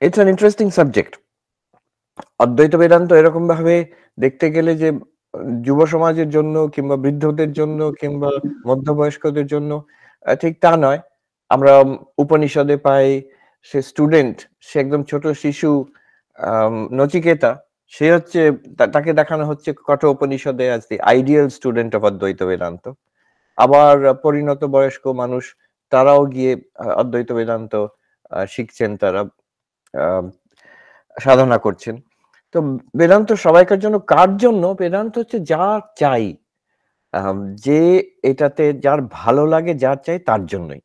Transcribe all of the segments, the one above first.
It's an interesting subject. অদ্বৈত বেদান্ত এরকম ভাবে দেখতে গেলে যে যুব সমাজের জন্য কিংবা বৃদ্ধদের জন্য কিংবা মধ্যবয়স্কদের জন্য ঠিক তা নয়। আমরা উপনিষদে পাই সে স্টুডেন্ট, সে একদম ছোট শিশু নচিকেতা, সে হচ্ছে তাকে দেখানো হচ্ছে কঠোপনিষদে as the ideal student of অদ্বৈত বেদান্ত। আবার পরিণত বয়স্ক মানুষ তারাও গিয়ে অদ্বৈত বেদান্ত শিখছেন, তারা আ সাধনা করছেন। তো বেদান্ত সবাইকার জন্য, কার জন্য? বেদান্ত হচ্ছে যার চাই, যে এটাতে যার ভালো লাগে, যার চাই তার জন্যই।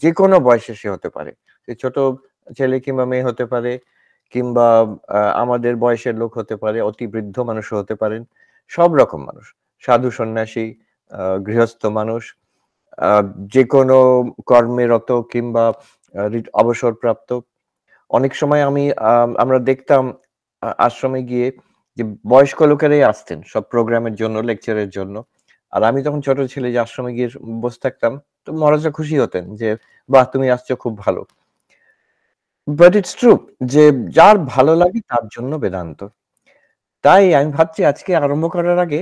যেকোনো বয়সে সে হতে পারে। সে ছোট ছেলে কিংবা মেয়ে হতে পারে, কিংবা আমাদের বয়সের লোক হতে পারে, অতি বৃদ্ধ মানুষও হতে পারেন। সব রকম মানুষ। সাধু সন্ন্যাসী, গৃহস্থ মানুষ, আ যেকোনো কর্মরত কিংবা অবসরপ্রাপ্ত। অনেক সময় আমরা দেখতাম আশ্রমে গিয়ে যে বয়স্ক লোকেরাই আসতেন সব প্রোগ্রামের জন্য, লেকচারের জন্য। আর আমি তখন ছোট ছেলে যে আশ্রমে গিয়ে বসে থাকতাম। তো মহারাজরা খুশি হতেন যে, "বাহ! তুমি আসছো, খুব ভালো।" বাট ইটস ট্রু যে যার ভালো লাগে তার জন্য বেদান্ত। তাই আমি ভাবছি আজকে আরম্ভ করার আগে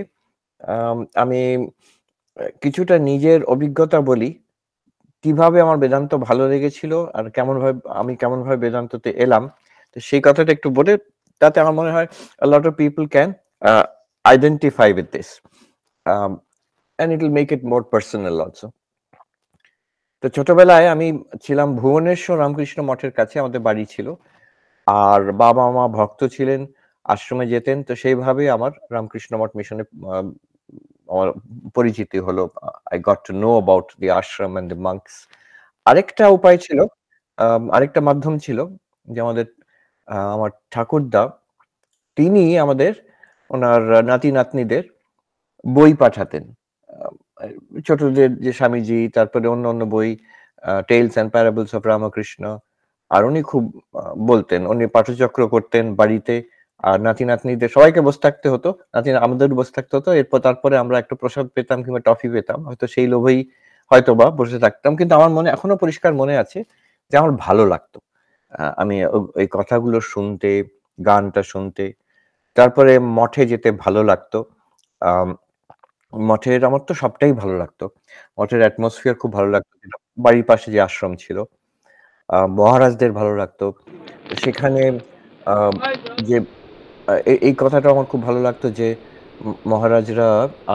আমি কিছুটা নিজের অভিজ্ঞতা বলি। কিভাবে আমার বেদান্ত ভালো লেগেছিল আর কেমনভাবে বেদান্ততে এলাম। তো সেই কথাটা একটু বলে, তাতে আমার মনে হয় a lot of people can uh, identify with this. Um, and it will make it more personal also. তো ছোটবেলায় আমি ছিলাম ভুবনেশ্বর রামকৃষ্ণ মঠের কাছে, আমাদের বাড়ি ছিল। আর বাবা-মা ভক্ত ছিলেন, আশ্রমে যেতেন। তো সেইভাবেই আমার রামকৃষ্ণ মঠ মিশনে আমার পরিচিতি হলো। I got to know about the ashram and the monks. আরেকটা উপায় ছিল, আরেকটা মাধ্যম ছিল যে আমার ঠাকুরদা, তিনি আমাদের ওনার নাতি-নাতনিদের বই পাঠাতেন। আ ছোটদের যে স্বামীজি, তারপরে অন্যান্য বই, 'টেলস অ্যান্ড প্যারাবলস অফ রামকৃষ্ণ'। আর উনি খুব বলতেন। উনি পাঠচক্র করতেন বাড়িতে। আর নাতি-নাতনিদের সবাইকে বসে থাকতে হতো। আমাদেরও বসে থাকতে হতো। তারপরে আমরা একটু প্রসাদ পেতাম কিংবা টফি পেতাম। হয়তো সেই লোভেই হয়তোবা বসে থাকতাম। কিন্তু আমার মনে এখনো পরিষ্কার মনে আছে যে আমার ভালো লাগতো। আমি এই কথাগুলো শুনতে, গানটা শুনতে। তারপরে মঠে যেতে ভালো লাগতো। আম আমার তো সবটাই ভালো লাগতো। মঠের অ্যাটমসফিয়ার খুব ভালো লাগতো। বাড়ির পাশে যে আশ্রম ছিল। মহারাজদের ভালো লাগতো। তো সেখানে আ যে এই কথাটাও আমার খুব ভালো লাগতো যে মহারাজরা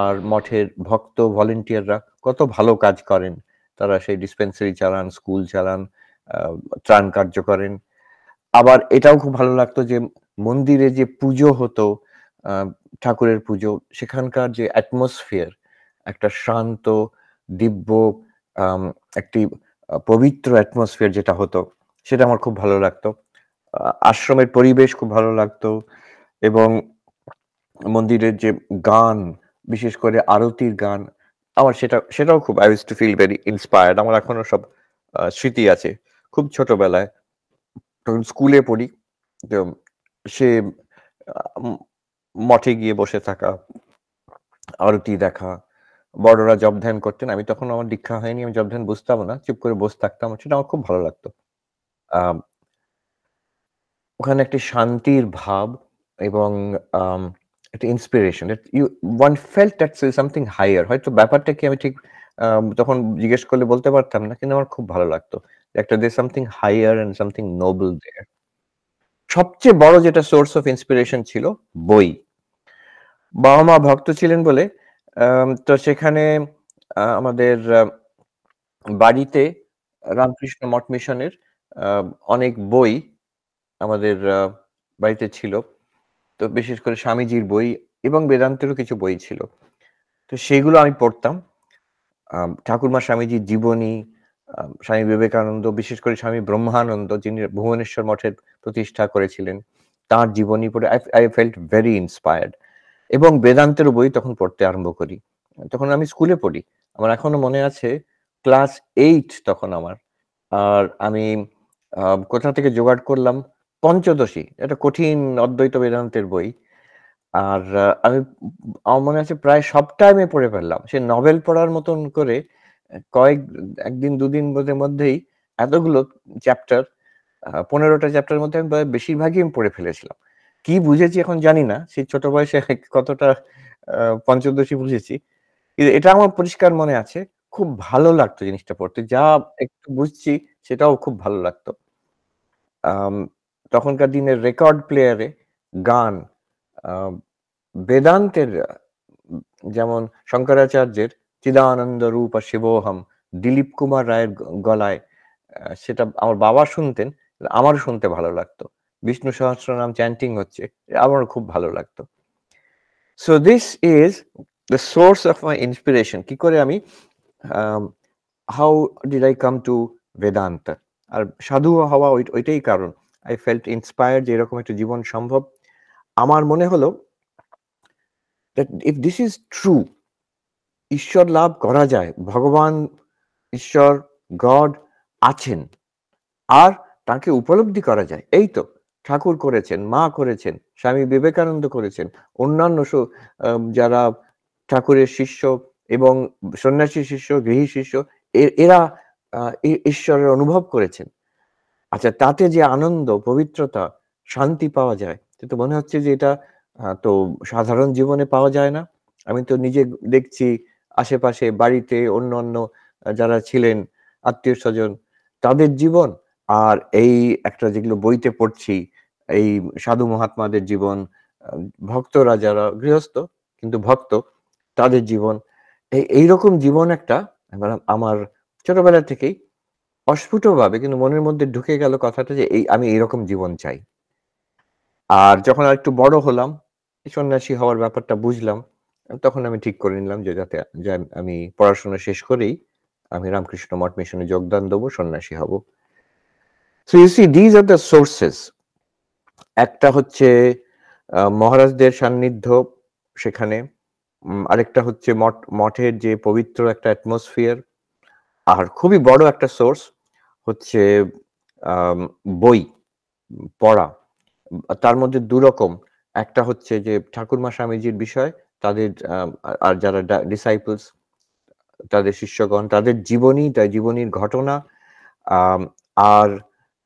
আর মঠের ভক্ত ভলান্টিয়াররা কত ভালো কাজ করেন। তারা সেই ডিসপেন্সারি চালান, স্কুল চালান, আ ত্রাণ কার্য করেন। আবার এটাও খুব ভালো লাগতো যে মন্দিরে যে পুজো হতো, আ ঠাকুরের পুজো, সেখানকার যে অ্যাটমসফিয়ার, একটা শান্ত, দিব্য, আম একটি পবিত্র অ্যাটমসফিয়ার যেটা হতো, সেটা আমার খুব ভালো লাগতো। আশ্রমের পরিবেশ খুব ভালো লাগতো এবং মন্দিরের যে গান, বিশেষ করে আরতির গান, আমার সেটাও খুব I used to feel very inspired. আমার এখনো সব স্মৃতি আছে। খুব ছোটবেলায় তখন স্কুলে পড়ি। তো সে আম মঠে গিয়ে বসে থাকা, আরতি দেখা, বড়রা জপ ধ্যান করতেন। আমি তখন, আমার দীক্ষা হয়নি। আমি জপ ধ্যান বুঝতামও না। চুপ করে বসে থাকতাম। সেটা আমার খুব ভালো লাগতো। আম ওখানে একটি শান্তির ভাব এবং আম একটা inspiration. One felt that something higher. হয়তো ব্যাপারটা কি আমি ঠিক তখন জিজ্ঞেস করলে বলতে পারতাম না। কিন্তু আমার খুব ভালো লাগতো। there's something higher and something noble there. সবচেয়ে বড় যেটা সোর্স অফ ইন্সপিরেশন ছিল বই। বাবা-মা ভক্ত ছিলেন বলে তো সেখানে আমাদের বাড়িতে রামকৃষ্ণ মঠ মিশনের আ অনেক বই আমাদের বাড়িতে ছিল। তো বিশেষ করে স্বামীজির বই এবং বেদান্তেরও কিছু বই ছিল। তো সেগুলো আমি পড়তাম। ঠাকুরমা স্বামীজির জীবনী, স্বামী বিবেকানন্দ, বিশেষ করে স্বামী ব্রহ্মানন্দ, যিনি ভুবনেশ্বর মঠের প্রতিষ্ঠা করেছিলেন, তাঁর জীবনী পড়ে I felt very inspired. এবং বেদান্তের বই তখন পড়তে আরম্ভ করি। তখন আমি স্কুলে পড়ি। আমার এখনো মনে আছে ক্লাস 8 তখন আমার। আর আমি আ কোথা থেকে জোগাড় করলাম পঞ্চদশী। একটা কঠিন অদ্বৈত বেদান্তের বই। আর আমার মনে আছে প্রায় সবটাই আমি পড়ে ফেললাম। সে নভেল পড়ার মতন করে ১ দিন ২ দিন মধ্যেই এতগুলো চ্যাপ্টার। 15টা চ্যাপ্টারের মধ্যে আমি বেশিরভাগই আমি পড়ে ফেলেছিলাম। কি বুঝেছি এখন জানি না। সেই ছোট বয়সে কতটা পঞ্চদশী বুঝেছি। কিন্তু এটা আমার পরিষ্কার মনে আছে। খুব ভালো লাগতো জিনিসটা পড়তে। যা একটু বুঝছি সেটাও খুব ভালো লাগতো। আম তখনকার দিনের রেকর্ড প্লেয়ারে গান, আ বেদান্তের যেমন শঙ্করাচার্যের 'চিদানন্দ রূপ শিবোহম' দিলীপ কুমার রায়ের গলায় সেটা আমার বাবা শুনতেন। আমারও শুনতে ভালো লাগতো। বিষ্ণু সহস্রনাম চ্যান্টিং হচ্ছে। আমারও খুব ভালো লাগতো। So this is the source of my inspiration. কি করে আমি আম how did I come to Vedanta? আর সাধু হওয়া ওইটাই কারণ। I felt inspired যে এরকম একটা জীবন সম্ভব। আমার মনে হলো that if this is true, ঈশ্বর লাভ করা যায়। ভগবান, ঈশ্বর, গড আছেন। আর তাকে উপলব্ধি করা যায়। এই তো ঠাকুর করেছেন, মা করেছেন, স্বামী বিবেকানন্দ করেছেন, অন্যান্য যারা ঠাকুরের শিষ্য এবং সন্ন্যাসী শিষ্য, গৃহী শিষ্য এরা ঈশ্বরের অনুভব করেছেন। আচ্ছা তাতে যে আনন্দ, পবিত্রতা, শান্তি পাওয়া যায়, কিন্তু মনে হচ্ছে যে এটা তো সাধারণ জীবনে পাওয়া যায় না। আমি তো নিজে দেখছি আশেপাশে বাড়িতে অন্যান্য যারা ছিলেন আত্মীয়স্বজন তাদের জীবন আর এই একটা যেগুলো বইতে পড়ছি, এই সাধু মহাত্মাদের জীবন, আ ভক্তরা যারা গৃহস্থ কিন্তু ভক্ত তাদের জীবন। এইরকম জীবন একটা আমার ছোটবেলা থেকেই অস্ফুটভাবে কিন্তু মনের মধ্যে ঢুকে গেল কথাটা যে আমি এইরকম জীবন চাই। আর যখন আরেকটু বড় হলাম, সন্ন্যাসী হওয়ার ব্যাপারটা বুঝলাম। তখন আমি ঠিক করে নিলাম যে যে আমি পড়াশোনা শেষ করেই আমি রামকৃষ্ণ মঠ মিশনে যোগদান দেব, সন্ন্যাসী হব। So you see these are the sources. একটা হচ্ছে মহারাজদের সান্নিধ্য সেখানে। আরেকটা হচ্ছে মঠের যে পবিত্র একটা অ্যাটমসফিয়ার। আর খুবই বড় একটা সোর্স হচ্ছে আম বই পড়া। তার মধ্যে ২ রকম। একটা হচ্ছে যে ঠাকুরমা স্বামীজির বিষয়, তাদের আর যারা ডিসাইপলস তাদের শিষ্যগণ, তাদের জীবনী, জীবনীর ঘটনা, আম আর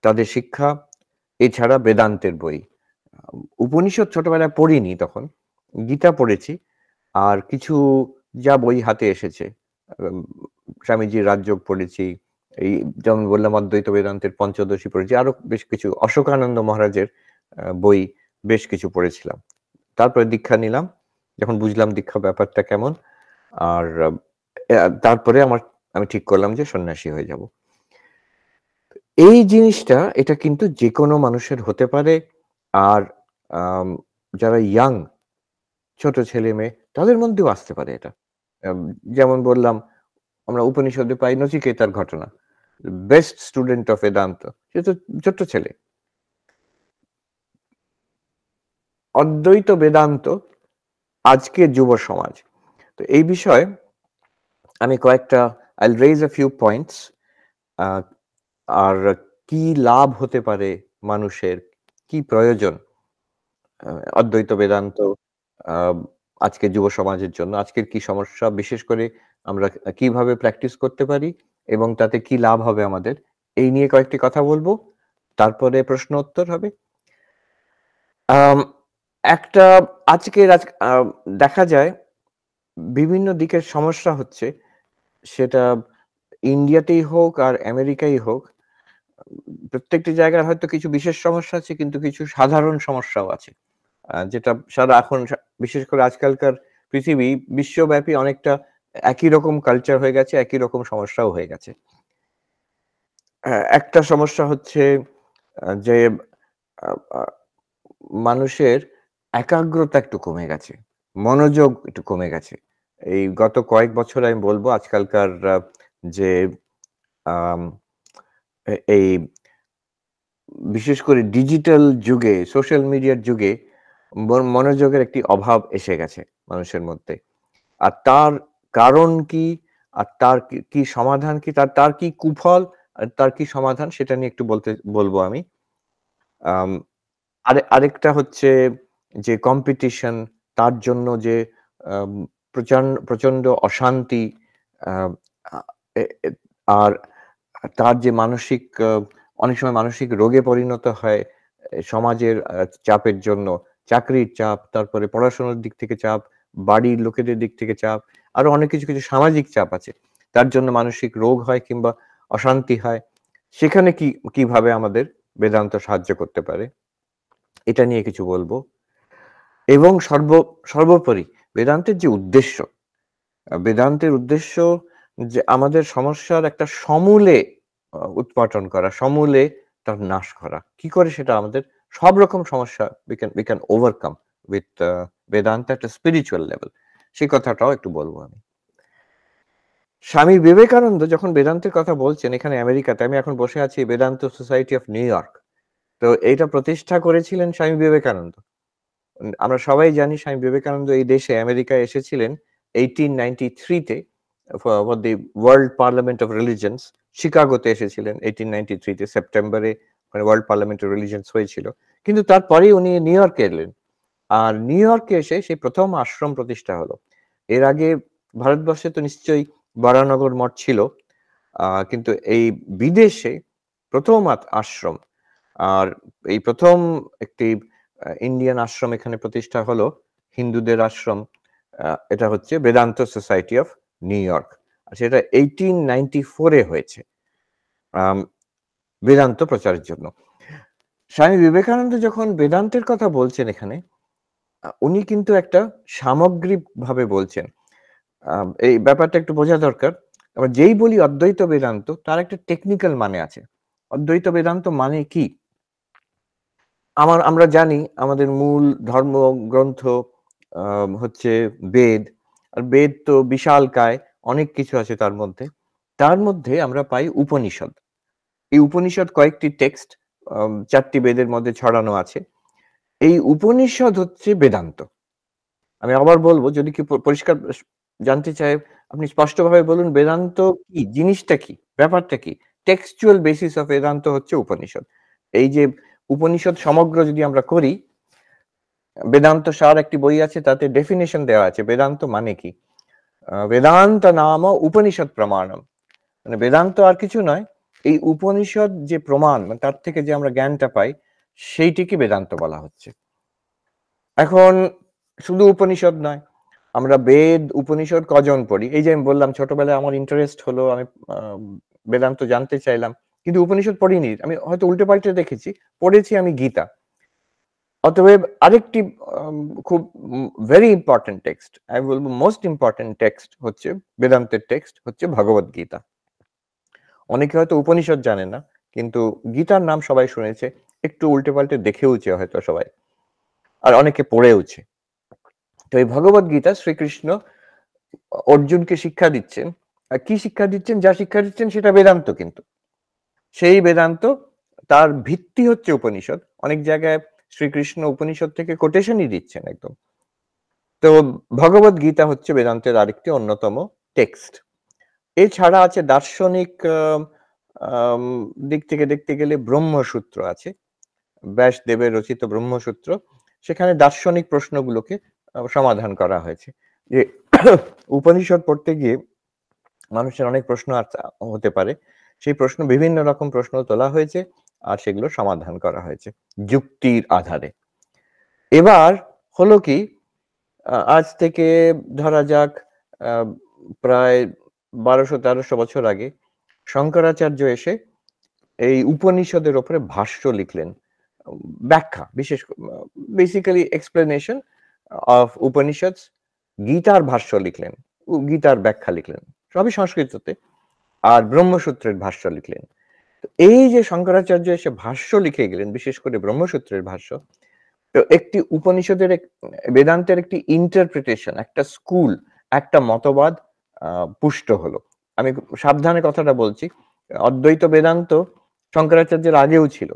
তাদের শিক্ষা, এছাড়া বেদান্তের বই। উপনিষদ ছোটবেলায় পড়িনি তখন। গীতা পড়েছি। আর কিছু যা বই হাতে এসেছে। আম স্বামীজির রাজযোগ পড়েছি। এই যেমন বললাম অদ্বৈত বেদান্তের পঞ্চদশী পড়েছি। আরো বেশ কিছু অশোকানন্দ মহারাজের বই বেশ কিছু পড়েছিলাম। তারপরে দীক্ষা নিলাম। যখন বুঝলাম দীক্ষা ব্যাপারটা কেমন। আর তারপরে আমি ঠিক করলাম যে সন্ন্যাসী হয়ে যাব। এই জিনিসটা এটা কিন্তু যেকোনো মানুষের হতে পারে। আর আম যারা ইয়াং ছোট ছেলে-মেয়ে তাদের মধ্যেও আসতে পারে এটা। আম যেমন বললাম আমরা উপনিষদে পাই নচিকেতার ঘটনা। Best student of Vedanta. সে তো ছোট্ট ছেলে। অদ্বৈত বেদান্ত আজকের যুব সমাজ। তো এই বিষয়ে আমি কয়েকটা I'll raise a few points আ আর কি লাভ হতে পারে মানুষের, কি প্রয়োজন আ অদ্বৈত বেদান্ত আ আজকের যুব সমাজের জন্য, আজকের কি সমস্যা বিশেষ করে আমরা কিভাবে প্র্যাকটিস করতে পারি এবং তাতে কি লাভ হবে আমাদের, এই নিয়ে কয়েকটি কথা বলব। তারপরে প্রশ্ন উত্তর হবে। আম একটা আজকের আজ আ দেখা যায় বিভিন্ন দিকের সমস্যা হচ্ছে সেটা ইন্ডিয়াতেই হোক আর আমেরিকাই হোক, প্রত্যেকটি জায়গায় হয়তো কিছু বিশেষ সমস্যা আছে কিন্তু কিছু সাধারণ সমস্যাও আছে। যেটা সারা এখন বিশেষ করে আজকালকার পৃথিবী বিশ্বব্যাপী অনেকটা একই রকম কালচার হয়ে গেছে, একই রকম সমস্যাও হয়ে গেছে। একটা সমস্যা হচ্ছে যে আ আ মানুষের একাগ্রতা একটু কমে গেছে। মনোযোগ একটু কমে গেছে। এই গত কয়েক বছর আমি বলব আজকালকার যে আম এই বিশেষ করে ডিজিটাল যুগে, সোশ্যাল মিডিয়ার যুগে মনোযোগের একটি অভাব এসে গেছে মানুষের মধ্যে। আর তার কারণ কি? আর তার কি সমাধান কি? তার তার কি কুফল? আর তার কি সমাধান? সেটা নিয়ে একটু বলবো আমি। আম আরেকটা হচ্ছে যে কম্পিটিশন, তার জন্য যে আম প্রচন্ড অশান্তি, আ আ এ এ আর তার যে মানসিক অনেক সময় মানসিক রোগে পরিণত হয় সমাজের চাপের জন্য। চাকরির চাপ, তারপরে পড়াশোনার দিক থেকে চাপ, বাড়ির লোকেদের দিক থেকে চাপ, আরো অনেক কিছু সামাজিক চাপ আছে। তার জন্য মানসিক রোগ হয় কিংবা অশান্তি হয়। সেখানে কিভাবে আমাদের বেদান্ত সাহায্য করতে পারে? এটা নিয়ে কিছু বলব। এবং সর্বোপরি বেদান্তের যে উদ্দেশ্য, বেদান্তের উদ্দেশ্য যে আমাদের সমস্যার একটা সমূলে উৎপাটন করা, সমূলে তার নাশ করা। কি করে সেটা আমাদের সব রকম সমস্যা we can overcome with Vedanta at a spiritual level। সেই কথাটাও একটু বলবো আমি। স্বামী বিবেকানন্দ যখন বেদান্তের কথা বলছেন এখানে আমেরিকাতে, আমি এখন বসে আছি Vedanta society of New York. তো এইটা প্রতিষ্ঠা করেছিলেন স্বামী বিবেকানন্দ। আমরা সবাই জানি স্বামী বিবেকানন্দ এই দেশে আমেরিকায় এসেছিলেন 1893 তে for the world parliament of religions. শিকাগোতে এসেছিলেন 1893 তে সেপ্টেম্বরে, মানে ওয়ার্ল্ড পার্লামেন্ট অফ রিলিজিয়নস হয়েছিল। কিন্তু তারপরেই উনি নিউ ইয়র্কে এলেন। আর নিউ ইয়র্কে এসে সেই প্রথম আশ্রম প্রতিষ্ঠা হলো। এর আগে ভারতবর্ষে তো নিশ্চয়ই বরানগর মঠ ছিল, কিন্তু এই বিদেশে প্রথম আশ্রম, আর এই প্রথম একটি ইন্ডিয়ান আশ্রম এখানে প্রতিষ্ঠা হলো, হিন্দুদের আশ্রম। এটা হচ্ছে Vedanta society of New York. আর সেটা 1894 এ হয়েছে বেদান্ত প্রচারের জন্য। স্বামী বিবেকানন্দ যখন বেদান্তের কথা বলছেন এখানে, উনি কিন্তু একটা সামগ্রিকভাবে বলছেন। এই ব্যাপারটা একটু বোঝা দরকার। আবার যেই বলি অদ্বৈত বেদান্ত, তার একটা টেকনিক্যাল মানে আছে। অদ্বৈত বেদান্ত মানে কি? আমরা জানি আমাদের মূল ধর্মগ্রন্থ হচ্ছে বেদ। আর বেদ তো বিশালকায়, অনেক কিছু আছে তার মধ্যে। তার মধ্যে আমরা পাই উপনিষদ। এই উপনিষদ কয়েকটি টেক্সট ৪ টি বেদের মধ্যে ছড়ানো আছে। এই উপনিষদ হচ্ছে বেদান্ত। আমি আবার বলবো, যদি কেউ পরিষ্কার জানতে চায়, আপনি স্পষ্টভাবে বলুন বেদান্ত কি? জিনিসটা কি? ব্যাপারটা কি? টেক্সচুয়াল বেসিস অফ বেদান্ত হচ্ছে উপনিষদ। এই যে উপনিষদ সমগ্র যদি আমরা করি, বেদান্ত সার একটি বই আছে, তাতে ডেফিনিশন দেওয়া আছে বেদান্ত মানে কি। বেদান্ত নাম উপনিষদ প্রমাণম। মানে বেদান্ত আর কিছু নয়, এই উপনিষদ যে প্রমাণ, মানে তার থেকে যে আমরা জ্ঞানটা পাই, সেইটিকে বেদান্ত বলা হচ্ছে। এখন শুধু উপনিষদ নয়, আমরা বেদ উপনিষদ কজন পড়ি? এই যে আমি বললাম ছোটবেলায় আমার ইন্টারেস্ট হলো, আমি বেদান্ত জানতে চাইলাম, কিন্তু উপনিষদ পড়িনি। আমি হয়তো উল্টে পাল্টে দেখেছি, পড়েছি আমি গীতা। অতএব আরেকটি খুব ভেরি ইম্পর্টেন্ট টেক্সট, আমি বলবো মোস্ট ইম্পর্টেন্ট টেক্সট হচ্ছে বেদান্তের টেক্সট হচ্ছে ভগবত গীতা। অনেকে হয়তো উপনিষদ জানে না, কিন্তু গীতার নাম সবাই শুনেছে, একটু উল্টে পাল্টে দেখেওছে হয়তো সবাই, আর অনেকে পড়েওছে। তো এই ভগবত গীতা শ্রীকৃষ্ণ অর্জুনকে শিক্ষা দিচ্ছেন। আর কি শিক্ষা দিচ্ছেন? যা শিক্ষা দিচ্ছেন সেটা বেদান্ত, কিন্তু সেই বেদান্ত, তার ভিত্তি হচ্ছে উপনিষদ। অনেক জায়গায় শ্রীকৃষ্ণ উপনিষদ থেকে কোটেশনই দিচ্ছেন একদম। তো ভগবত গীতা হচ্ছে বেদান্তের আরেকটি অন্যতম টেক্সট। এছাড়া আছে দার্শনিক দিক থেকে দেখতে গেলে ব্রহ্মসূত্র আছে, ব্যাসদেবের রচিত ব্রহ্মসূত্র। সেখানে দার্শনিক প্রশ্নগুলোকে সমাধান করা হয়েছে। যে উপনিষদ পড়তে গিয়ে মানুষের অনেক প্রশ্ন হতে পারে, সেই প্রশ্ন, বিভিন্ন রকম প্রশ্ন তোলা হয়েছে, আর সেগুলো সমাধান করা হয়েছে যুক্তির আধারে। এবার হলো কি, আজ থেকে ধরা যাক প্রায় 1200-1300 বছর আগে শঙ্করাচার্য এসে এই উপনিষদের ওপরে ভাষ্য লিখলেন, ব্যাখ্যা, বিশেষ বেসিক্যালি এক্সপ্লেনেশন অফ উপনিষদস। গীতার ভাষ্য লিখলেন, গীতার ব্যাখ্যা লিখলেন, সবই সংস্কৃততে। আর ব্রহ্মসূত্রের ভাষ্য লিখলেন। এই যে শঙ্করাচার্য এসে ভাষ্য লিখে গেলেন, বিশেষ করে ব্রহ্মসূত্রের ভাষ্য, তো একটি উপনিষদের বেদান্তের একটি ইন্টারপ্রিটেশন, একটা স্কুল, একটা মতবাদ পুষ্ট হলো। আমি সাবধানে কথাটা বলছি, অদ্বৈত বেদান্ত শঙ্করাচার্যের আগেও ছিল।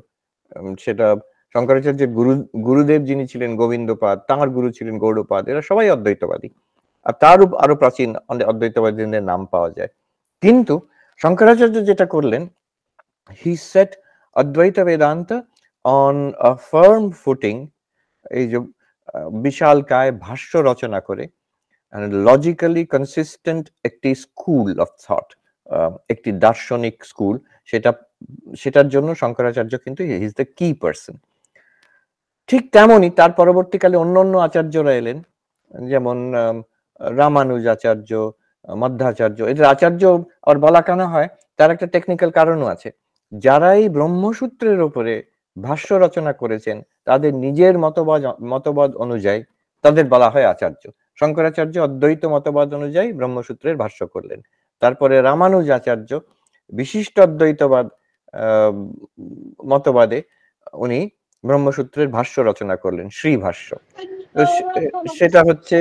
সেটা শঙ্করাচার্যের গুরুদেব যিনি ছিলেন গোবিন্দপাদ, তাঁর গুরু ছিলেন গৌড়পাদ, এরা সবাই অদ্বৈতবাদী। আর তার আরো প্রাচীন অদ্বৈতবাদীদের নাম পাওয়া যায়। কিন্তু শঙ্করাচার্য যেটা করলেন, he set Advaita Vedanta on a firm footing, এই যে বিশালকায় ভাষ্য রচনা করে লজিক্যালি কনসিস্টেন্ট একটি স্কুল অফ থট, একটি দার্শনিক স্কুল, সেটা সেটার জন্য শঙ্করাচার্য কিন্তু হি ইজ দ্য কি পারসন। ঠিক তেমনই তার পরবর্তীকালে অন্য আচার্যরা এলেন। যেমন রামানুজাচার্য, মধ্বাচার্য। এদের আচার্য আবার বলা কেন হয়? তার একটা টেকনিক্যাল কারণও আছে। যারা এই ব্রহ্মসূত্রের উপরে ভাষ্য রচনা করেছেন, তাদের নিজের মতবাদ অনুযায়ী তাদের বলা হয় আচার্য। শঙ্করাচার্য অদ্বৈত মতবাদ অনুযায়ী ব্রহ্মসূত্রের ভাষ্য করলেন। তারপরে রামানুজাচার্য বিশিষ্ট অদ্বৈতবাদ মতবাদে উনি ব্রহ্মসূত্রের ভাষ্য রচনা করলেন, শ্রীভাষ্য। তো সেটা হচ্ছে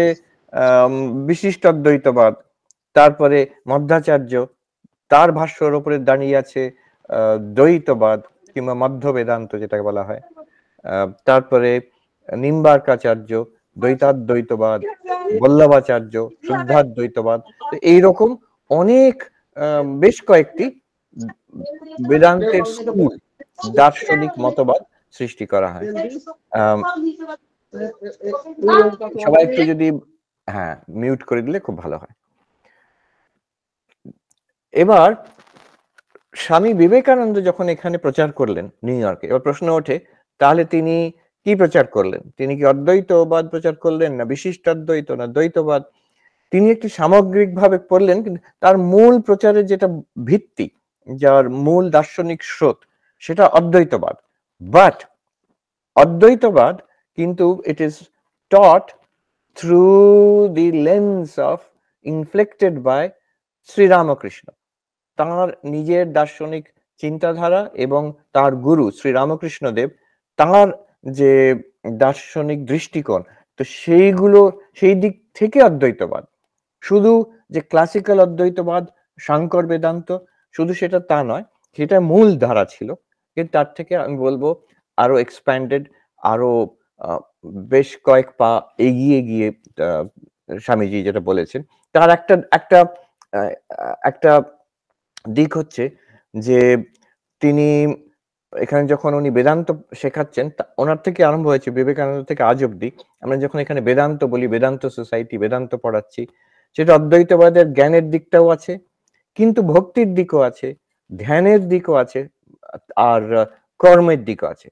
বিশিষ্ট অদ্বৈতবাদ। তারপরে মধ্বাচার্য, তার ভাষ্যর উপরে দাঁড়িয়ে আছে দ্বৈতবাদ কিংবা মধ্য বেদান্ত যেটাকে বলা হয়। তারপরে নিম্বার্কাচার্য, দ্বৈতাদ্বৈতবাদ, বল্লভাচার্য, শুদ্ধাদ্বৈতবাদ। তো এইরকম অনেক বেশ কয়েকটি বেদান্তের স্কুল, দার্শনিক মতবাদ সৃষ্টি করা হয়। সবাই একটু যদি হ্যাঁ মিউট করে দিলে খুব ভালো হয়। এবার স্বামী বিবেকানন্দ যখন এখানে প্রচার করলেন নিউ ইয়র্কে, এবার প্রশ্ন ওঠে তাহলে তিনি কি প্রচার করলেন? তিনি কি অদ্বৈতবাদ প্রচার করলেন, না বিশিষ্টাদ্বৈত, না দ্বৈতবাদ? তিনি একটি সামগ্রিকভাবে করলেন, কিন্তু তার মূল প্রচারের যেটা ভিত্তি, যার মূল দার্শনিক স্রোত, সেটা অদ্বৈতবাদ। বাট অদ্বৈতবাদ কিন্তু it is taught through the lens of inflected by Sri Ramakrishna. তাঁর নিজের দার্শনিক চিন্তাধারা এবং তার গুরু শ্রীরামকৃষ্ণদেব, তাঁর যে দার্শনিক দৃষ্টিকোণ, তো সেই দিক থেকে অদ্বৈতবাদ। শুধু যে ক্লাসিক্যাল অদ্বৈতবাদ, সাংকর বেদান্ত, শুধু সেটা তা নয়, সেটা মূল ধারা ছিল, কিন্তু তার থেকে আমি বলবো আরো এক্সপ্যান্ডেড, আরো বেশ কয়েক পা এগিয়ে গিয়ে স্বামীজি যেটা বলেছেন, তার একটা দিক হচ্ছে যে তিনি এখানে যখন উনি বেদান্ত শেখাচ্ছেন, ওনার থেকে আরম্ভ হয়েছে, বিবেকানন্দ থেকে আজ অব্দি আমরা যখন এখানে বেদান্ত বলি, বেদান্ত সোসাইটি, বেদান্ত পড়াচ্ছি, সেটা অদ্বৈতবাদের জ্ঞানের দিকটাও আছে, কিন্তু ভক্তির দিকও আছে, ধ্যানের দিকও আছে, আর কর্মের দিকও আছে।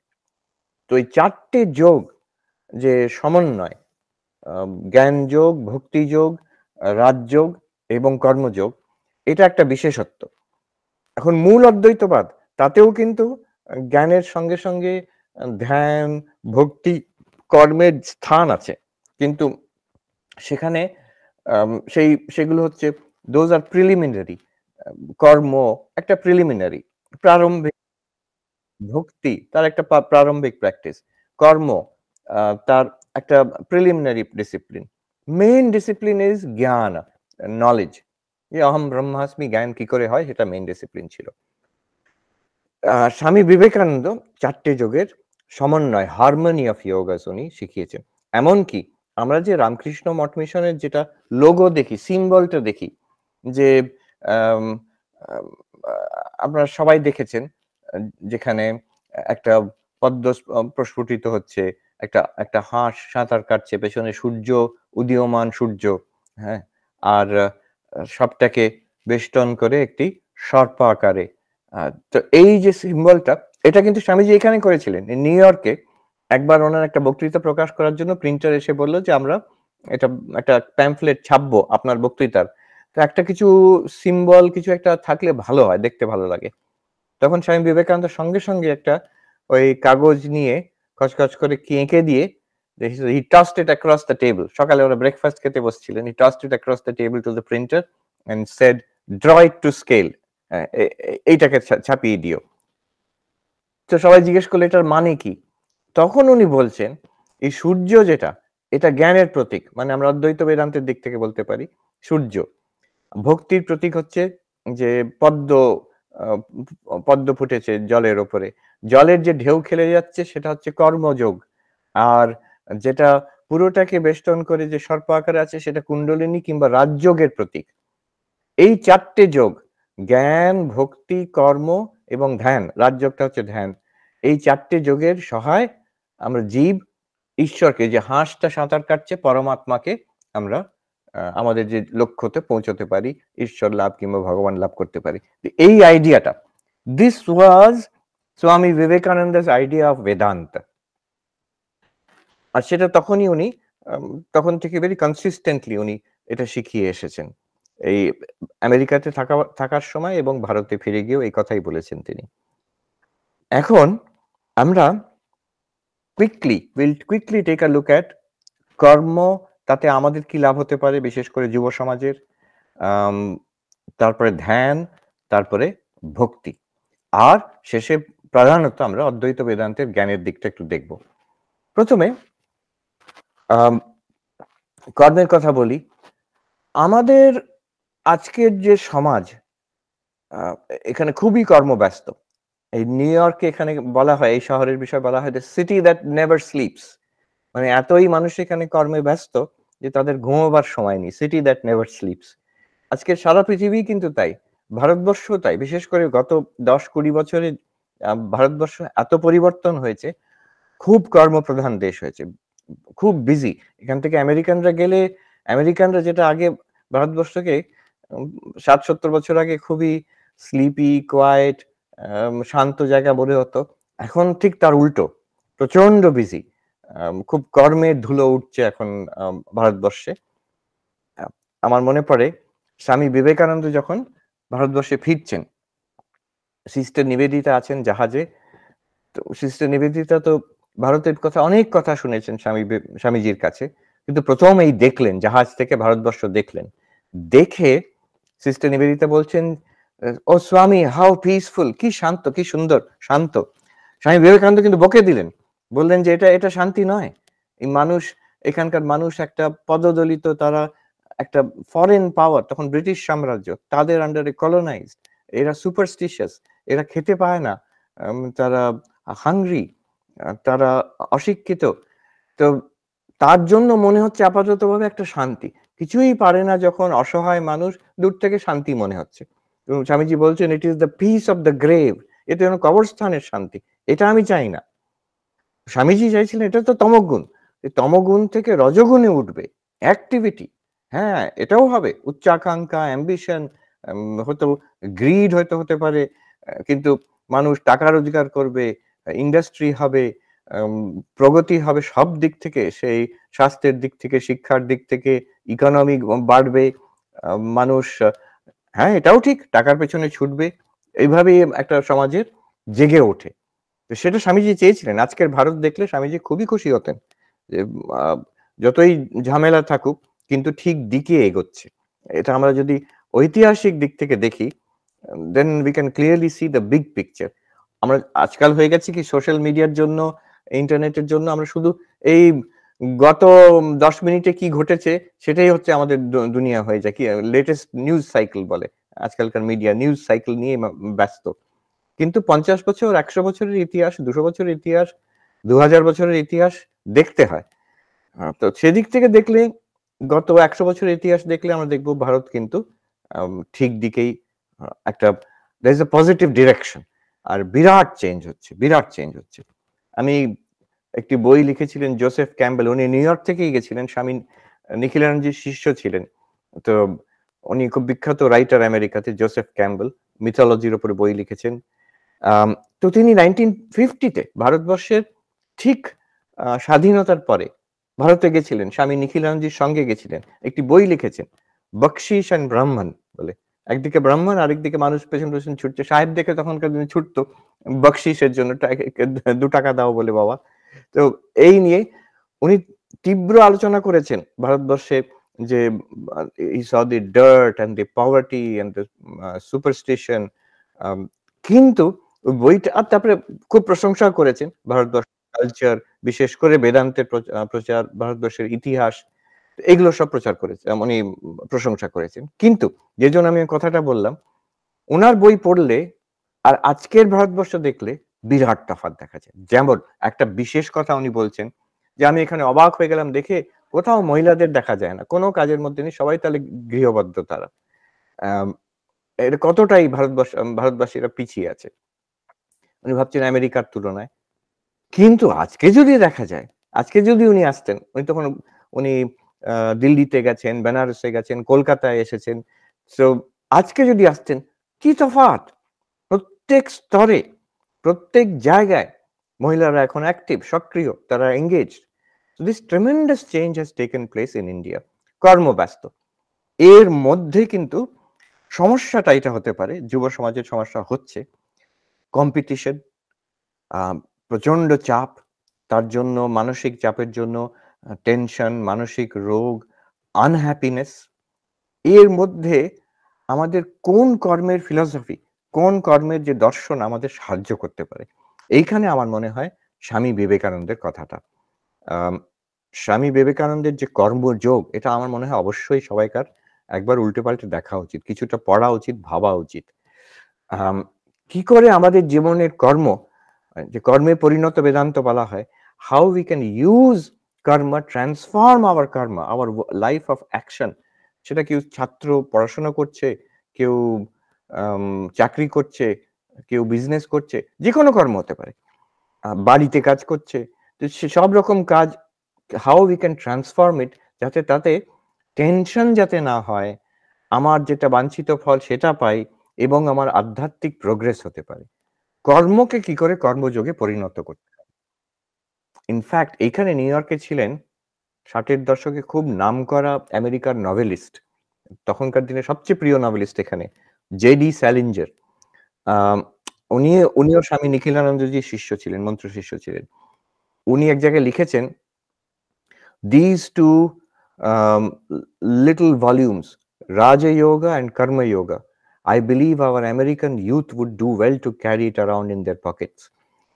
তো এই চারটে যোগ যে সমন্বয়, জ্ঞান যোগ, ভক্তি যোগ, রাজযোগ এবং কর্মযোগ, এটা একটা বিশেষত্ব। এখন মূল অদ্বৈতবাদ, তাতেও কিন্তু জ্ঞানের সঙ্গে সঙ্গে ধ্যান, ভক্তি, কর্মের স্থান আছে, কিন্তু সেখানে সেগুলো হচ্ছে দোজ আর প্রিলিমিনারি। কর্ম একটা প্রিলিমিনারি, প্রারম্ভিক। ভক্তি তার একটা প্রারম্ভিক প্র্যাকটিস। কর্ম তার একটা preliminary discipline. Main discipline is জ্ঞান, নলেজ। যে অহম ব্রহ্মাস্মি জ্ঞান কি করে হয়, সেটা মেইন ডিসিপ্লিন ছিল। স্বামী বিবেকানন্দ চারটে যোগের সমন্বয়, হারমোনি অফ ইয়োগাস উনি শিখিয়েছেন। এমনকি আমরা যে রামকৃষ্ণ মঠ মিশনের যেটা লোগো দেখি, সিম্বলটা দেখি, যে আপনারা সবাই দেখেছেন, যেখানে একটা পদ্ম প্রস্ফুটিত হচ্ছে, একটা হাঁস সাঁতার কাটছে, পেছনে সূর্য, উদীয়মান সূর্য, হ্যাঁ, আর সবটাকে বেষ্টন করে একটি সর্প আকারে। তো এই যে সিম্বলটা, এটা কিন্তু স্বামীজি এখানে করেছিলেন নিউ ইয়র্কে। একবার ওনার একটা বক্তৃতা প্রকাশ করার জন্য প্রিন্টার এসে বললো যে আমরা এটা একটা প্যাম্ফলেট ছাপবো আপনার বক্তৃতার, তো একটা কিছু সিম্বল কিছু একটা থাকলে ভালো হয়, দেখতে ভালো লাগে। তখন স্বামী বিবেকানন্দ সঙ্গে সঙ্গে একটা ওই কাগজ নিয়ে খচখচ করে কি এঁকে দিয়ে, he tossed it across the table. সকালে ওরা ব্রেকফাস্ট খেতে বসছিলেন, he tossed it across the table to the printer and said, draw it to scale. এইটাকে ছাপিয়ে দিও। তো সবাই জিজ্ঞেস করলো এটার মানে কি? তখন উনি বলছেন, এই সূর্য যেটা, এটা জ্ঞানের প্রতীক, মানে আমরা অদ্বৈত বেদান্তের দিক থেকে বলতে পারি সূর্য। ভক্তির প্রতীক হচ্ছে যে পদ্ম ফুটেছে জলের ওপরে, জলের যে ঢেউ খেলে যাচ্ছে সেটা হচ্ছে কর্মযোগ। আর যেটা পুরোটাকে বেষ্টন করে যে সর্প আকারে আছে, সেটা কুণ্ডলিনী কিংবা রাজযোগের প্রতীক। এই চারটে যোগ, জ্ঞান, ভক্তি, কর্ম এবং ধ্যান, রাজযোগটা হচ্ছে ধ্যান, এই চারটে যোগের সহায় আমরা জীব ঈশ্বরকে, যে হাঁসটা সাঁতার কাটছে, পরমাত্মাকে আমরা আমাদের যে লক্ষ্যতে পৌঁছতে পারি, ঈশ্বর লাভ কিংবা ভগবান লাভ করতে পারি। এই আইডিয়াটা This was Swami Vivekananda's idea of Vedanta. আর সেটা তখনই উনি তখন থেকে ভেরি কনসিস্টেন্টলি উনি এটা শিখিয়ে এসেছেন। এই আমেরিকাতে থাকার সময় এবং ভারতে ফিরে গিয়েও এই কথাই বলেছেন তিনি। এখন আমরা we'll quickly take a look at কর্ম, তাতে আমাদের কি লাভ হতে পারে বিশেষ করে যুব সমাজের, তারপরে ধ্যান, তারপরে ভক্তি, আর শেষে প্রধানত আমরা অদ্বৈত বেদান্তের জ্ঞানের দিকটা একটু দেখব। প্রথমে কর্মের কথা বলি। আমাদের আজকের যে সমাজ, এখানে খুবই কর্মব্যস্ত। এই নিউ ইয়র্কে এখানে বলা হয়, এই শহরের বিষয়ে বলা হয় the city that never sleeps. মানে এতই মানুষ এখানে কর্মে ব্যস্ত যে তাদের ঘুমোবার সময় নেই। City that never sleeps. আজকে সারা পৃথিবী কিন্তু তাই, ভারতবর্ষ তাই। বিশেষ করে গত 10-20 বছরে ভারতবর্ষ এত পরিবর্তন হয়েছে, খুব কর্মপ্রধান দেশ হয়েছে, খুব বিজি। এখান থেকে আমেরিকানরা গেলে, আমেরিকানরা যেটা আগে ভারতবর্ষকে 60-70 বছর আগে খুবই স্লিপি, কোয়াইট, শান্ত জায়গা মনে হতো, এখন ঠিক তার উল্টো, প্রচন্ড বিজি। খুব কর্মের ধুলো উঠছে এখন ভারতবর্ষে। আমার মনে পড়ে স্বামী বিবেকানন্দ যখন ভারতবর্ষে ফিরছেন, সিস্টার নিবেদিতা আছেন জাহাজে। তো সিস্টার নিবেদিতা তো ভারতের কথা, অনেক কথা শুনেছেন স্বামীজির কাছে, কিন্তু প্রথম এই দেখলেন, জাহাজ থেকে ভারতবর্ষ দেখলেন। দেখে সিস্টার নিবেদিতা বলছেন, ও স্বামী, হাউ পিসফুল, কি শান্ত, কি সুন্দর, শান্ত। স্বামী বিবেকানন্দ কিন্তু বকে দিলেন, বললেন যে এটা শান্তি নয়। এই মানুষ, এখানকার মানুষ একটা পদদলিত, তারা একটা ফরেন পাওয়ার, তখন ব্রিটিশ সাম্রাজ্য, তাদের আন্ডারে কলোনাইজড, এরা সুপারস্টিশিয়াস, এরা খেতে পায় না, তারা হাংরি, তারা অশিক্ষিত। তো তার জন্য মনে হচ্ছে আপাততভাবে একটা শান্তি, কিছুই পারে না যখন অসহায় মানুষ, দূর থেকে শান্তি মনে হচ্ছে। এবং স্বামীজি বলছেন, it is the piece of the grave, এটা যেন কবরস্থানের শান্তি, এটা আমি চাই না। স্বামীজি চাইছিলেন এটা তো তমগুণ, তমগুণ থেকে রজগুণে উঠবে, অ্যাক্টিভিটি, হ্যাঁ এটাও হবে, উচ্চাকাঙ্ক্ষা, অ্যাম্বিশন, হয়তো গ্রিড হয়তো হতে পারে, কিন্তু মানুষ টাকা রোজগার করবে, ইন্ডাস্ট্রি হবে, প্রগতি হবে সব দিক থেকে, সেই স্বাস্থ্যের দিক থেকে, শিক্ষার দিক থেকে, ইকোনমি বাড়বে, মানুষ, হ্যাঁ এটাও ঠিক, টাকার পেছনে ছুটবে, এইভাবেই একটা সমাজের জেগে ওঠে। সেটা স্বামীজি চেয়েছিলেন। আজকের ভারত দেখলে স্বামীজি খুবই খুশি হতেন যে যতই ঝামেলা থাকুক কিন্তু ঠিক দিকে এগোচ্ছে। এটা আমরা যদি ঐতিহাসিক দিক থেকে দেখি, then we can clearly see the big picture. আমরা আজকাল হয়ে গেছি কি, সোশ্যাল মিডিয়ার জন্য, ইন্টারনেটের জন্য আমরা শুধু এই গত 10 মিনিটে কি ঘটেছে সেটাই হচ্ছে আমাদের দুনিয়া হয়ে যায়, কি লেটেস্ট নিউজ সাইকেল বলে আজকালকার মিডিয়া, নিউজ সাইকেল নিয়ে ব্যস্ত। কিন্তু 50 বছর, 100 বছরের ইতিহাস, 200 বছরের ইতিহাস, 2000 বছরের ইতিহাস দেখতে হয়। তো সেদিক থেকে দেখলে, গত 100 বছরের ইতিহাস দেখলে আমরা দেখব ভারত কিন্তু ঠিক দিকেই, একটা there is a positive direction, আর বিরাট চেঞ্জ হচ্ছে, বিরাট চেঞ্জ হচ্ছে। আমি একটি বই লিখেছিলেন জোসেফ ক্যাম্বেল, উনি নিউ ইয়র্ক থেকেই গেছিলেন, স্বামী নিখিলানন্দের শিষ্য ছিলেন। তো উনি খুব বিখ্যাত রাইটার আমেরিকাতে, জোসেফ ক্যাম্বেল, মিথোলজির উপরে বই লিখেছেন। তো তিনি 1950-তে ভারতবর্ষের ঠিক স্বাধীনতার পরে ভারতে গেছিলেন, স্বামী নিখিলানন্দের সঙ্গে গেছিলেন, একটি বই লিখেছেন বকশিশ অ্যান্ড ব্রাহ্মণ বলে। একদিকে ব্রাহ্মণ, আরেকদিকে মানুষ পেছন পেছন ছুটছে। সাহেব দেখে তখনকার দিনে ছুটতো বকশিসের জন্য, 2 টাকা দাও বলে বাবা। তো এই নিয়ে উনি তীব্র আলোচনা করেছেন ভারতবর্ষে, যে he saw the dirt and the poverty and the superstition, কিন্তু বইটা, আর তারপরে খুব প্রশংসা করেছেন ভারতবর্ষের কালচার, বিশেষ করে বেদান্তের প্রচার, ভারতবর্ষের ইতিহাস, এগুলো সব প্রচার করেছেন, উনি প্রশংসা করেছেন। কিন্তু যে জন্য আমি কথাটা বললাম, ওনার বই পড়লে আর আজকের ভারতবর্ষ দেখলে বিরাট তফাৎ দেখা যায়। যেমন একটা বিশেষ কথা উনি বলছেন যে, আমি এখানে অবাক হয়ে গেলাম দেখে, কোথাও মহিলাদের দেখা যায় না, কোনো কাজের মধ্যে নেই, সবাই তাহলে গৃহবদ্ধ তারা। এটা কতটাই ভারতবাসীরা পিছিয়ে আছে উনি ভাবছেন আমেরিকার তুলনায়। কিন্তু আজকে যদি দেখা যায়, আজকে যদি উনি আসতেন, উনি দিল্লিতে গেছেন, বেনারসে গেছেন, কলকাতায় এসেছেন। সো আজকে যদি আসতেন, কি তফাৎ! প্রত্যেক স্তরে, প্রত্যেক জায়গায় মহিলারা এখন অ্যাক্টিভ, সক্রিয়, তারা engaged. So this tremendous change has taken place in India. কর্মব্যস্ত। এর মধ্যে কিন্তু সমস্যাটা এটা হতে পারে, যুব সমাজের সমস্যা হচ্ছে কম্পিটিশন, আ প্রচন্ড চাপ, তার জন্য মানসিক চাপের জন্য টেনশন, মানসিক রোগ, আনহ্যাপিনেস। এর মধ্যে আমাদের কোন কর্মের ফিলসফি, কোন কর্মের যে দর্শন আমাদের সাহায্য করতে পারে? এইখানে আমার মনে হয় স্বামী বিবেকানন্দের কথাটা। আম স্বামী বিবেকানন্দের যে কর্মযোগ, এটা আমার মনে হয় অবশ্যই সবাইকার একবার উল্টে-পাল্টে দেখা উচিত। কিছুটা পড়া উচিত, ভাবা উচিত। আম কি করে আমাদের জীবনের কর্ম, যে কর্মে পরিণত বেদান্ত বলা হয়, how we can use karma, transform our karma, our life of action. সেটা কেউ ছাত্র পড়াশোনা করছে, কেউ আম চাকরি করছে, কেউ বিজনেস করছে, যেকোনো কর্ম হতে পারে। বাড়িতে কাজ করছে। তো সে সব রকম কাজ how we can transform it, যাতে তাতে টেনশন যাতে না হয়, আমার যেটা বাঞ্ছিত ফল সেটা পাই এবং আমার আধ্যাত্মিক প্রোগ্রেস হতে পারে। কর্মকে কি করে কর্মযোগে পরিণত করতে হয়। ইনফ্যাক্ট এইখানে নিউ ইয়র্কে ছিলেন ৬০ এর দশকে খুব নামকরা আমেরিকার নভেলিস্ট। তখনকার দিনে সবচেয়ে প্রিয় নভেলিস্ট এখানে জে.ডি. স্যালিঞ্জার। আম উনিও স্বামী নিখিলানন্দজির শিষ্য ছিলেন, মন্ত্র শিষ্য ছিলেন। উনি এক জায়গায় লিখেছেন, "These two little volumes, Raja Yoga and Karma Yoga, I believe our American youth would do well to carry it around in their pockets."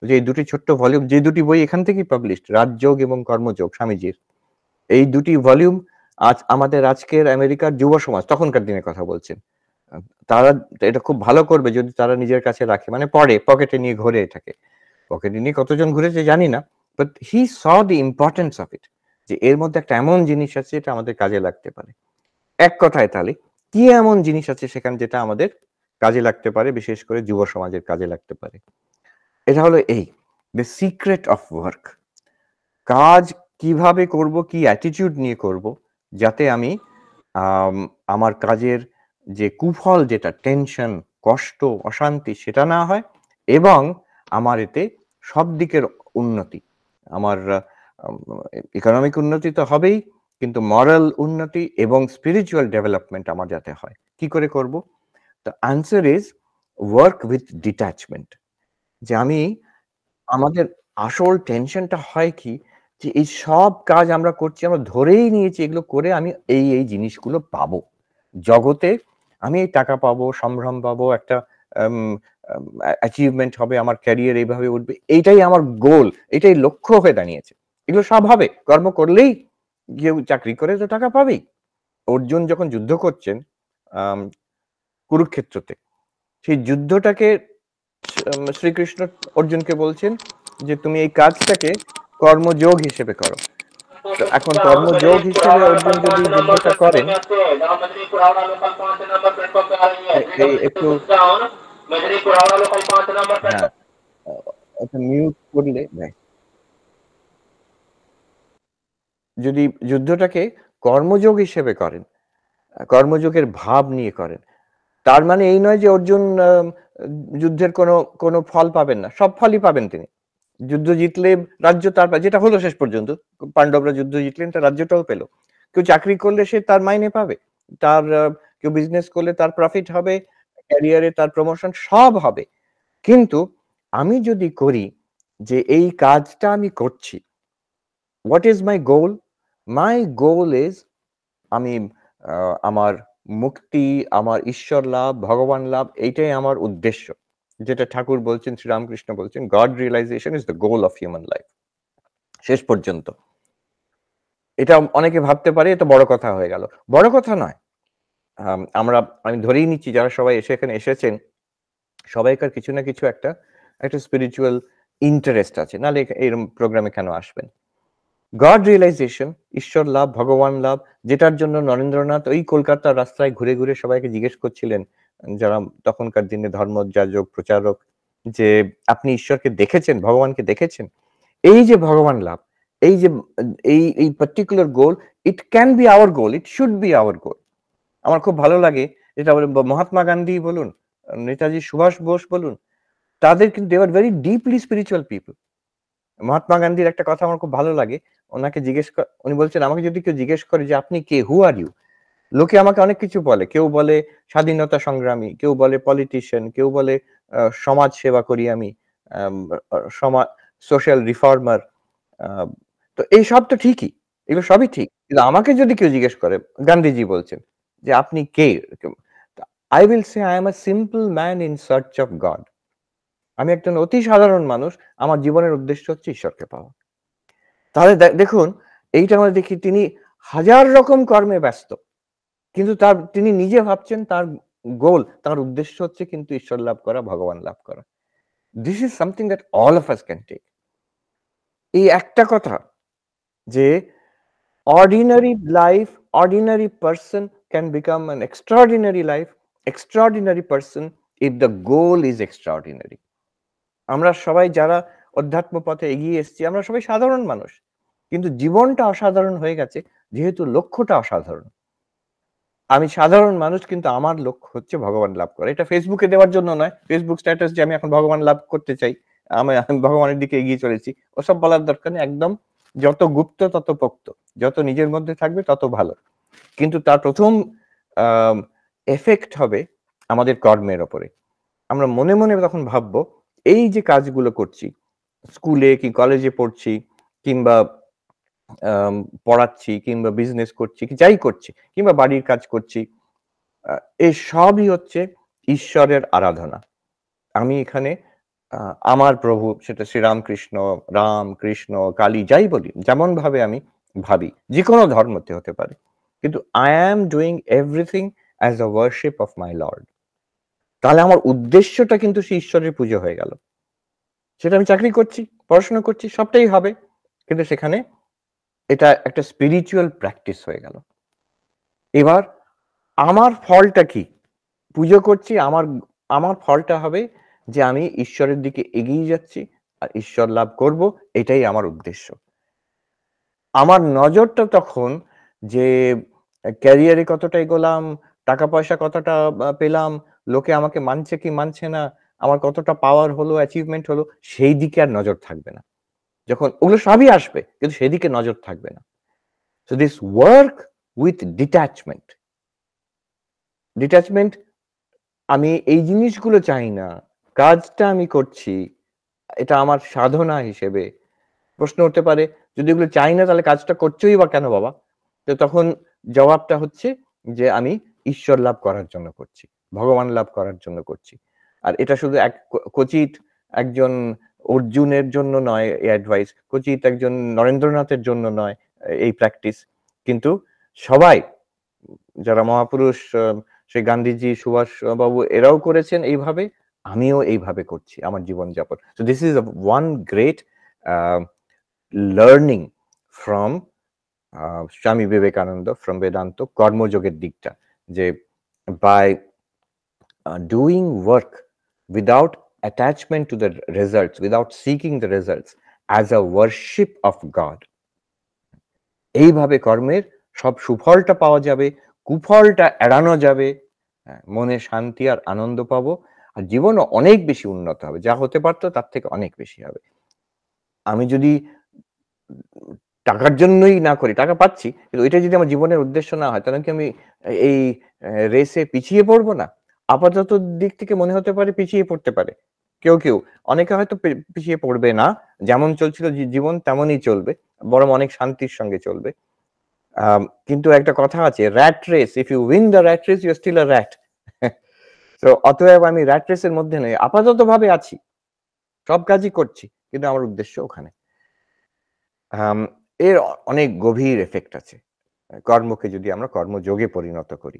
যে এই দুটি ছোট্ট ভলিউম, যে দুটি বই এখান থেকেই পাবলিশড, রাজযোগ এবং কর্মযোগ স্বামীজির। এই দুটি ভলিউম আজ আমাদের আজকের আমেরিকার যুব সমাজ, তখনকার দিনের কথা বলছেন। আ তারা এটা খুব ভালো করবে যদি তারা নিজের কাছে রাখে। মানে পড়ে, পকেটে নিয়ে ঘোরে এটাকে। পকেটে নিয়ে কতজন ঘুরেছে জানি না। But he saw the importance of it. যে এর মধ্যে একটা এমন জিনিস আছে যেটা আমাদের কাজে লাগতে পারে। এক কথায় তাহলে কি এমন জিনিস আছে সেখানে যেটা আমাদের কাজে লাগতে পারে, বিশেষ করে যুব সমাজের কাজে লাগতে পারে? এটা হলো এই, দ্য সিক্রেট অফ ওয়ার্ক। কাজ কিভাবে করব, কি অ্যাটিটিউড নিয়ে করব, যাতে আমি আম আমার কাজের যে কুফল, যেটা টেনশন, কষ্ট, অশান্তি, সেটা না হয় এবং আমার এতে সব দিকের উন্নতি। আমার আম ইকোনমিক উন্নতি তো হবেই, কিন্তু মরাল উন্নতি এবং স্পিরিচুয়াল ডেভেলপমেন্ট আমার যাতে হয়। কি করে করব? The answer is work with detachment. যে আমি আমাদের আসল টেনশনটা হয় কি? যে এই সব কাজ আমরা করছি, আমরা ধরেই নিয়েছি এগুলো করে আমি এই জিনিসগুলো পাবো। জগতে আমি এই টাকা পাবো, সম্ভ্রম পাবো, একটা আম আম অ্যাচিভমেন্ট হবে, আমার ক্যারিয়ার এইভাবে উঠবে। এইটাই আমার গোল, এটাই লক্ষ্য হয়ে দাঁড়িয়েছে। এগুলো সব হবে। কর্ম করলেই কেউ চাকরি করে তো টাকা পাবেই। অর্জুন যখন যুদ্ধ করছেন আম কুরুক্ষেত্রতে, সেই যুদ্ধটাকে শ্রীকৃষ্ণ অর্জুনকে বলছেন যে, "তুমি এই কাজটাকে কর্মযোগ হিসেবে করো।" তো এখন কর্মযোগ হিসেবে অর্জুন যদি যুদ্ধটা করেন, এই একটু হ্যাঁ, আ এটা মিউট করলে দেয়। যদি যুদ্ধটাকে কর্মযোগ হিসেবে করেন, কর্মযোগের ভাব নিয়ে করেন, তার মানে এই নয় যে অর্জুন যুদ্ধের কোনো ফল পাবেন না। সব ফলই পাবেন তিনি। যুদ্ধ জিতলে রাজ্য তার, যেটা হলো শেষ পর্যন্ত। পান্ডবরা যুদ্ধ জিতলেন, তার রাজ্যটাও পেল। কেউ চাকরি করলে সে তার মাইনে পাবে। তার কেউ বিজনেস করলে তার প্রফিট হবে, ক্যারিয়ারে তার প্রমোশন সব হবে। কিন্তু আমি যদি করি যে এই কাজটা আমি করছি, what is my goal? My goal is আমি আ আমার মুক্তি, আমার ঈশ্বর লাভ, ভগবান লাভ, এইটাই আমার উদ্দেশ্য। যেটা ঠাকুর বলছেন, শ্রীরামকৃষ্ণ বলছেন, "God realization is the goal of human life." শেষ পর্যন্ত। এটা অনেকে ভাবতে পারে এটা বড় কথা হয়ে গেল। বড় কথা নয়। আমি ধরেই নিচ্ছি যারা সবাই এখানে এসেছেন, সবাইকার কিছু না কিছু একটা স্পিরিচুয়াল ইন্টারেস্ট আছে। নাহলে এরকম প্রোগ্রামে কেন আসবেন? গড রিয়ালাইজেশন, ঈশ্বর লাভ, ভগবান লাভ, যেটার জন্য নরেন্দ্রনাথ ওই কলকাতার রাস্তায় ঘুরে, ঘুরে সবাইকে জিজ্ঞেস করছিলেন, যারা তখনকার দিনে ধর্মযাজক, প্রচারক, যে, "আপনি ঈশ্বরকে দেখেছেন? ভগবানকে দেখেছেন?" এই যে ভগবান লাভ, এই যে এই particular goal, it can be hour goal, it should be hour গোল। আমার খুব ভালো লাগে যেটা বলে মহাত্মা গান্ধী বলুন, নেতাজি সুভাষ বোস বলুন, তাদের কিন্তু they were very deeply spiritual people. Mahatma গান্ধীর একটা কথা আমার খুব ভালো লাগে। উনাকে উনি বলছেন, "আমাকে যদি কেউ জিজ্ঞেস করে যে, 'আপনি কে? Who are you?' লোকে আমাকে অনেক কিছু বলে। কেউ বলে স্বাধীনতা সংগ্রামী, কেউ বলে পলিটিশিয়ান, কেউ বলে সমাজ সেবা করি আমি। আম আ সমা সোশ্যাল রিফর্মার। আ তো এই সব তো ঠিকই। এগুলো সবই ঠিক। কিন্তু আমাকে যদি কেউ জিজ্ঞেস করে, গান্ধীজি বলছেন যে, 'আপনি কে?' I will say I am a simple man in search of God. আমি একজন অতি সাধারণ মানুষ। আমার জীবনের উদ্দেশ্য হচ্ছে ঈশ্বরকে পাওয়া। তাহলে দেখুন এইটা আমরা দেখি তিনি হাজার রকম কর্মে ব্যস্ত। কিন্তু তিনি নিজে ভাবছেন তার তার উদ্দেশ্য হচ্ছে কিন্তু ঈশ্বর লাভ করা, ভগবান লাভ করা। This is something that all of us can take. এই একটা কথা যে ordinary life, ordinary person can become an extraordinary life, extraordinary person if the goal is extraordinary. আমরা সবাই যারা অধ্যাত্ম পথে এগিয়ে এসেছি, আমরা সবাই সাধারণ মানুষ। কিন্তু জীবনটা অসাধারণ হয়ে গেছে যেহেতু লক্ষ্যটা অসাধারণ। আমি সাধারণ মানুষ কিন্তু আমার লক্ষ্য হচ্ছে ভগবান লাভ করা। এটা Facebook এ দেওয়ার জন্য নয়। Facebook স্ট্যাটাস যে আমি এখন ভগবান লাভ করতে চাই। আমি ভগবানের দিকে এগিয়ে চলেছি। ওসব বলার দরকার নেই। একদম যত গুপ্ত তত পোক্ত। যত নিজের মধ্যে থাকবে তত ভালো। কিন্তু তার ১ম আম ইফেক্ট হবে আমাদের কর্মের উপরে। আমরা মনে, মনে তখন ভাববো এই যে কাজগুলো করছি, স্কুলে কি কলেজে পড়ছি কিংবা আম পড়াচ্ছি কিংবা বিজনেস করছি, যাই করছি কিংবা বাড়ির কাজ করছি। আ এই সবই হচ্ছে ঈশ্বরের আরাধনা। আমি এখানে আ আমার প্রভু সেটা শ্রীরামকৃষ্ণ, রাম, কৃষ্ণ, কালী যাই বলি, যেমনভাবে আমি ভাবি, যেকোনো ধর্মতে হতে পারে। কিন্তু I am doing everything as a worship of my Lord. তাহলে আমার উদ্দেশ্যটা কিন্তু সেই ঈশ্বরের পুজো হয়ে গেল। সেটা আমি চাকরি করছি, পড়াশোনা করছি, সবটাই হবে। কিন্তু সেখানে এটা একটা স্পিরিচুয়াল প্র্যাকটিস হয়ে গেল। এবার আমার ফলটা কি? পুজো করছি আমার ফলটা হবে যে আমি ঈশ্বরের দিকে এগিয়ে যাচ্ছি আর ঈশ্বর লাভ করব এটাই আমার উদ্দেশ্য। আমার নজরটা তখন যে ক্যারিয়ারে কতটা এগোলাম, টাকা-পয়সা কতটা পেলাম, লোকে আমাকে মানছে কি মানছে না, আমার কতটা পাওয়ার হলো, অ্যাচিভমেন্ট হলো, সেই দিকে আর নজর থাকবে না। যখন ওগুলো সবই আসবে কিন্তু সেদিকে নজর থাকবে না। So this work with detachment. Detachment আমি এই জিনিসগুলো চাই না। কাজটা আমি করছি। এটা আমার সাধনা হিসেবে। প্রশ্ন উঠতে পারে, যদি এগুলো চাই না তাহলে কাজটা করছোই বা কেন বাবা? তো তখন জবাবটা হচ্ছে যে আমি ঈশ্বর লাভ করার জন্য করছি। ভগবান লাভ করার জন্য করছি। আর এটা শুধু এক কচিত একজন অর্জুনের জন্য নয় এই অ্যাডভাইস, কচিত একজন নরেন্দ্রনাথের জন্য নয় এই প্র্যাকটিস। কিন্তু সবাই যারা মহাপুরুষ সেই গান্ধীজি, সুভাষ বাবু এরাও করেছেন এইভাবে, আমিও এইভাবে করছি আমার জীবনযাপন। So this is a one great uh, learning from Swami Vivekananda from Vedanta কর্মযোগের দিকটা যে by doing work without attachment to the results, without seeking the results as a worship of God. এইভাবে কর্মের সব সুফলটা পাওয়া যাবে, কুফলটা এড়ানো যাবে। মনে শান্তি আর আনন্দ পাবো। আর জীবনও অনেক বেশি উন্নত হবে। যা হতে পারত তার থেকে অনেক বেশি হবে। আমি যদি টাকার জন্যই না করি, টাকা পাচ্ছি। কিন্তু ওইটাই যদি আমার জীবনের উদ্দেশ্য না হয়, তাহলে কি আমি এই রেসে পিছিয়ে পড়বো না? আপাতত দিক থেকে মনে হতে পারে পিছিয়ে পড়তে পারে। কেউ। অনেকে হয়তো পিছিয়ে পড়বে না। যেমন চলছিল জীবন তেমনই চলবে। বরং অনেক শান্তির সঙ্গে চলবে। কিন্তু একটা কথা আছে, rat race, if you win the rat race, you are still a rat. তো অতএব আমি rat race এর মধ্যে নেই। আপাততভাবে আছি। সব কাজই করছি। কিন্তু আমার উদ্দেশ্য ওখানে। আম এর অনেক গভীর ইফেক্ট আছে। কর্মকে যদি আমরা কর্মযোগে পরিণত করি।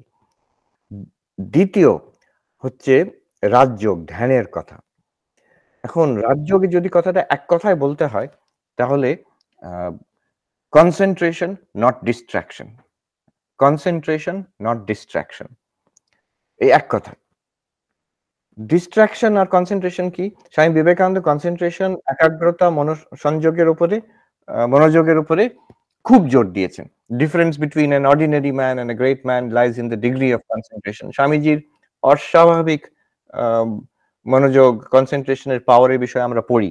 দ্বিতীয় হচ্ছে রাজযোগ, ধ্যানের কথা। এখন রাজযোগে যদি কথাটা এক কথায় বলতে হয়, তাহলে a concentration, not distraction. Concentration, not distraction. এই এক কথায়। ডিস্ট্রাকশন আর কনসেনট্রেশন কি? স্বামী বিবেকানন্দ কনসেনট্রেশন, একাগ্রতা, সংযোগের উপরে মনোযোগের উপরে খুব জোর দিয়েছেন। Difference between an ordinary man and a great man lies in the degree of concentration. স্বামীজির অস্বাভাবিক আ মনোযোগ, কনসেনট্রেশনের পাওয়ারের বিষয়ে আমরা পড়ি।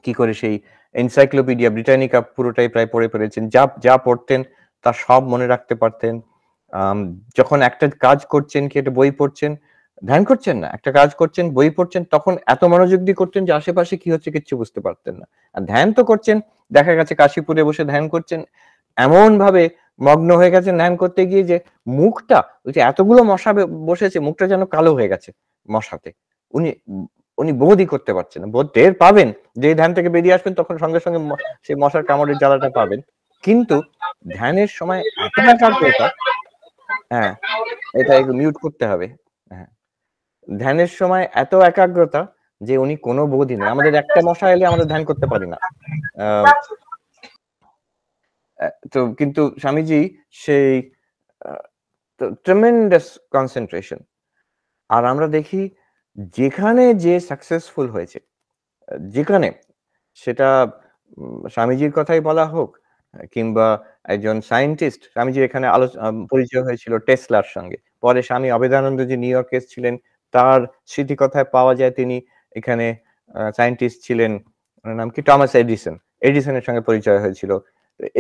কি করে সেই এনসাইক্লোপিডিয়া ব্রিটানিকা পুরোটাই প্রায় পড়ে ফেলেছেন। যা যা পড়তেন তা সব মনে রাখতে পারতেন। আম যখন একটা কাজ করছেন কি একটা বই পড়ছেন, ধ্যান করছেন না। একটা কাজ করছেন, বই পড়ছেন তখন এত মনোযোগ দিয়ে করতেন যে আশেপাশে কি হচ্ছে কিচ্ছু বুঝতে পারতেন না। আর ধ্যান তো করছেন, দেখা গেছে কাশীপুরে বসে ধ্যান করছেন। এমনভাবে মগ্ন হয়ে গেছেন ধ্যান করতে গিয়ে যে মুখটা ওই যে এতগুলো মশা বসেছে মুখটা যেন কালো হয়ে গেছে মশাতে। উনি উনি বোধই করতে পারছেন না। বোধ টের পাবেন যে ধ্যান থেকে বেরিয়ে আসবেন তখন সঙ্গে, সঙ্গে সেই মশার কামড়ের জ্বালাটা পাবেন। কিন্তু ধ্যানের সময় এত একাগ্রতা হ্যাঁ, এটা একটু মিউট করতে হবে। হ্যাঁ, ধ্যানের সময় এত একাগ্রতা যে উনি কোনো বোধই নেই। আমাদের একটা মশা এলে আমরা ধ্যান করতে পারি না। আ তো কিন্তু স্বামীজি সেই আ ট্রেমেন্ডাস কনসেনট্রেশন। আর আমরা দেখি যেখানে যে সাকসেসফুল হয়েছে, যেখানে সেটা স্বামীজির কথাই বলা হোক কিংবা একজন সায়েন্টিস্ট, স্বামীজির এখানে পরিচয় হয়েছিল টেসলার সঙ্গে। পরে স্বামী অভেদানন্দ যে নিউ ইয়র্কে এসেছিলেন, তার স্মৃতিকথায় পাওয়া যায় তিনি এখানে সায়েন্টিস্ট ছিলেন। উনার নাম কি? Thomas Edison. এডিসনের সঙ্গে পরিচয় হয়েছিল।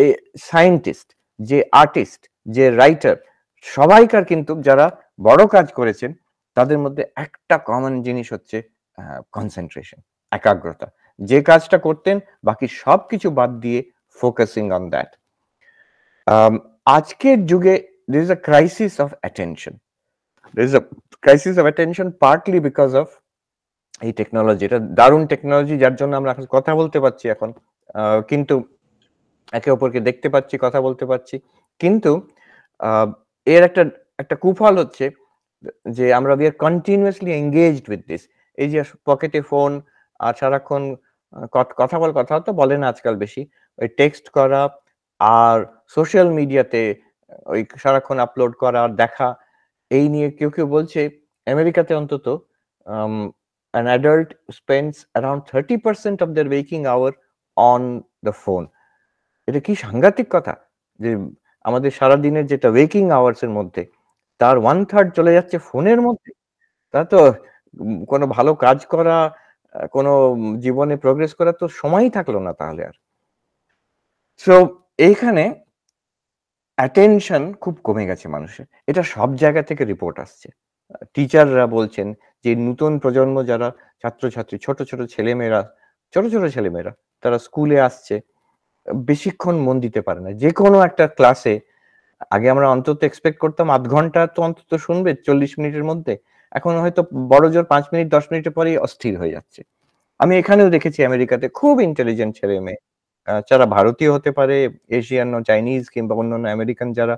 এই সায়েন্টিস্ট, যে আর্টিস্ট, যে রাইটার সবাইকার কিন্তু যারা বড় কাজ করেছেন, তাদের মধ্যে একটা কমন জিনিস হচ্ছে কনসেনট্রেশন, একাগ্রতা। যে কাজটা করতেন বাকি সবকিছু বাদ দিয়ে ফোকাসিং অন দ্যাট। আম আজকের যুগে there is a crisis of attention. There is a crisis of attention partly because of এই টেকনোলজি। এটা দারুণ টেকনোলজি যার জন্য আমরা এখন কথা বলতে পারছি এখন। কিন্তু একে অপরকে দেখতে পাচ্ছি, কথা বলতে পারছি। কিন্তু আ এর একটা একটা কুফল হচ্ছে যে আমরা we are continuously engaged with this. এই যে পকেটে ফোন আর সারাক্ষণ কথা তো বলে না আজকাল বেশি। ওই টেক্সট করা আর সোশ্যাল মিডিয়াতে ওই সারাক্ষণ আপলোড করা আর দেখা এই নিয়ে কেউ বলছে আমেরিকাতে অন্তত আম an adult spends around 30% of their waking hour on the phone. এটা কি সাংঘাতিক কথা! যে আমাদের সারাদিনের যেটা ওয়েকিং আওয়ার্স এর মধ্যে তার 1/3 চলে যাচ্ছে ফোনের মধ্যে। তা তো কোনো ভালো কাজ করা, কোনো জীবনে প্রোগ্রেস করার তো সময়ই থাকলো না তাহলে আর। সো এইখানে অ্যাটেনশন খুব কমে গেছে মানুষের। এটা সব জায়গা থেকে রিপোর্ট আসছে। টিচাররা বলছেন যে নূতন প্রজন্ম যারা ছাত্রছাত্রী, ছোট ছোট ছেলেমেয়েরা তারা স্কুলে আসছে, বেশিক্ষণ মন দিতে পারে না। যেকোনো একটা ক্লাসে আগে আমরা অন্তত এক্সপেক্ট করতাম ০.৫ ঘন্টা তো অন্তত শুনবে ৪০ মিনিটের মধ্যে। এখন হয়তো বড়জোর ৫ মিনিট ১০ মিনিটের পরেই অস্থির হয়ে যাচ্ছে। আমি এখানেও দেখেছি আমেরিকাতে খুব ইন্টেলিজেন্ট ছেলে-মেয়ে। যারা ভারতীয় হতে পারে, এশিয়ান, চাইনিজ কিংবা অন্যান্য আমেরিকান যারা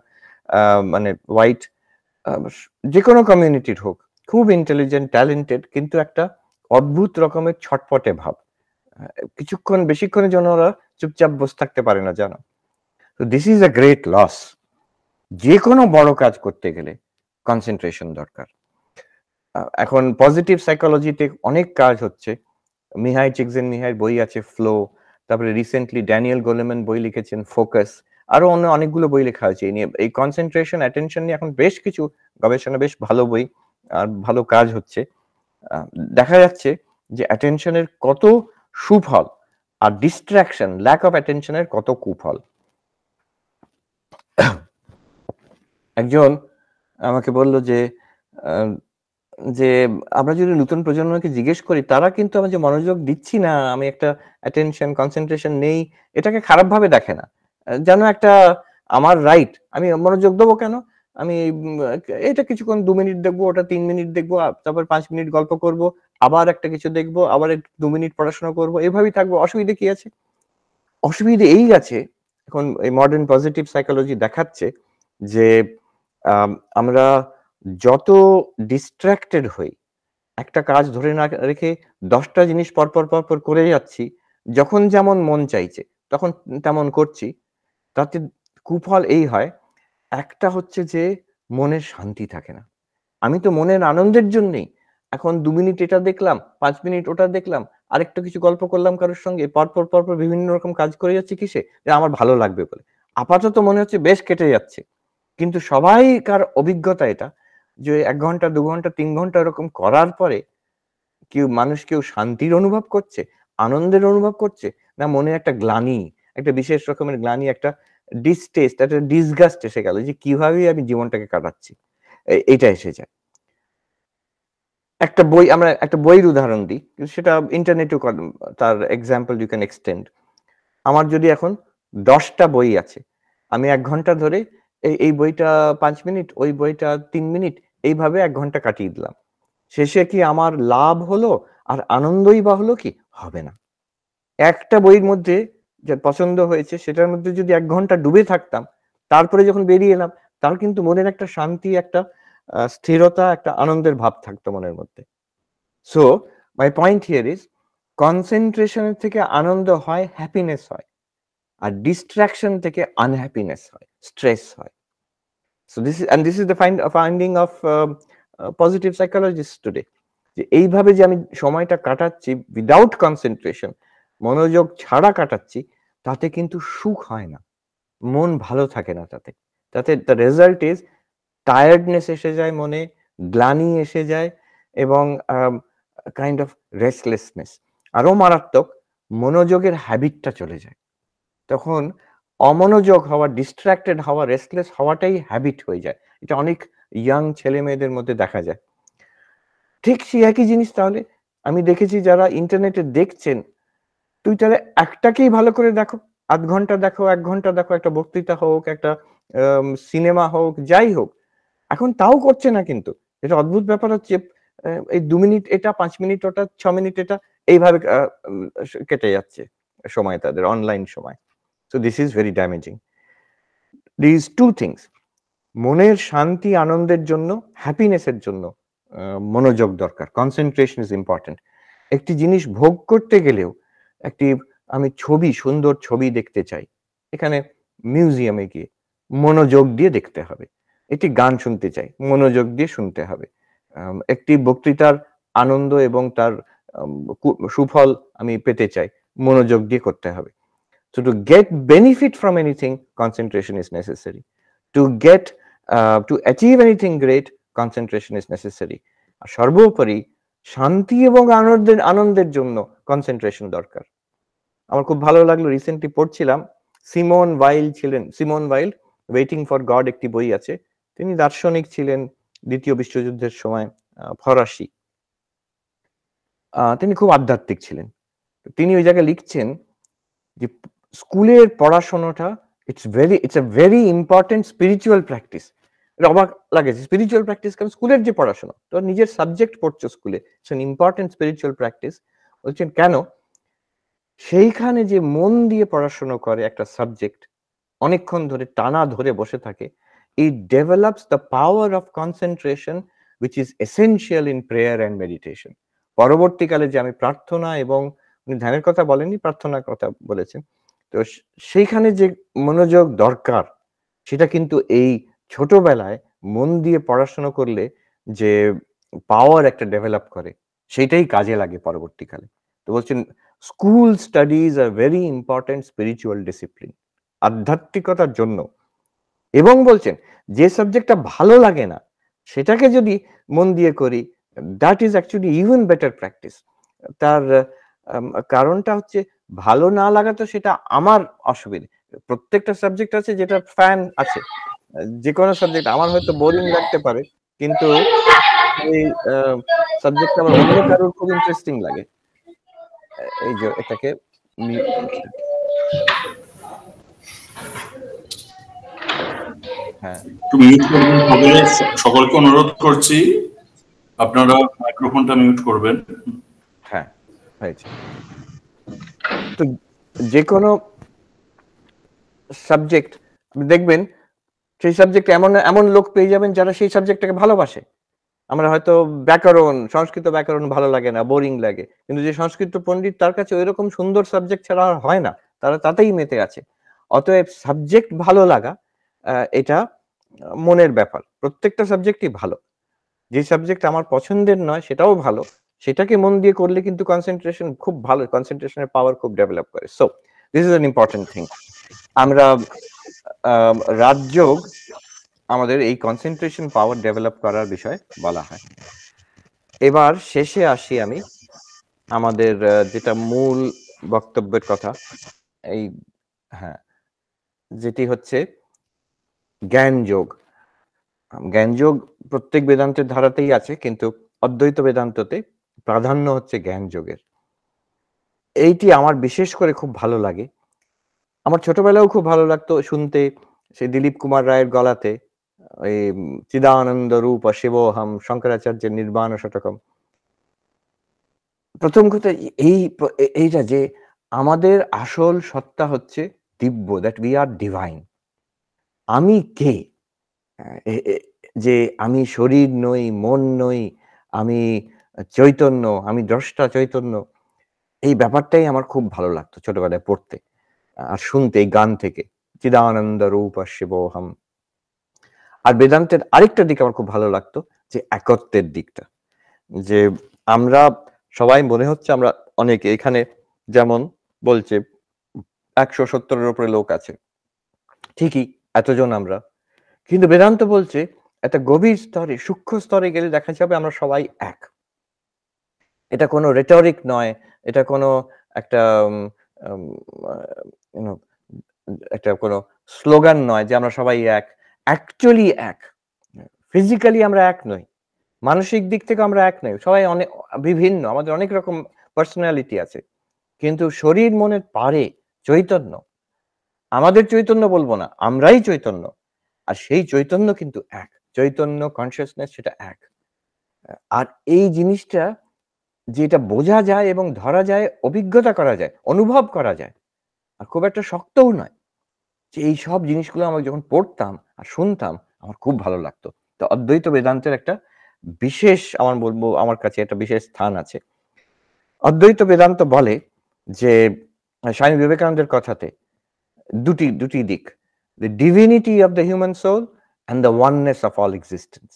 আ মানে হোয়াইট যেকোনো কমিউনিটির হোক, খুব ইন্টেলিজেন্ট, ট্যালেন্টেড কিন্তু একটা অদ্ভুত রকমের ছটপটে ভাব। আ বেশিক্ষণের জন্য ওরা চুপচাপ বসে থাকতে পারে না জানো? তো this is a great loss. যেকোনো বড় কাজ করতে গেলে কনসেনট্রেশন দরকার। এখন পজিটিভ সাইকোলজিতে অনেক কাজ হচ্ছে। মিহাই চিকজিনমিহাইয়ের বই আছে 'ফ্লো', তারপরে রিসেন্টলি ড্যানিয়েল গোলেমান বই লিখেছেন 'ফোকাস'। আরো অনেকগুলো বই লেখা হয়েছে এই নিয়ে। এই কনসেনট্রেশন, অ্যাটেনশন নিয়ে এখন বেশ কিছু গবেষণা, বেশ ভালো বই আর ভালো কাজ হচ্ছে। আ দেখা যাচ্ছে যে অ্যাটেনশন এর কত সুফল আর ডিস্ট্রাকশন, ল্যাক অফ অ্যাটেনশন এর কত কুফল। একজন আমাকে বলল আ যে আমরা যদি নতুন প্রজন্মকে জিজ্ঞেস করি তারা কিন্তু আমি যে মনোযোগ দিচ্ছি না, আমি একটা অ্যাটেনশন, কনসেনট্রেশন নেই, এটাকে খারাপভাবে দেখে না। যেন একটা আমার রাইট। আমি মনোযোগ দেবো কেন? আমি এটা কিছুক্ষণ ২ মিনিট দেখবো, ওটা ৩ মিনিট দেখবো, তারপর ৫ মিনিট গল্প করব, আবার একটা কিছু দেখবো, আবার ২ মিনিট পড়াশোনা করব। এভাবেই থাকবো। অসুবিধে কি আছে? অসুবিধে এই আছে, এখন এই মডার্ন পজিটিভ সাইকোলজি দেখাচ্ছে যে আম আমরা যত ডিস্ট্রাক্টেড হই, একটা কাজ ধরে না রেখে ১০ টা জিনিস পরপর করে যাচ্ছি, যখন যেমন মন চাইছে তখন তেমন করছি, তাতে কুফল এই হয়, একটা হচ্ছে যে মনের শান্তি থাকে না। আমি তো মনের আনন্দের জন্যেই এখন ২ মিনিট এটা দেখলাম, ৫ মিনিট ওটা দেখলাম, আরেকটু কিছু গল্প করলাম কারোর সঙ্গে। পরপর বিভিন্ন রকম কাজ করে যাচ্ছি কিসে? যে আমার ভালো লাগবে বলে। আপাতত মনে হচ্ছে বেশ কেটে যাচ্ছে। কিন্তু সবাইকার অভিজ্ঞতা এটা যে ১ ঘন্টা, ২ ঘন্টা, ৩ ঘন্টা এরকম করার পরে কেউ শান্তির অনুভব করছে, আনন্দের অনুভব করছে, না মনে একটা গ্লানি, একটা বিশেষ রকমের গ্লানি, একটা ডিসটেস্ট, একটা ডিসগাস্ট এসে গেল যে কিভাবে আমি জীবনটাকে কাটাচ্ছি। এইটা এসে যায়। আমরা একটা বইয়ের উদাহরণ দিই। সেটা ইন্টারনেটেও তার এক্সাম্পল ইউ ক্যান এক্সটেন্ড। আমার যদি এখন ১০ টা বই আছে, আমি ১ ঘন্টা ধরে এই বইটা ৫ মিনিট, ওই বইটা ৩ মিনিট, এইভাবে ১ ঘন্টা কাটিয়ে দিলাম। শেষে কি আমার লাভ হলো আর আনন্দই বা হলো কি? হবে না। একটা বইয়ের মধ্যে যা পছন্দ হয়েছে সেটার মধ্যে যদি ১ ঘন্টা ডুবে থাকতাম, তারপরে যখন বেরিয়ে এলাম, তার কিন্তু মনের একটা শান্তি, একটা স্থিরতা, একটা আনন্দের ভাব থাকতো মনের মধ্যে। So my point here is concentration এর থেকে আনন্দ হয়, হ্যাপিনেস হয়। আর ডিস্ট্রাকশন থেকে আনহ্যাপিনেস হয়, স্ট্রেস হয়। So this is the finding of positive psychologist today. যে এইভাবে যে আমি সময়টা কাটাচ্ছি উইদাউট কনসেনট্রেশন, মনোযোগ ছাড়া কাটাচ্ছি, তাতে কিন্তু সুখ হয় না। মন ভালো থাকে না তাতে। তাতে দ্য রেজাল্ট ইজ টায়ার্ডনেস এসে যায় মনে, গ্লানি এসে যায় এবং কাইন্ড অফ রেস্টলেসনেস। আরো মারাত্মক, মনোযোগের হ্যাবিটটা চলে যায়। তখন অমনোযোগ হওয়া, ডিস্ট্রাক্টেড হওয়া, রেস্টলেস হওয়াটাই হ্যাবিট হয়ে যায়। এটা অনেক ইয়াং ছেলেমেয়েদের মধ্যে দেখা যায়। ঠিক সেই একই জিনিস তাহলে আমি দেখেছি যারা ইন্টারনেটে দেখছেন, টুইটারে একটাকেই ভালো করে দেখো। ০.৫ ঘন্টা দেখো, ১ ঘন্টা দেখো, একটা বক্তৃতা হোক, একটা সিনেমা হোক, যাই হোক। এখন তাও করছে না কিন্তু। এটা অদ্ভুত ব্যাপার হচ্ছে এই ২ মিনিট এটা, ৫ মিনিট ওটা, ৬ মিনিট এটা, এইভাবে কেটে যাচ্ছে সময় তাদের, অনলাইন সময়। So this is very damaging. These 2 things, মনের শান্তি আনন্দের জন্য, হ্যাপিনেস এর জন্য মনোযোগ দরকার। Concentration is important. একটি জিনিস ভোগ করতে গেলেও একটি আমি সুন্দর ছবি দেখতে চাই। এখানে মিউজিয়ামে গিয়ে মনোযোগ দিয়ে দেখতে হবে। একটি গান শুনতে চাই, মনোযোগ দিয়ে শুনতে হবে। একটি বক্তৃতার আনন্দ এবং তার আম সুফল আমি পেতে চাই, মনোযোগ দিয়ে করতে হবে। So to get benefit from anything, concentration is necessary. To achieve anything great, concentration is necessary. আর সর্বোপরি শান্তি এবং আনন্দের জন্য কনসেনট্রেশন দরকার। আমার খুব ভালো লাগলো, রিসেন্টলি পড়ছিলাম, Simon wild waiting for god একটি বই আছে। তিনি দার্শনিক ছিলেন, ২য় বিশ্বযুদ্ধের সময়, ফরাসি। তিনি খুব আধ্যাত্মিক ছিলেন। তিনি ওই জায়গায় লিখছেন যে স্কুলের পড়াশোনাটা it's a very important spiritual practice. এটা অবাক লাগে যে স্পিরিচুয়াল প্র্যাকটিস, কারণ স্কুলের যে পড়াশোনা, তো নিজের সাবজেক্ট পড়ছো স্কুলে, it's an important spiritual practice. বলছেন কেন? সেইখানে যে মন দিয়ে পড়াশোনা করে একটা সাবজেক্ট, অনেকক্ষণ ধরে টানা ধরে বসে থাকে, it develops the power of concentration which is essential in prayer and meditation. পরবর্তীকালে যে আমি প্রার্থনা এবং উনি ধ্যানের কথা বলেননি, প্রার্থনার কথা বলেছেন। তো সেইখানে যে মনোযোগ দরকার, সেটা কিন্তু এই ছোটবেলায় মন দিয়ে পড়াশোনা করলে যে পাওয়ার একটা ডেভেলপ করে, সেটাই কাজে লাগে পরবর্তীকালে। তো বলছেন school studies are very important spiritual discipline, আধ্যাত্মিকতার জন্য। এবং বলছেন যে সাবজেক্টটা ভালো লাগে না, সেটাকে যদি মন দিয়ে করি, that is actually even better practice. তার কারণটা হচ্ছে ভালো না লাগা তো সেটা আমার অসুবিধে। প্রত্যেকটা সাবজেক্ট আছে যেটা ফ্যান আছে। যেকোনো সাবজেক্ট আমার হয়তো বোরিং লাগতে পারে, কিন্তু এই সাবজেক্টটা আবার অন্য কারোর খুব ইন্টারেস্টিং লাগে। এই যে এটাকে হ্যাঁ। একটু মিউট করবেন সকলে, সকলকে অনুরোধ করছি আপনারা মাইক্রোফোনটা মিউট করবেন। হ্যাঁ, হয়েছে। তো যেকোনো সাবজেক্ট দেখবেন, সেই সাবজেক্টে এমন লোক পেয়ে যাবেন যারা সেই সাবজেক্টটাকে ভালোবাসে। আমরা হয়তো সংস্কৃত ব্যাকরণ ভালো লাগে না, বোরিং লাগে। কিন্তু যে সংস্কৃত পণ্ডিত, তার কাছে ঐরকম সুন্দর সাবজেক্ট ছাড়া আর হয় না। তারা তাতেই মেতে আছে। অতএব সাবজেক্ট ভালো লাগা এটা মনের ব্যাপার। প্রত্যেকটা সাবজেক্টই ভালো। যে সাবজেক্ট আমার পছন্দের নয় সেটাও ভালো। সেটাকে মন দিয়ে করলে কিন্তু কনসেনট্রেশন খুব ভালো, কনসেনট্রেশনের পাওয়ার খুব ডেভেলপ করে। So this is an important thing. আমরা রাজযোগ আমাদের এই কনসেনট্রেশন পাওয়ার ডেভেলপ করার বিষয়ে বলা হয়। এবার শেষে আসি আমি আমাদের যেটা মূল বক্তব্যের কথা, এই হ্যাঁ, যেটি হচ্ছে জ্ঞানযোগ। জ্ঞানযোগ প্রত্যেক বেদান্তের ধারাতেই আছে, কিন্তু অদ্বৈত বেদান্ততে প্রাধান্য হচ্ছে জ্ঞানযোগের। এইটি আমার বিশেষ করে খুব ভালো লাগে। আমার ছোটবেলায়ও খুব ভালো লাগতো শুনতে সেই দিলীপ কুমার রায়ের গলাতে ওই চিদানন্দ রূপ শিবোহম শঙ্করাচার্যের নির্বাণ শতকম। প্রথম কথা এইটা যে আমাদের আসল সত্তা হচ্ছে দিব্য, দ্যাট উই আর ডিভাইন। আমি কে? যে আমি শরীর নই, মন নই, আমি চৈতন্য, আমি দ্রষ্টা চৈতন্য। এই ব্যাপারটাই আমার খুব ভালো লাগতো ছোটবেলায় পড়তে আর শুনতে এই গান থেকে। চিদানন্দ রূপ শিবোহম। আর বেদান্তের আরেকটা দিক আমার খুব ভালো লাগতো, যে একত্বের দিকটা। যে আমরা সবাই মনে হচ্ছে আমরা অনেকে এখানে যেমন বলছে ১৭০-এর উপরে লোক আছে। ঠিকই, এতজন আমরা। কিন্তু বেদান্ত বলছে একটা গভীর স্তরে, সূক্ষ্ম স্তরে গেলে দেখা যাবে আমরা সবাই এক। এটা কোনো rhetoric নয়, এটা কোনো একটা উম আম আ ইউ নো একটা কোনো স্লোগান নয় যে আমরা সবাই এক। অ্যাকচুয়ালি এক। ফিজিক্যালি আমরা এক নই। মানসিক দিক থেকে আমরা এক নই। সবাই বিভিন্ন। আমাদের অনেক রকম পার্সোনালিটি আছে। কিন্তু শরীর মনের পারে চৈতন্য। আমাদের চৈতন্য বলব না, আমরাই চৈতন্য। আর সেই চৈতন্য কিন্তু এক। চৈতন্য কনসিয়াসনেস সেটা এক। আর এই জিনিসটা যেটা বোঝা যায় এবং ধরা যায়, অভিজ্ঞতা করা যায়, অনুভব করা যায়। আর খুব একটা শক্তও নয়। যে এই সব জিনিসগুলো আমি যখন পড়তাম আর শুনতাম আমার খুব ভালো লাগতো। তো অদ্বৈত বেদান্তের একটা বিশেষ আমার কাছে একটা বিশেষ স্থান আছে। অদ্বৈত বেদান্ত বলে যে স্বামী বিবেকানন্দের কথাতে দুটি দিক। The divinity of the human soul and the oneness of all existence.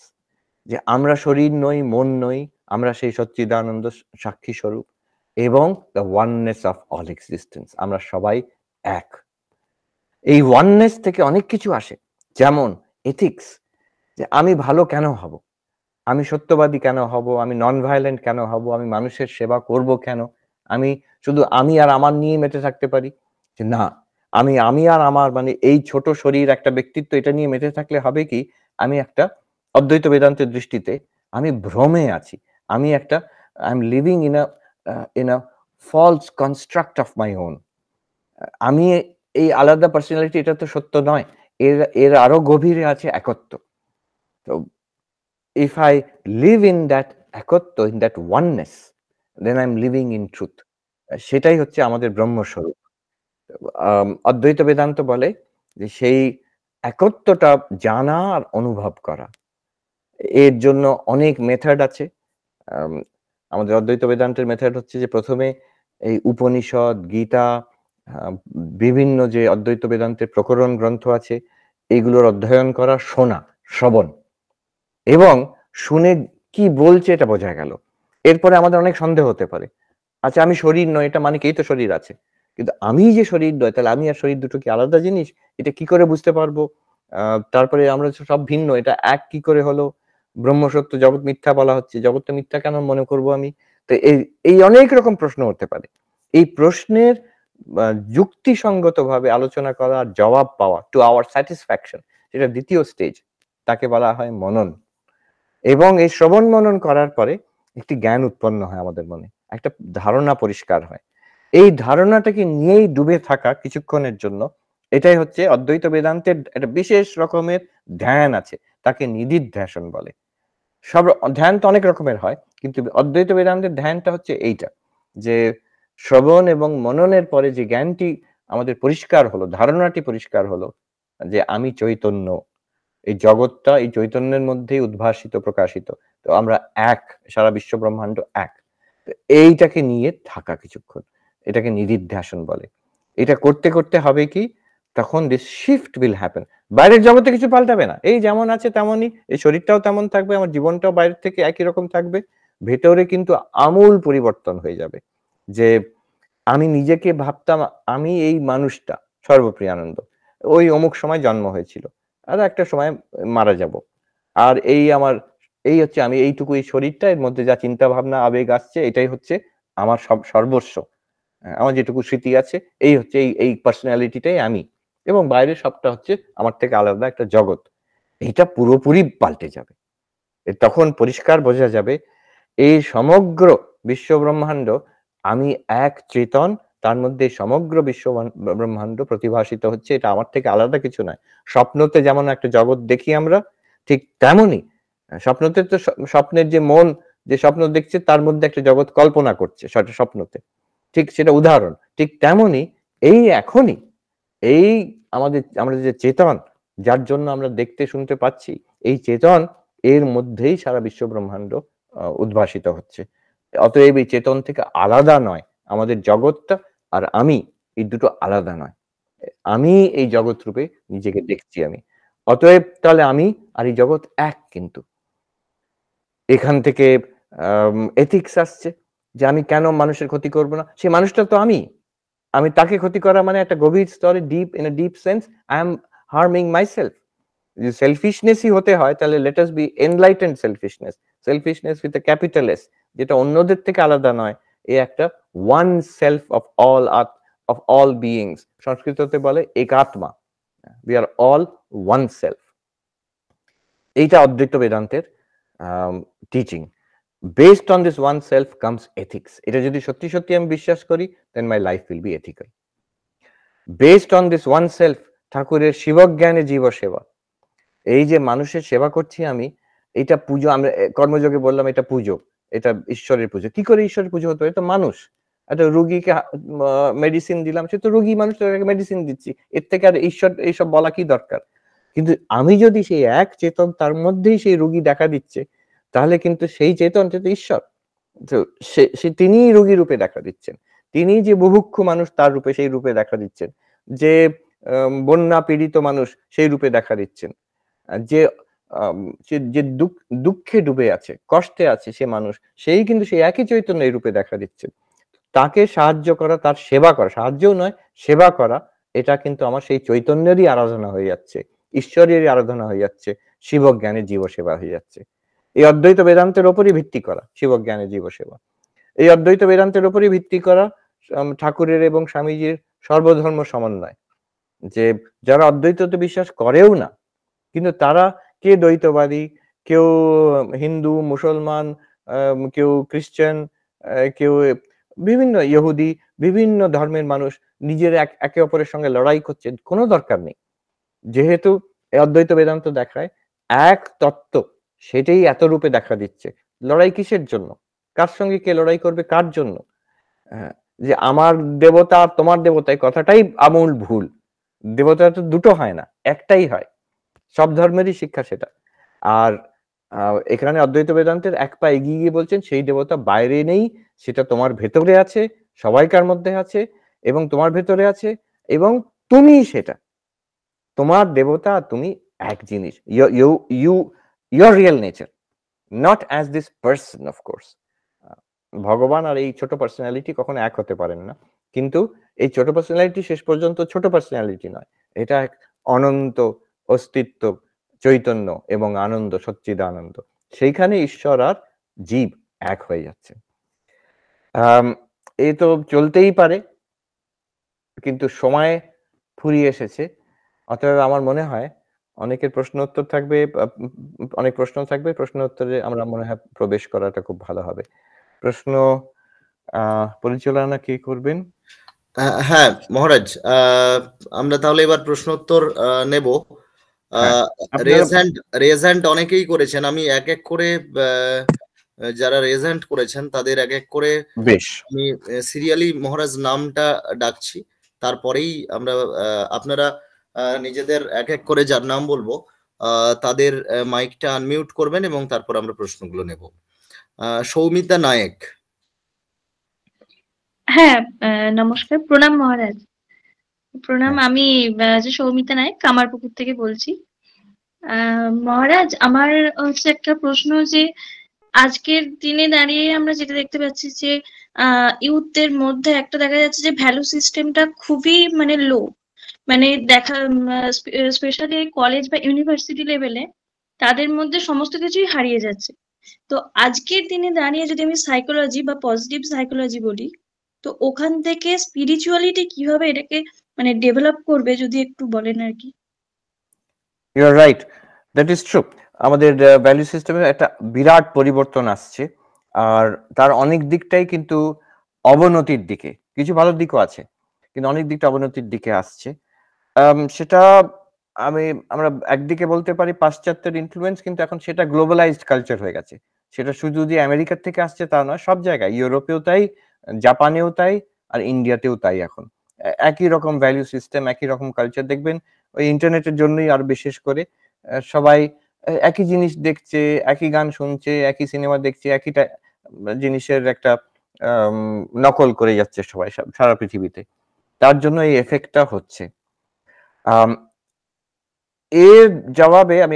যে আমরা শরীর নই, মন নই, আমরা সেই সচ্চিদানন্দ সাক্ষী স্বরূপ এবং the oneness of all existence. আমরা সবাই এক। এই oneness থেকে অনেক কিছু আসে। যেমন ethics, যে আমি ভালো কেন হব? আমি সত্যবাদী কেন হব? আমি নন ভায়োলেন্ট কেন হব? আমি মানুষের সেবা করব কেন? আমি শুধু আমি আর আমার নিয়ে মেতে থাকতে পারি? যে না, আমি আর আমার মানে এই ছোট শরীর, একটা ব্যক্তিত্ব, এটা নিয়ে মেতে থাকলে হবে কি? আমি একটা অদ্বৈত বেদান্তের দৃষ্টিতে আমি ভ্রমে আছি। আমি একটা I am living in a false construct of my own. আমি এই আলাদা পার্সোনালিটি, এটা তো সত্য নয়। এর এর আরো গভীরে আছে একত্ব। তো if I live in that একত্ব, in that oneness, then I'm living in truth. সেটাই হচ্ছে আমাদের ব্রহ্মস্বরূপ। অদ্বৈত বেদান্ত বলে যে সেই একত্বটা জানা আর অনুভব করা। এর জন্য অনেক মেথড আছে। আম আমাদের অদ্বৈত বেদান্তের মেথড হচ্ছে যে ১ম এ এই উপনিষদ, গীতা, আ বিভিন্ন যে অদ্বৈত বেদান্তের প্রকরণ গ্রন্থ আছে, এগুলোর অধ্যয়ন করা, শোনা, শ্রবণ। এবং শুনে কি বলছে এটা বোঝা গেল। এরপরে আমাদের অনেক সন্দেহ হতে পারে। আচ্ছা, আমি শরীর নই, এটা মানে কি? এই তো শরীর আছে। কিন্তু আমি যে শরীর নয়, তাহলে আমি আর শরীর দুটো কি আলাদা জিনিস? এটা কি করে বুঝতে পারবো? আ তারপরে আমরা সব ভিন্ন, এটা এক কি করে হলো? ব্রহ্ম সত্য, জগৎ মিথ্যা বলা হচ্ছে। জগৎটা মিথ্যা কেন মনে করব আমি? তো এই অনেক রকম প্রশ্ন হতে পারে। এই প্রশ্নের আ যুক্তিসঙ্গতভাবে আলোচনা করা আর জবাব পাওয়া টু আওয়ার স্যাটিসফ্যাকশন, সেটা ২য় স্টেজ। তাকে বলা হয় মনন। এবং এই শ্রবণ মনন করার পরে একটি জ্ঞান উৎপন্ন হয় আমাদের মনে। একটা ধারণা পরিষ্কার হয়। এই ধারণাটাকে নিয়েই ডুবে থাকা কিছুক্ষণের জন্য, এটাই হচ্ছে অদ্বৈত বেদান্তের একটা বিশেষ রকমের ধ্যান আছে। তাকে নিদিধ্যাসন বলে। ধ্যান তো অনেক রকমের হয়। কিন্তু অদ্বৈত বেদান্তের ধ্যানটা হচ্ছে এইটা। যে শ্রবণ এবং মননের পরে যে জ্ঞানটি আমাদের পরিষ্কার হলো, ধারণাটি পরিষ্কার হলো যে আমি চৈতন্য। এই জগৎটা এই চৈতন্যের মধ্যেই উদ্ভাসিত, প্রকাশিত। তো আমরা এক, সারা বিশ্ব ব্রহ্মাণ্ড এক। তো এইটাকে নিয়ে থাকা কিছুক্ষণ। এটাকে নিদিধ্যাসন বলে। এটা করতে, করতে হবে কি? তখন this shift will happen. বাইরের জগতে কিছু পাল্টাবে না। এই যেমন আছে তেমনই। এই শরীরটাও তেমন থাকবে, আমার জীবনটাও বাইরের থেকে একই রকম থাকবে। ভেতরে কিন্তু আমূল পরিবর্তন হয়ে যাবে। যে আমি নিজেকে ভাবতাম আমি এই মানুষটা, সর্বপ্রিয়ানন্দ। ওই অমুক সময় জন্ম হয়েছিল। আর একটা সময় মারা যাব। আর এই হচ্ছে আমি এইটুকু, এই শরীরটা, এর মধ্যে যা চিন্তা ভাবনা আবেগ আসছে, এটাই হচ্ছে আমার সর্বস্ব, আমার যেটুকু স্মৃতি আছে এই হচ্ছে এই পার্সোনালিটিটাই আমি, এবং বাইরের সবটা হচ্ছে আমার থেকে আলাদা একটা জগৎ। এটা পুরোপুরি পাল্টে যাবে। তখন পরিষ্কার বোঝা যাবে এই সমগ্র বিশ্বব্রহ্মাণ্ড, আমি এক চেতন, তার মধ্যে সমগ্র ব্রহ্মাণ্ড প্রতিভাসিত হচ্ছে, এটা আমার থেকে আলাদা কিছু নয়। স্বপ্নতে যেমন একটা জগৎ দেখি আমরা, ঠিক তেমনই স্বপ্নতে তো স্বপ্নের যে মন যে স্বপ্ন দেখছে তার মধ্যে একটা জগৎ কল্পনা করছে স্বপ্নতে, ঠিক সেটা উদাহরণ। ঠিক তেমনই এই এখনই এই আমরা যে চেতন, যার জন্য আমরা দেখতে শুনতে পাচ্ছি, এই চেতন এর মধ্যেই সারা বিশ্ব ব্রহ্মাণ্ড উদ্ভাসিত হচ্ছে। অতএব এই চেতন থেকে আলাদা নয় আমাদের জগৎটা, আর আমি এই দুটো আলাদা নয়। আমি এই জগৎ রূপে নিজেকে দেখছি আমি। অতএব তাহলে আমি আর এই জগৎ এক, কিন্তু এখান থেকে এথিক্স আসছে যে আমি কেন মানুষের ক্ষতি করব না? সেই মানুষটা তো আমি। আমি তাকে ক্ষতি করা মানে একটা গভীর স্তরে in a deep sense I am harming myself. যদি সেলফিশনেসই হতে হয় তাহলে let us B enlightened selfishness. Selfishness with a capital S, যেটা অন্যদের থেকে আলাদা নয়। এই একটা one self of all beings. সংস্কৃততে বলে একাত্মা। We are all one self. এইটা অদ্বৈত বেদান্তের teaching. Based on this one self comes ethics. এটা যদি সত্যি সত্যি আমি বিশ্বাস করি, then my life will be ethical. Based on this one self, ঠাকুরের শিবজ্ঞানে জীব সেবা, এই যে মানুষের সেবা করছি আমি, এটা পুজো। আমরা কর্মযোগে বললাম এটা পুজো, এটা ঈশ্বরের পুজো। কি করে ঈশ্বরের পুজো হতো? এটা মানুষ, একটা রুগীকে মেডিসিন দিলাম, সে তো রুগী মানুষ, মেডিসিন দিচ্ছি, এর থেকে আর ঈশ্বর এইসব বলা কি দরকার? কিন্তু আমি যদি সেই এক চেতন, তার মধ্যেই সেই রুগী দেখা দিচ্ছে, তাহলে কিন্তু সেই চেতন তো ঈশ্বর। তো সে তিনিই রোগী রূপে দেখা দিচ্ছেন, তিনি যে বুভুক্ষু মানুষ তার রূপে সেই রূপে দেখা দিচ্ছেন, যে বন্যা পীড়িত মানুষ সেই রূপে দেখা দিচ্ছেন, যে যে দুঃখে ডুবে আছে, কষ্টে আছে সে মানুষ, সেই কিন্তু সেই একই চৈতন্য এই রূপে দেখা দিচ্ছে। তাকে সাহায্য করা, তার সেবা করা, সাহায্যও নয় সেবা করা, এটা কিন্তু আমার সেই চৈতন্যেরই আরাধনা হয়ে যাচ্ছে, ঈশ্বরেরই আরাধনা হয়ে যাচ্ছে, শিবজ্ঞানের জীব সেবা হয়ে যাচ্ছে। এই অদ্বৈত বেদান্তের ওপরই ভিত্তি করা শিবজ্ঞানের জীব সেবা। এই অদ্বৈত বেদান্তের ওপরই ভিত্তি করা ঠাকুরের এবং স্বামীজির সর্বধর্ম সমন্বয়। যে যারা অদ্বৈততে বিশ্বাস করেও না, কিন্তু তারা কে দ্বৈতবাদী, কেউ হিন্দু, মুসলমান, কেউ খ্রিস্টান, কেউ বিভিন্ন ইহুদি, বিভিন্ন ধর্মের মানুষ নিজের একে অপরের সঙ্গে লড়াই করছে, কোনো দরকার নেই। যেহেতু অদ্বৈত বেদান্ত দেখায় এক তত্ত্ব, সেটাই এত রূপে দেখা দিচ্ছে। লড়াই কিসের জন্য? কার সঙ্গে কে লড়াই করবে, কার জন্য? যে আমার দেবতা আর তোমার দেবতা, এই কথাটাই আমূল ভুল। দেবতা তো দুটো হয় না, একটাই হয়। সব ধর্মেরই শিক্ষা সেটা। আর এখানে অদ্বৈত বেদান্তের এক পা এগিয়ে গিয়ে বলছেন সেই দেবতা বাইরে নেই, সেটা তোমার ভেতরে আছে, সবাইকার মধ্যে আছে, এবং তোমার ভেতরে আছে, এবং তুমি সেটা। তোমার দেবতা তুমি এক জিনিস, your real nature, not as this person, of course. ভগবান আর এই ছোট পার্সোনালিটি কখনো এক হতে পারেন না, কিন্তু এই ছোট পার্সোনালিটি শেষ পর্যন্ত ছোট পার্সোনালিটি নয়, এটা এক অনন্ত অস্তিত্ব, চৈতন্য এবং আনন্দ, সচ্চিদানন্দ। সেইখানে ঈশ্বর আর জীব এক হয়ে যাচ্ছে। এই তো চলতেই পারে, কিন্তু সময় ফুরিয়ে এসেছে। অতএব আমার মনে হয় অনেকের প্রশ্ন উত্তর থাকবে, অনেক প্রশ্ন থাকবে, প্রশ্ন উত্তরে আমরা মনে হয় প্রবেশ করাটা খুব ভালো হবে। প্রশ্ন পরিচালনা কে করবেন? হ্যাঁ মহারাজ, আমরা তাহলে এবার প্রশ্ন উত্তর নেব। রেজ হ্যান্ড অনেকেই করেছেন, আমি এক এক করে যারা রেজ হ্যান্ড করেছেন তাদের এক এক করে বেশ আমি সিরিয়ালি মহারাজ নামটা ডাকছি, তারপরেই আমরা আপনারা নিজেদের এক এক করে যার নাম বলবো তাদের মাইকটা আনমিউট করবেন এবং তারপর আমরা প্রশ্নগুলো নেব। সৌমিতা নায়েক। হ্যাঁ, নমস্কার, প্রণাম মহারাজ। প্রণাম, আমি যে সৌমিতা নায়েক কামারপুকুর থেকে বলছি। মহারাজ, আমার হচ্ছে একটা প্রশ্ন, যে আজকের দিনে দাঁড়িয়ে আমরা যেটা দেখতে পাচ্ছি যে ইউথদের মধ্যে একটা দেখা যাচ্ছে যে ভ্যালু সিস্টেমটা খুবই মানে লো, মানে দেখা স্পেশালি কলেজ বা ইউনিভার্সিটি লেভেলে তাদের মধ্যে সমস্ত কিছুই হারিয়ে যাচ্ছে। তো আজকের দিনে দাঁড়িয়ে যদি আমি সাইকোলজি বা পজিটিভ সাইকোলজি বলি, তো ওখান থেকে স্পিরিচুয়ালিটি কিভাবে এটাকে মানে ডেভেলপ করবে যদি একটু বলেন আর কি। You are right, that is true. আমাদের ভ্যালু সিস্টেমে একটা বিরাট পরিবর্তন আসছে, আর তার অনেক দিকটাই কিন্তু অবনতির দিকে। কিছু ভালো দিকও আছে, কিন্তু অনেক দিকটা অবনতির দিকে আসছে। সেটা আমরা একদিকে বলতে পারি পাশ্চাত্যের ইনফ্লুয়েন্স, কিন্তু এখন সেটা গ্লোবালাইজড কালচার হয়ে গেছে। সেটা শুধু যে আমেরিকার থেকে আসছে তা নয়, সব জায়গায়, ইউরোপেও তাই, জাপানেও তাই, আর ইন্ডিয়াতেও তাই। এখন একই রকম ভ্যালু সিস্টেম, একই রকম কালচার দেখবেন। ওই ইন্টারনেটের জন্যই আর বিশেষ করে সবাই একই জিনিস দেখছে, একই গান শুনছে, একই সিনেমা দেখছে, একইটা জিনিসের একটা নকল করে যাচ্ছে সবাই সারা পৃথিবীতে। তার জন্য এই এফেক্টটা হচ্ছে। এর জবাবে আমি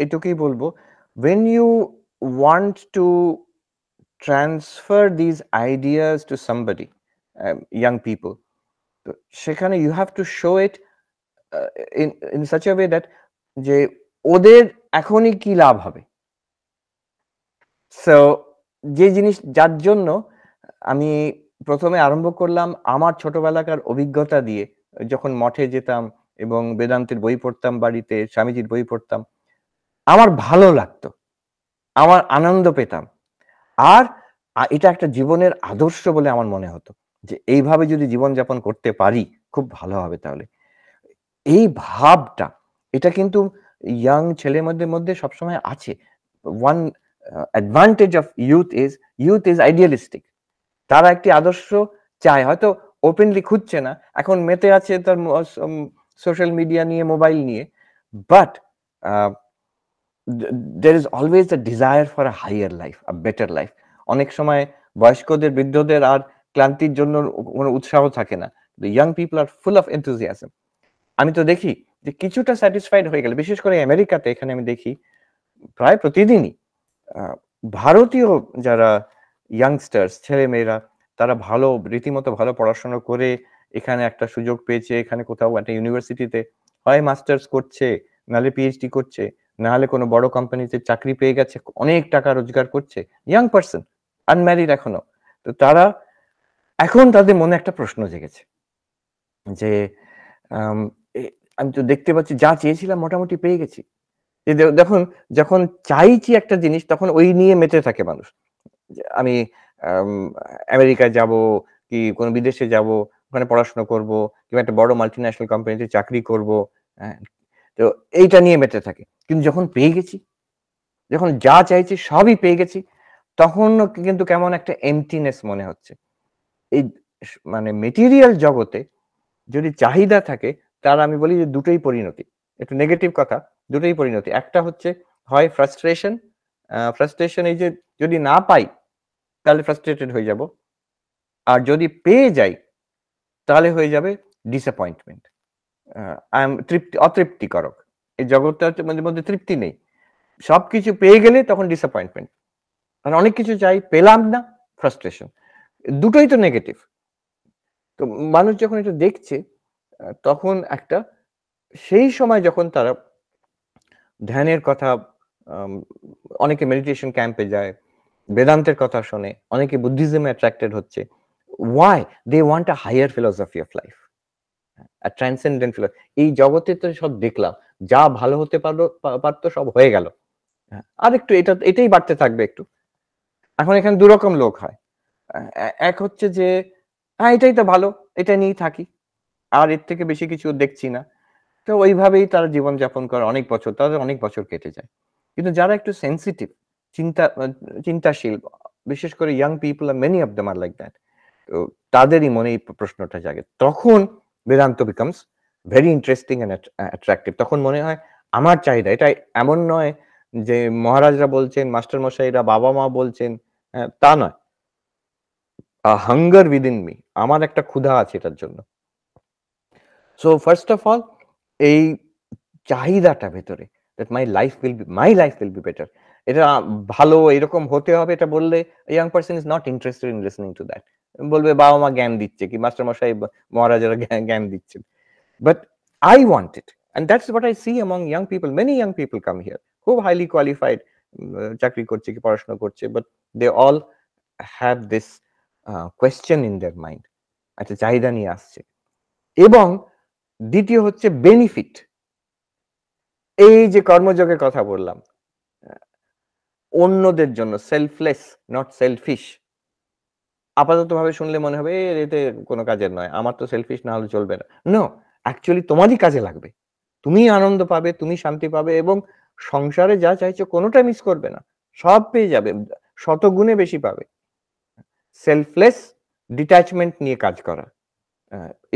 এটুকুই বলবো, when you want to transfer these ideas to somebody, young people, তো সেখানে you have to show it in such a way that যে ওদের এখনই কি লাভ হবে। সো যে জিনিস যার জন্য আমি প্রথমে আরম্ভ করলাম আমার ছোটবেলাকার অভিজ্ঞতা দিয়ে, যখন মঠে যেতাম এবং বেদান্তের বই পড়তাম, বাড়িতে স্বামীজির বই পড়তাম, আমার ভালো লাগতো, আমার আনন্দ পেতাম। আর এটা একটা জীবনের আদর্শ বলে আমার মনে হতো, যে এইভাবে যদি জীবনযাপন করতে পারি খুব ভালো হবে। তাহলে এই ভাবটা, এটা কিন্তু ইয়াং ছেলের মধ্যে সবসময় আছে। One advantage of youth is idealistic. তারা একটি আদর্শ চায়, হয়তো ওপেনলি খুঁজছে না, এখন মেতে আছে তার সোশ্যাল মিডিয়া নিয়ে, মোবাইল নিয়ে, but there is always a desire for a higher life, a better life. অনেক সময় বয়স্কদের, বৃদ্ধদের আর ক্লান্তির জন্য কোনো উৎসাহ থাকে না। The young people are full of enthusiasm. আমি তো দেখি যে কিছুটা স্যাটিসফাইড হয়ে গেলে, বিশেষ করে আমেরিকাতে, এখানে আমি দেখি প্রায় প্রতিদিনই ভারতীয় যারা ইয়াংস্টার্স, ছেলেমেয়েরা, তারা রীতিমতো ভালো পড়াশোনা করে এখানে একটা সুযোগ পেয়েছে, এখানে কোথাও একটা ইউনিভার্সিটিতে হয় মাস্টার্স করছে, নাহলে পিএইচডি করছে, নাহলে কোনো বড় কোম্পানিতে চাকরি পেয়ে গেছে, অনেক টাকা রোজগার করছে, ইয়াং পার্সন, আনম্যারিড এখনো। তো তারা এখন, তাদের মনে একটা প্রশ্ন জেগেছে যে আমি তো দেখতে পাচ্ছি যা চেয়েছিলাম মোটামুটি পেয়ে গেছি। দেখুন, যখন চাইছি একটা জিনিস, তখন ওই নিয়ে মেতে থাকে মানুষ। আমি আমেরিকায় যাব, কি কোনো বিদেশে যাব, ওখানে পড়াশোনা করব, কিংবা একটা বড় মাল্টিন্যাশনাল কোম্পানিতে চাকরি করব, তো এইটা নিয়ে মেতে থাকে। কিন্তু যখন পেয়ে গেছি, যখন যা চাইছি সবই পেয়ে গেছি, তখন কিন্তু কেমন একটা এমটিনেস মনে হচ্ছে। এই মানে মেটেরিয়াল জগতে যদি চাহিদা থাকে, তার আমি বলি যে দুটোই পরিণতি, একটু নেগেটিভ কথা, দুটোই পরিণতি। একটা হচ্ছে হয় ফ্রাস্ট্রেশন, এই যে যদি না পাই তাহলে ফ্রাস্ট্রেটেড হয়ে যাব, আর যদি পেয়ে যাই তাহলে হয়ে যাবে ডিসঅ্যাপয়েন্টমেন্ট, অতৃপ্তিকরক। এই জগৎটার মধ্যে তৃপ্তি নেই। সবকিছু পেয়ে গেলে তখন ডিসঅ্যাপয়েন্টমেন্ট, মানে অনেক কিছু চাই, পেলাম না, ফ্রাস্ট্রেশন। দুটোই তো নেগেটিভ। তো মানুষ যখন এটা দেখছে, তখন একটা, সেই সময় যখন তারা ধ্যানের কথা, অনেকে মেডিটেশন ক্যাম্পে যায়, বেদান্তের কথা শোনে, অনেকে বুদ্ধিজমে অ্যাট্রাক্টেড হচ্ছে। Why? They want a higher philosophy of life, a transcendent philosophy. এই জগতে তো সব দেখলাম, যা ভালো হতে পারতো সব হয়ে গেল, আর একটু এটাই বাড়তে থাকবে একটু। এখন এখানে দুরকম লোক হয়। এক হচ্ছে যে হ্যাঁ এটাই তো ভালো, এটা নিয়েই থাকি, আর এর থেকে বেশি কিছু দেখছি না। তো ওইভাবেই তারা জীবনযাপন করে অনেক বছর, তাদের অনেক বছর কেটে যায়। কিন্তু যারা একটু সেন্সিটিভ, চিন্তাশীল, বিশেষ করে young people, many of them are like that, তো তাদেরই মনে এই প্রশ্নটা জাগে। তখন Vedanta becomes very interesting and attractive. তখন মনে হয় আমার চাহিদা এটা এমন নয় যে মহারাজরা বলছেন, মাস্টার মশাইরা, বাবা মা বলছেন, তা নয়। হাঙ্গার উইদিন মি, আমার একটা ক্ষুধা আছে এটার জন্য। সো ফার্স্ট অফ অল, এই চাহিদাটা ভেতরে, that my life will be better, এটা ভালো এরকম হতে হবে, এটা বললে young person is not interested in listening to that. বলবে বাবা মা জ্ঞান দিচ্ছে, কি মাস্টার মশাই মহারাজারা জ্ঞান দিচ্ছেন। But I want it, and that's what I see among young people. Many young people come here, খুব highly qualified, চাকরি করছে কি পড়াশোনা করছে, but they all have this question in their mind, একটা চাহিদা নিয়ে আসছে। এবং দ্বিতীয় হচ্ছে বেনিফিট। এই যে কর্মযোগের কথা বললাম, অন্যদের জন্য, সেলফলেস নট সেলফিশ। আপাতত ভাবে শুনলে মনে হবে এতে কোনো কাজের নয়, আমার তো সেলফিশ না হলে চলবে না। নো, অ্যাকচুয়ালি তোমারই কাজে লাগবে, তুমি আনন্দ পাবে, তুমি শান্তি পাবে, এবং সংসারে যা চাইছো কোনোটা মিস করবে না, সব পেয়ে যাবে, শতগুণে বেশি পাবে। সেলফলেস ডিট্যাচমেন্ট নিয়ে কাজ করা,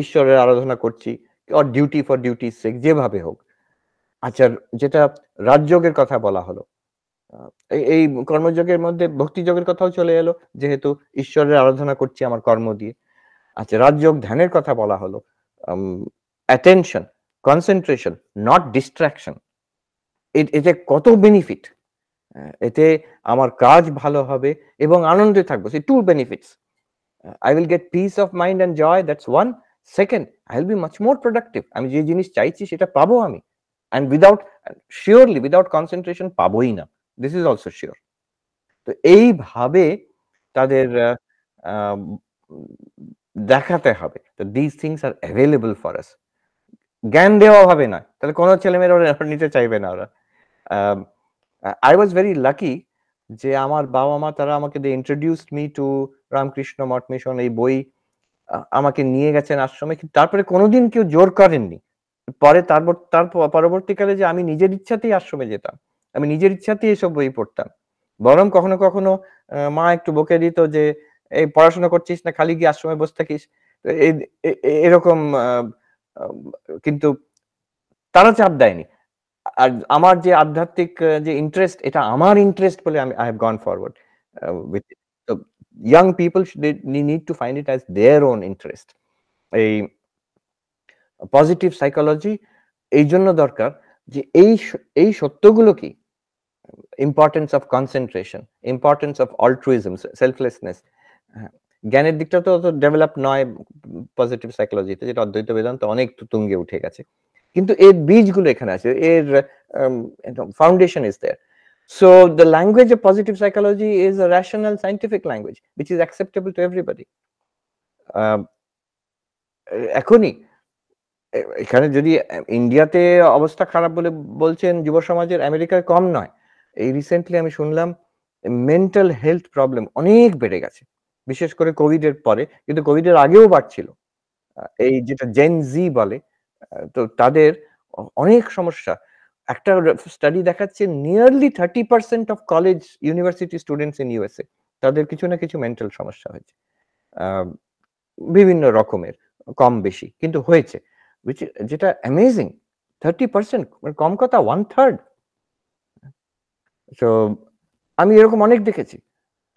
ঈশ্বরের আরাধনা করছি, অর ডিউটি ফর ডিউটি সেক, যেভাবে হোক। আচ্ছা, যেটা রাজযোগের কথা বলা হলো, এই কর্মযোগের মধ্যে ভক্তিযোগের কথাও চলে এলো, যেহেতু ঈশ্বরের আরাধনা করছি আমার কর্ম দিয়ে। আচ্ছা, রাজযোগ ধ্যানের কথা বলা হলো, অ্যাটেনশন, কনসেন্ট্রেশন, নট ডিস্ট্রাকশন। এতে কত বেনিফিট! এতে আমার কাজ ভালো হবে এবং আনন্দে থাকবো। সে two benefits. I will get peace of mind and joy, that's one. Second, I will be much more productive. আমি যে জিনিস চাইছি সেটা পাবো আমি, and surely without concentration পাবোই না, this is also sure. তো এইভাবে তাদের দেখাতে হবে that these things are available for us. জ্ঞান দেওয়া হবে না, তাহলে কোনো ছেলেমেয়েরা ওরা নিতে চাইবে না। ওরা I was very lucky যে আমার বাবা মা তারা আমাকে they introduced me to Ramakrishna Math mission, এই বই আমাকে নিয়ে গেছেন আশ্রমে, কিন্তু তারপরে কোনোদিন কেউ জোর করেননি। তার পরবর্তীকালে যে আমি নিজের ইচ্ছাতেই আশ্রমে যেতাম, আমি নিজের ইচ্ছাতেই এসব বই পড়তাম। বরং কখনো কখনো মা একটু বকে দিত যে এই পড়াশোনা করছিস না, খালি গিয়ে আশ্রমে বসে থাকিস, এরকম। কিন্তু তারা চাপ দেয়নি। আর আমার যে আধ্যাত্মিক যে ইন্টারেস্ট, এটা আমার ইন্টারেস্ট বলে I have gone forward with it. So young people they need to find it as their own interest. এই পজিটিভ সাইকোলজি এই জন্য দরকার যে এই সত্যগুলো কি, importance of concentration, importance of altruism, selflessness. জ্ঞানের দিকটা তো অত ডেভেলপ নয় পজিটিভ সাইকোলজিতে, যেটা অদ্বৈত বেদান্ত অনেক তুঙ্গে উঠে গেছে, কিন্তু এর বীজগুলো এখানে আছে, এর foundation is there. So the language of positive psychology is a rational scientific language which is acceptable to everybody. এখনই এখানে যদি ইন্ডিয়াতে অবস্থা খারাপ বলে বলছেন যুব সমাজের, আমেরিকায় কম নয়। এই রিসেন্টলি আমি শুনলাম মেন্টাল হেলথ প্রবলেম অনেক বেড়ে গেছে, বিশেষ করে কোভিড এর পরে, কিন্তু কোভিড এর আগেও বাড়ছিল। এই যেটা জেন জি বলে, তো তাদের অনেক সমস্যা। একটা স্টাডি দেখাচ্ছে nearly 30% of college university students in USA তাদের কিছু না কিছু মেন্টাল সমস্যা হয়েছে, বিভিন্ন রকমের, কম বেশি কিন্তু হয়েছে, যেটা অ্যামেজিং। 30%, কম কথা, 1/3। তো আমি এরকম অনেক দেখেছি।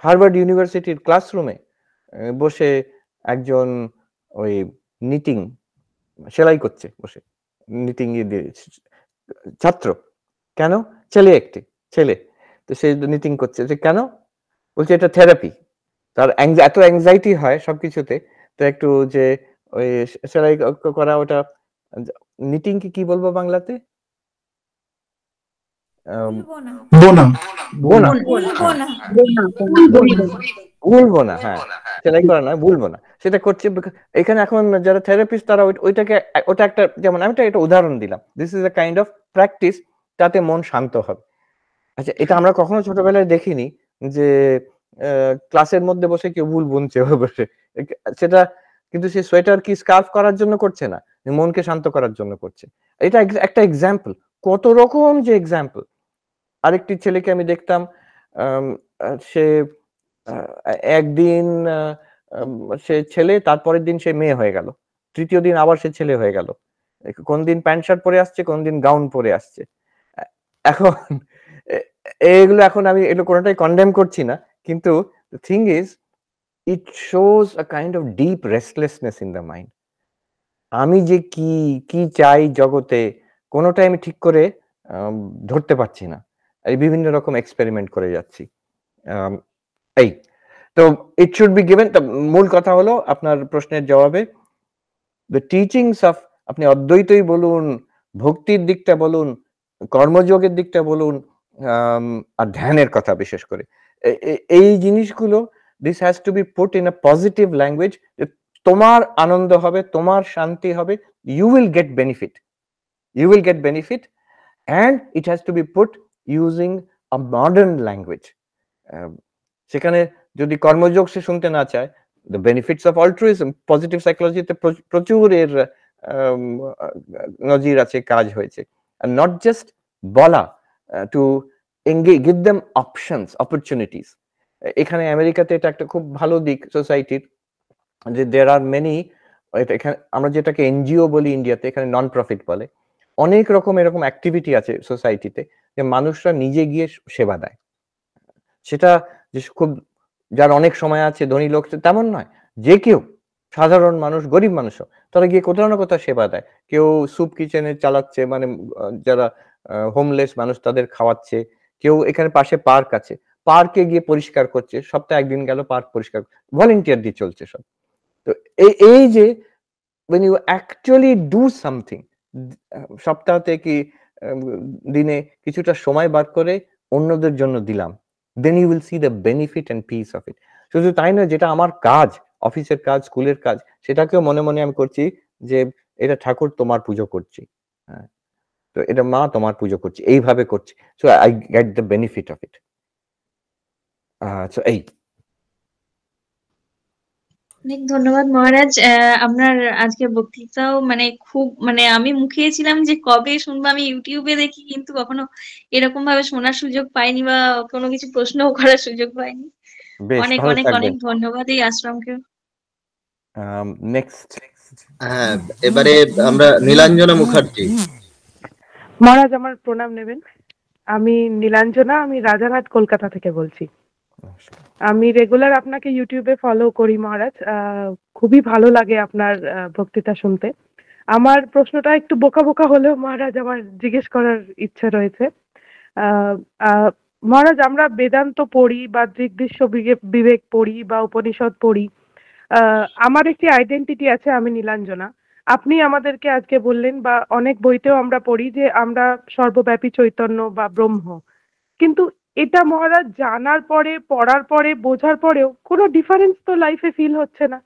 হার্ভার্ড ইউনিভার্সিটির ক্লাসরুমে বসে একজন ওই নিটিং, সেলাই করছে বসে, নিটিং ছাত্র। কেন? ছেলে, তো সে নিটিং করছে, যে কেন? বলছে এটা থেরাপি। তার এত অ্যাংজাইটি হয় সবকিছুতে, তো একটু যে ওই সেলাই করা, ওটা নিটিং কি বলবো বাংলাতে? ভুলবো না, হ্যাঁ, সেলাই করা নয়, ভুলবো না, সেটা করছে। এখানে এখন যারা থেরাপিস্ট তারা ওটা একটা, যেমন আমি একটা উদাহরণ দিলাম, this is a kind of practice, তাতে মন শান্ত হবে। আচ্ছা, এটা আমরা কখনো ছোটবেলায় দেখিনি যে ক্লাসের মধ্যে বসে কেউ ভুল বুনছে বসে, সেটা কিন্তু সে সোয়েটার কি স্কার্ফ করার জন্য করছে না, মনকে শান্ত করার জন্য করছে। এটা একটা এক্সাম্পল, কত রকম যে এক্সাম্পল। আরেকটি ছেলেকে আমি দেখতাম, সে একদিন সে ছেলে, তারপরের দিন সে মেয়ে হয়ে গেল, তৃতীয় দিন আবার সে ছেলে হয়ে গেল, কোন দিন প্যান্ট শার্ট পরে আসছে, কোন দিন গাউন পরে আসছে। এখন এগুলো, এখন আমি এগুলো কোনোটাই কন্ডেম করছি না, কিন্তু the thing is it shows a kind of deep restlessness in the mind. আমি যে কি চাই জগতে, কোনোটাই আমি ঠিক করে ধরতে পারছি না, এই বিভিন্ন রকম এক্সপেরিমেন্ট করে যাচ্ছি। এই তো ইট শুড বি গিভেন। মূল কথা হলো আপনার প্রশ্নের জবাবে, দ্য টিচিংস অফ, আপনি অদ্বৈতই বলুন, ভক্তির দিকটা বলুন, কর্মযোগের দিকটা বলুন, আর ধ্যানের কথা বিশেষ করে এই জিনিসগুলো this has to be put in a positive language. তোমার আনন্দ হবে, তোমার শান্তি হবে, you will get benefit, you will get benefit, and it has to be put using a modern language. সেখানে যদি কর্মযোগ সে শুনতে না চায়, the benefits of altruism, positive সাইকোলজিতে প্রচুর এর নজির আছে, কাজ হয়েছে। আর নট জাস্ট বলা, to engage, give them options, opportunities. এখানে আমেরিকাতে এটা একটা খুব ভালো দিক সোসাইটির, যে there are many, এখানে আমরা যেটাকে এনজিও বলি ইন্ডিয়াতে, এখানে নন প্রফিট বলে, অনেক রকম এরকম অ্যাক্টিভিটি আছে সোসাইটিতে যে মানুষরা নিজে গিয়ে সেবা দেয়। সেটা যে খুব যার অনেক সময় আছে, ধনী লোক তেমন নয়, যে কেউ সাধারণ মানুষ, গরিব মানুষও, তারা গিয়ে কোথাও না কোথাও সেবা দেয়। কেউ স্যুপ কিচেনে চালাচ্ছে, মানে যারা হোমলেস মানুষ তাদের খাওয়াচ্ছে, কেউ এখানে পাশে পার্ক আছে, পার্কে গিয়ে পরিষ্কার করছে, সপ্তাহে একদিন গেল পার্ক পরিষ্কার, ভলেন্টিয়ার দিয়ে চলছে সব। তো এই যে when you actually do something, সপ্তাহতে কি দিনে কিছুটা সময় বার করে অন্যদের জন্য দিলাম, then you will see the benefit and peace of it. শুধু তাই নয়, যেটা আমার কাজ, অফিসের কাজ, স্কুলের কাজ, সেটাকেও মনে মনে আমি করছি যে এটা ঠাকুর তোমার পুজো করছি, হ্যাঁ, তো এটা মা তোমার পুজো করছি, এইভাবে করছি, so I get the benefit of it. So এই অনেক ধন্যবাদ মহারাজ। আপনার আজকের বক্তৃতাও মানে খুব, মানে আমি মুখিয়েছিলাম যে কবে শুনবো। আমি ইউটিউবে দেখি, কিন্তু কখনো এরকম ভাবে শোনার সুযোগ পাইনি বা কোনো কিছু প্রশ্নও করার সুযোগ পাইনি। বেশ অনেক ভালো অনেক থাকবেন। অনেক ধন্যবাদ এই আশ্রমকে। নেক্সট, হ্যাঁ, এবারে আমরা নীলাঞ্জনা মুখার্জি। মহারাজ আমার প্রণাম নেবেন। আমি নীলাঞ্জনা, আমি রাজারহাট কলকাতা থেকে বলছি। আমি রেগুলার আপনাকে ইউটিউবে ফলো করি মহারাজ, খুবই ভালো লাগে আপনার বক্তৃতা শুনতে। আমার প্রশ্নটা একটু বোকা বোকা হলেও মহারাজ আমার জিজ্ঞেস করার ইচ্ছা রয়েছে। মহারাজ, আমরা বেদান্ত পড়ি বা দৃগ্দৃশ্য বিবেক পড়ি বা উপনিষদ পড়ি, আমার একটি আইডেন্টিটি আছে, আমি নীলাঞ্জনা। আপনি আমাদেরকে আজকে বললেন বা অনেক বইতেও আমরা পড়ি যে আমরা সর্বব্যাপী চৈতন্য বা ব্রহ্ম, কিন্তু এটা মহারাজ জানার পরে, পড়ার পরে, বোঝার পরেও কোনো ডিফারেন্স তো লাইফে ফিল হচ্ছে না।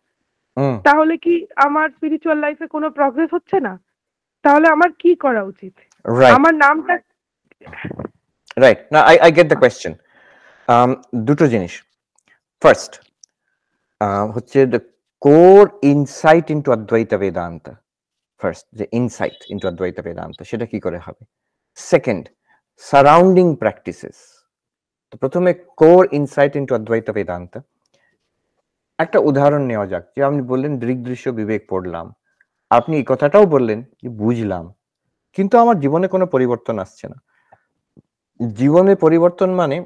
তাহলে কি আমার স্পিরিচুয়াল লাইফে কোনো প্রগ্রেস হচ্ছে না? তাহলে আমার কি করা উচিত? আমার নামটা রাইট না, আই গেট দ্য কোয়েশ্চেন। দুটো জিনিস, ফার্স্ট হচ্ছে দ্য কোর ইনসাইট ইনটু অদ্বৈত বেদান্ত। ফার্স্ট যে ইনসাইট ইনটু অদ্বৈত বেদান্ত, সেটা কি করে হবে? Second, surrounding practices. তো প্রথমে কোর ইনসাইট ইনটু অদ্বৈত বেদান্ত। একটা উদাহরণ নেওয়া যাক, যে আপনি বললেন দৃগ্দৃশ্য বিবেক পড়লাম, আপনি এই কথাটাও বললেন যে বুঝলাম, কিন্তু আমার জীবনে কোনো পরিবর্তন আসছে না। জীবনে পরিবর্তন মানে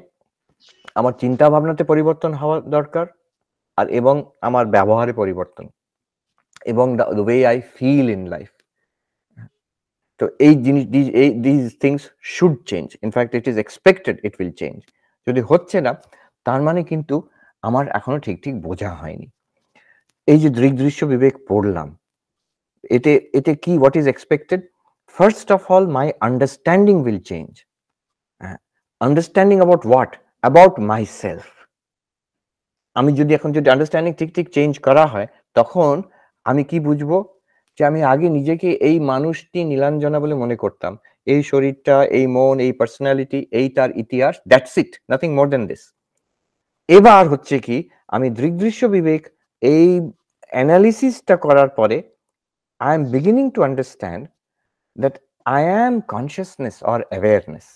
আমার চিন্তা ভাবনাতে পরিবর্তন হওয়া দরকার, আর এবং আমার ব্যবহারে পরিবর্তন, এবং the way I fill in life. তো এই জিনিস, this things should change, in fact it is expected it will change. যদি হচ্ছে না, তার মানে কিন্তু আমার এখনো ঠিক ঠিক বোঝা হয়নি। এই যে দৃগ্দৃশ্য বিবেক পড়লাম, এতে কি, what is expected? First of all my understanding will change. Understanding about what? About my self. আমি যদি এখন যদি আন্ডারস্ট্যান্ডিং ঠিক ঠিক চেঞ্জ করা হয়, তখন আমি কি বুঝবো? যে আমি আগে নিজেকে এই মানুষটি নীলাঞ্জনা বলে মনে করতাম, এই শরীরটা, এই মন, এই পার্সোনালিটি, এই তার ইতিহাস, that's it, nothing more than this. এবার হচ্ছে কি, আমি দৃগ্দৃশ্য বিবেক এই অ্যানালিসিসটা করার পরে I am beginning to understand that I am consciousness or awareness,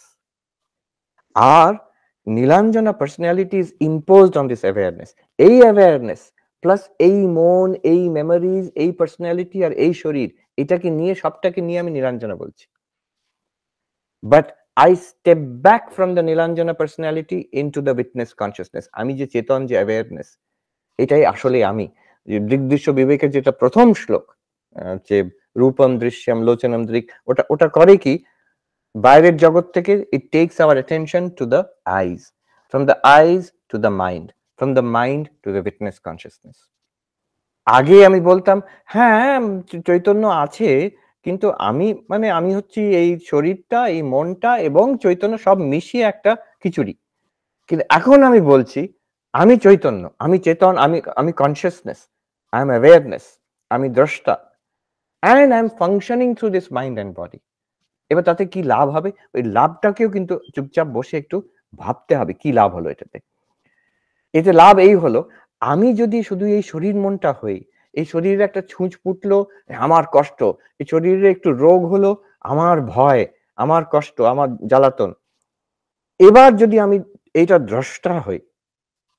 আর Nilanjana personality is imposed on this awareness. এই অ্যাওয়ারনেস প্লাস এই মন, এই মেমোরিজ, এই পার্সোনালিটি আর এই শরীর, এটাকে নিয়ে, সবটাকে নিয়ে আমি নীলাঞ্জনা বলছি। But I step back from the Nilanjana personality into the witness consciousness. আমি যে চেতন, যে অ্যাওয়ারনেস, এটাই আসলে আমি। দৃগ্দৃশ্য বিবেকের যেটা প্রথম শ্লোক, যে রূপম দৃশ্যম লোচনম দৃক, ওটা করে কি, বাইরের জগৎ থেকে it takes our attention to the eyes, from the eyes to the mind, from the mind to the witness consciousness. আগে আমি বলতাম হ্যাঁ চৈতন্য আছে, কিন্তু আমি হচ্ছি এই শরীরটা, এই মনটা এবং চৈতন্য সব মিশিয়ে একটা খিচুড়ি। কিন্তু এখন আমি বলছি আমি চৈতন্য, আমি চেতন, আমি কনসিয়াসনেস, আই এম অ্যাওয়ারনেস, আমি দ্রষ্টা, and I am functioning through this mind and body. এবার তাতে কি লাভ হবে? ওই লাভটাকেও কিন্তু চুপচাপ বসে একটু ভাবতে হবে কি লাভ হলো এটাতে। এতে লাভ এই হলো, আমি যদি শুধু এই শরীর মনটা হই, এই শরীরে একটা ছুঁচ ফুটলো আমার কষ্ট, এই শরীরে একটু রোগ হলো আমার ভয়, আমার কষ্ট, আমার জ্বালাতন। এবার যদি আমি এইটা দ্রষ্টা হই,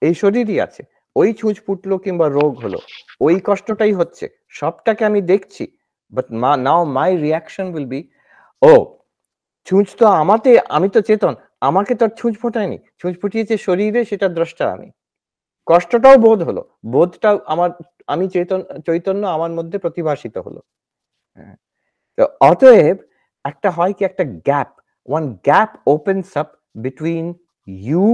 এই শরীরই আছে, ওই ছুঁচ ফুটলো কিংবা রোগ হলো, ওই কষ্টটাই হচ্ছে, সবটাকে আমি দেখছি, but now my reaction will be, ও ছুঁচ তো আমাতে, আমি তো চেতন, আমাকে তো আর ছুঁচ ফোটায়নি, ছুঁচ ফুটিয়েছে শরীরে, সেটা দ্রষ্টা আমি। কষ্টটাও বোধ হলো, বোধটা আমি চৈতন্য আমার মধ্যে প্রতিভাসিত হলো। হ্যাঁ, তো অতএব একটা হয় কি, একটা gap, one gap opens up between you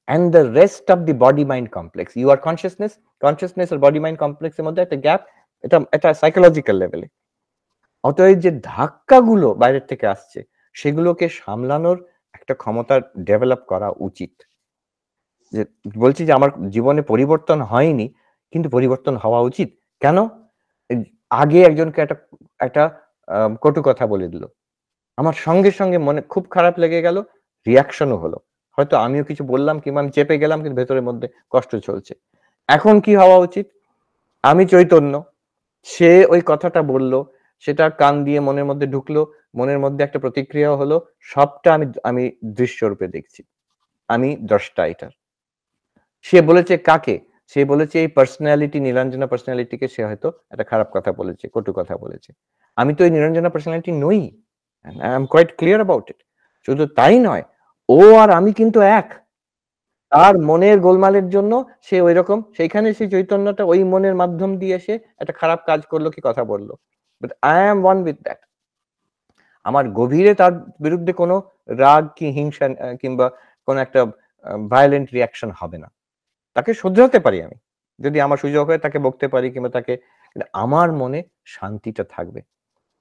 and the rest of the body mind complex. You are consciousness আর বডি মাইন্ড কমপ্লেক্সের মধ্যে একটা গ্যাপ, এটা সাইকোলজিক্যাল লেভেলে। অতএব যে ধাক্কাগুলো বাইরের থেকে আসছে সেগুলোকে সামলানোর একটা ক্ষমতা ডেভেলপ করা উচিত। যে বলছি যে আমার জীবনে পরিবর্তন হয়নি, কিন্তু পরিবর্তন হওয়া উচিত। কেন? আগে একজনকে একটা কটু কথা বলে দিল, আমার সঙ্গে সঙ্গে মনে খুব খারাপ লেগে গেল, রিয়াকশনও হলো, হয়তো আমিও কিছু বললাম কিংবা আমি চেপে গেলাম, কিন্তু ভেতরের মধ্যে কষ্ট চলছে। এখন কি হওয়া উচিত? আমি চৈতন্য, সে ওই কথাটা বলল, সেটা কান দিয়ে মনের মধ্যে ঢুকলো, মনের মধ্যে একটা প্রতিক্রিয়া হলো, সবটা আমি দৃশ্যরূপে দেখছি, আমি দ্রষ্টা এটার। সে বলেছে কাকে? সে বলেছে এই পার্সোনালিটি, নীলাঞ্জনা পার্সোনালিটিকে সে হয়তো একটা খারাপ কথা বলেছে, কটু কথা বলেছে। আমি তো এই নীলাঞ্জনা পার্সোনালিটি নই, I am quite clear about it. শুধু তাই নয়, ও আর আমি কিন্তু এক। তার মনের গোলমালের জন্য সে ওইরকম, সেইখানে সেই চৈতন্যটা ওই মনের মাধ্যম দিয়ে সে একটা খারাপ কাজ করলো কি কথা বললো, but I am one with that. আমার গভীরে তার বিরুদ্ধে কোনো রাগ কি হিংসা কিংবা কোনো একটা ভায়োলেন্ট রিয়াকশন হবে না। তাকে শুধরাতে পারি আমি, যদি আমার সুযোগ হয় তাকে বকতে পারি কিংবা তাকে, আমার মনে শান্তিটা থাকবে।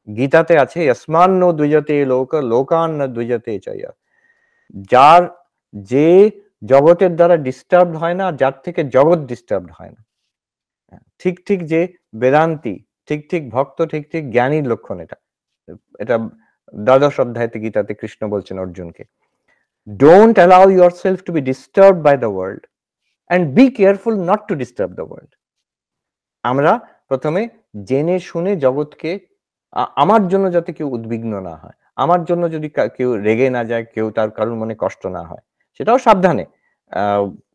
গীতাতে আছে যস্মান নো দ্বিজতে লোকান ন দ্বিজতে চয়া। যে জগতের দ্বারা ডিস্টার্ব হয় না, যার থেকে জগৎ ডিস্টার্ব হয় না। ঠিক ঠিক যে বেদান্তি, ঠিক ঠিক ভক্ত, ঠিক ঠিক জ্ঞানীর লক্ষণ এটা। এটা দ্বাদশ অধ্যায়তে গীতাতে কৃষ্ণ বলছেন অর্জুনকে, don't allow yourself to be disturbed by the world and be careful not to disturb the world. আমরা প্রথমে জেনে শুনে জগৎকে, আমার জন্য যাতে কেউ উদ্বিগ্ন না হয়, আমার জন্য যদি কেউ রেগে না যায়, কেউ তার কারোর মনে কষ্ট না হয়, সেটাও সাবধানে,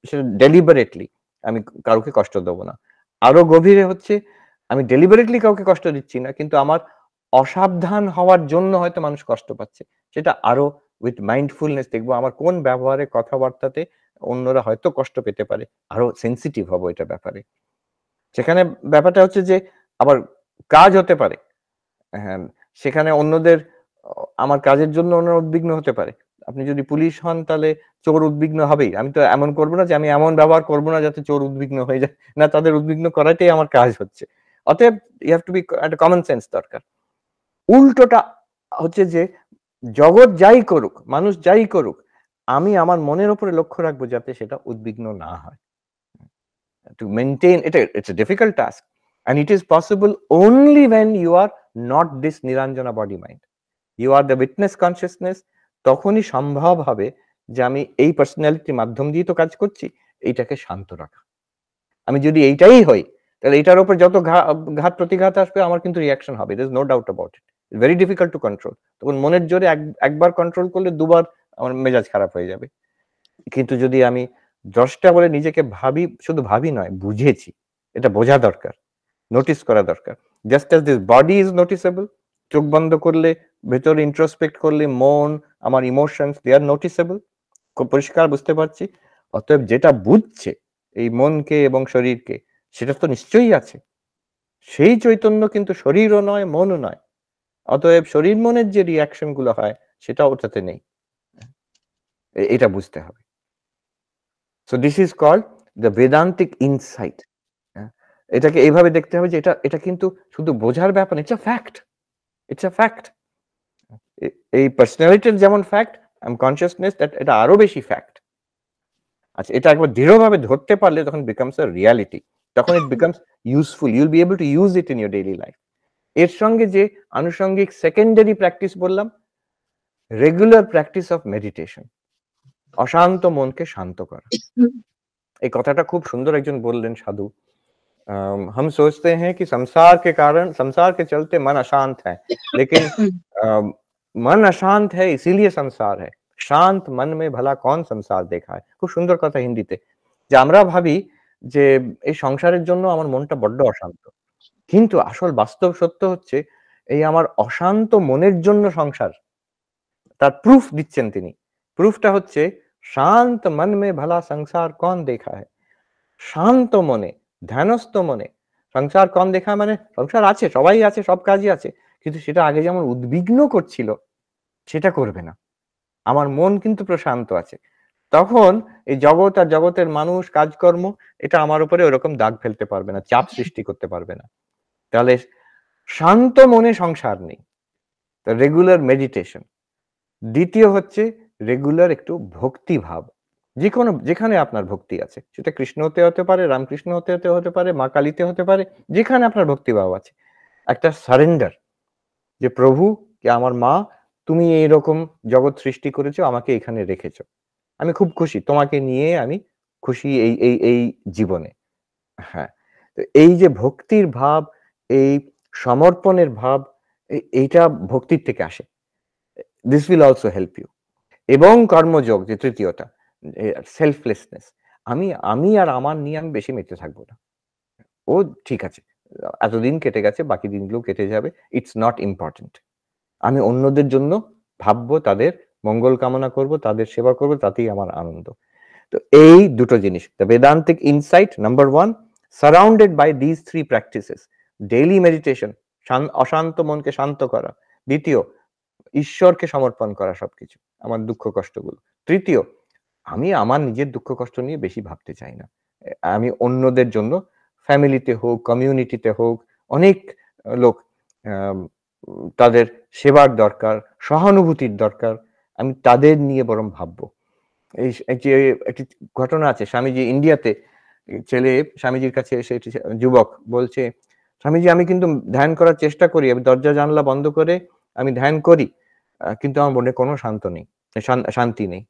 সেটা ডেলিবারেটলি আমি কাউকে কষ্ট দেবো না। আরো গভীরে হচ্ছে, আমি ডেলিবারেটলি কাউকে কষ্ট দিচ্ছি না, কিন্তু আমার অসাবধান হওয়ার জন্য হয়তো মানুষ কষ্ট পাচ্ছে, সেটা আরো উইথ মাইন্ডফুলনেস দেখবো আমার কোন ব্যবহারে, কথাবার্তাতে অন্যরা হয়তো কষ্ট পেতে পারে, আরো সেন্সিটিভ হবো এটা ব্যাপারে। সেখানে ব্যাপারটা হচ্ছে যে আবার কাজ হতে পারে, হ্যাঁ, সেখানে অন্যদের, আমার কাজের জন্য অন্যরা উদ্বিগ্ন হতে পারে। আপনি যদি পুলিশ হন তাহলে চোর উদ্বিগ্ন হবেই। আমি তো এমন করবো না যে আমি এমন ব্যবহার করবো না যাতে চোর উদ্বিগ্ন হয়ে যায়, না, তাদের উদ্বিগ্ন করাটাই আমার কাজ হচ্ছে। অতএব ইউ হ্যাভ টু বি, একটা কমন সেন্স দরকার। উল্টোটা হচ্ছে যে জগৎ যাই করুক, মানুষ যাই করুক, আমি আমার মনের উপরে লক্ষ্য রাখবো যাতে সেটা উদ্বিগ্ন না হয়। To maintain it, it's a difficult task, and it is possible only when you are not this Niranjana body mind. You are the witness consciousness. তখনই সম্ভব হবে যে আমি এই পার্সোনালিটির মাধ্যম দিয়ে তো কাজ করছি, এইটাকে শান্ত রাখা। আমি যদি এইটাই হই, তাহলে এইটার উপর যত ঘাত প্রতিঘাত আসবে আমার কিন্তু রিয়াকশন হবে, there is no doubt about it. It's very difficult to control. তখন মনের জোরে একবার কন্ট্রোল করলে দুবার আমার মেজাজ খারাপ হয়ে যাবে। কিন্তু যদি আমি দ্রষ্টা বলে নিজেকে ভাবি, শুধু ভাবি নয়, বুঝেছি, এটা বোঝা দরকার, নোটিস করা দরকার। Just as this body is noticeable, চোখ বন্ধ করলে, ভেতরে ইন্ট্রোস্পেক্ট করলে মন, আমার ইমোশনস, দে আর নোটিসেবল, খুব পরিষ্কার বুঝতে পারছি। অতএব যেটা বুঝছে এই মনকে এবং শরীরকে, সেটা তো নিশ্চয়ই আছে, সেই চৈতন্য কিন্তু শরীরও নয়, মনও নয়। অতএব শরীর মনের যে রিয়াকশন গুলো হয় সেটা ওটাতে নেই, এটা বুঝতে হবে। So this is called the Vedantic insight. এটাকে এইভাবে দেখতে হবে যে এটা কিন্তু শুধু বোঝার ব্যাপার না, এটা ফ্যাক্ট, ইটস আ ফ্যাক্ট। এই পার্সোনালিটির যেমন ফ্যাক্ট, কনসিয়াসনেস এটা আরো বেশি ফ্যাক্ট। আচ্ছা, এটা একবার দৃঢ়ভাবে ধরতে পারলে তখন বিকামস আ রিয়ালিটি, তখন it becomes useful, you'll be able to use it in your daily life. এর সঙ্গে যে আনুষঙ্গিক সেকেন্ডারি প্র্যাকটিস বললাম, রেগুলার প্র্যাকটিস অফ মেডিটেশন, অশান্ত মনকে শান্ত করা। এই কথাটা খুব সুন্দর একজন বললেন সাধু, हम सोचते हैं कि संसार के कारण, संसार के चलते मन अशांत है, लेकिन मन अशांत है इसीलिए संसार है, शांत मन में भला कौन संसार देखा है। খুব সুন্দর কথা হিন্দিতে, যে আমরা ভাবি যে এই সংসারের জন্য আমার মনটা বড্ড অশান্ত, কিন্তু আসল বাস্তব সত্য হচ্ছে এই আমার অশান্ত মনের জন্য সংসার। তার প্রুফ দিচ্ছেন তিনি। প্রুফটা হচ্ছে শান্ত মন মে ভলা সংসার কন দেখা হয়। শান্ত মনে, ধ্যানস্থ মনে সংসার কন দেখা, মানে সংসার আছে, সবাই আছে, সব কাজই আছে, কিন্তু সেটা আগে যেমন উদ্বিগ্ন করছিল সেটা করবে না। আমার মন কিন্তু প্রশান্ত আছে। তখন এই জগৎ আর জগতের মানুষ, কাজকর্ম, এটা আমার উপরে ওরকম দাগ ফেলতে পারবে না, চাপ সৃষ্টি করতে পারবে না। তাহলে শান্ত মনে সংসার নেই। Regular meditation. দ্বিতীয় হচ্ছে রেগুলার একটু ভক্তি ভাব, যেখানে আপনার ভক্তি আছে, সেটা কৃষ্ণ হতে পারে, রামকৃষ্ণ হতে পারে, মা কালীতে হতে পারে, যেখানে আপনার ভক্তি ভাব আছে, একটা সারেন্ডার, যে প্রভু, কে আমার মা, তুমি এইরকম জগৎ সৃষ্টি করেছো, আমাকে এখানে রেখেছো, আমি খুব খুশি, তোমাকে নিয়ে আমি খুশি এই এই এই জীবনে। হ্যাঁ, তো এই যে ভক্তির ভাব, এই সমর্পণের ভাব, এইটা ভক্তির থেকে আসে। This will also help you. এবং কর্মযোগ, যে তৃতীয়টা, সেলফলেসনেস, আমি আর আমার নিয়ে আমি বেশি মেতে থাকবো না। ও ঠিক আছে, এতদিন কেটে গেছে, বাকি দিনগুলো কেটে যাবে, ইটস নট ইম্পর্টেন্ট। আমি অন্যদের জন্য ভাববো, তাদের মঙ্গল কামনা করব, তাদের সেবা করব, তাতেই আমার আনন্দ। তো এই দুটো জিনিস, the Vedantic insight number 1, surrounded by this 3 practices, daily meditation, অশান্ত মনকে শান্ত করা, দ্বিতীয় ঈশ্বরকে সমর্পণ করা সবকিছু, আমার দুঃখ কষ্টগুলো, তৃতীয় আমি আমার নিজের দুঃখ কষ্ট নিয়ে বেশি ভাবতে চাই না, আমি অন্যদের জন্য, ফ্যামিলিতে হোক, কমিউনিটিতে হোক, অনেক লোক, তাদের সেবার দরকার, সহানুভূতির দরকার, আমি তাদের নিয়ে বরং ভাববো। এই যে একটি ঘটনা আছে, স্বামীজি ইন্ডিয়াতে, ছেলে স্বামীজির কাছে এসে, যুবক বলছে, স্বামীজি আমি কিন্তু ধ্যান করার চেষ্টা করি, আমি দরজা জানলা বন্ধ করে আমি ধ্যান করি, কিন্তু আমার মনে কোনো শান্তি নেই।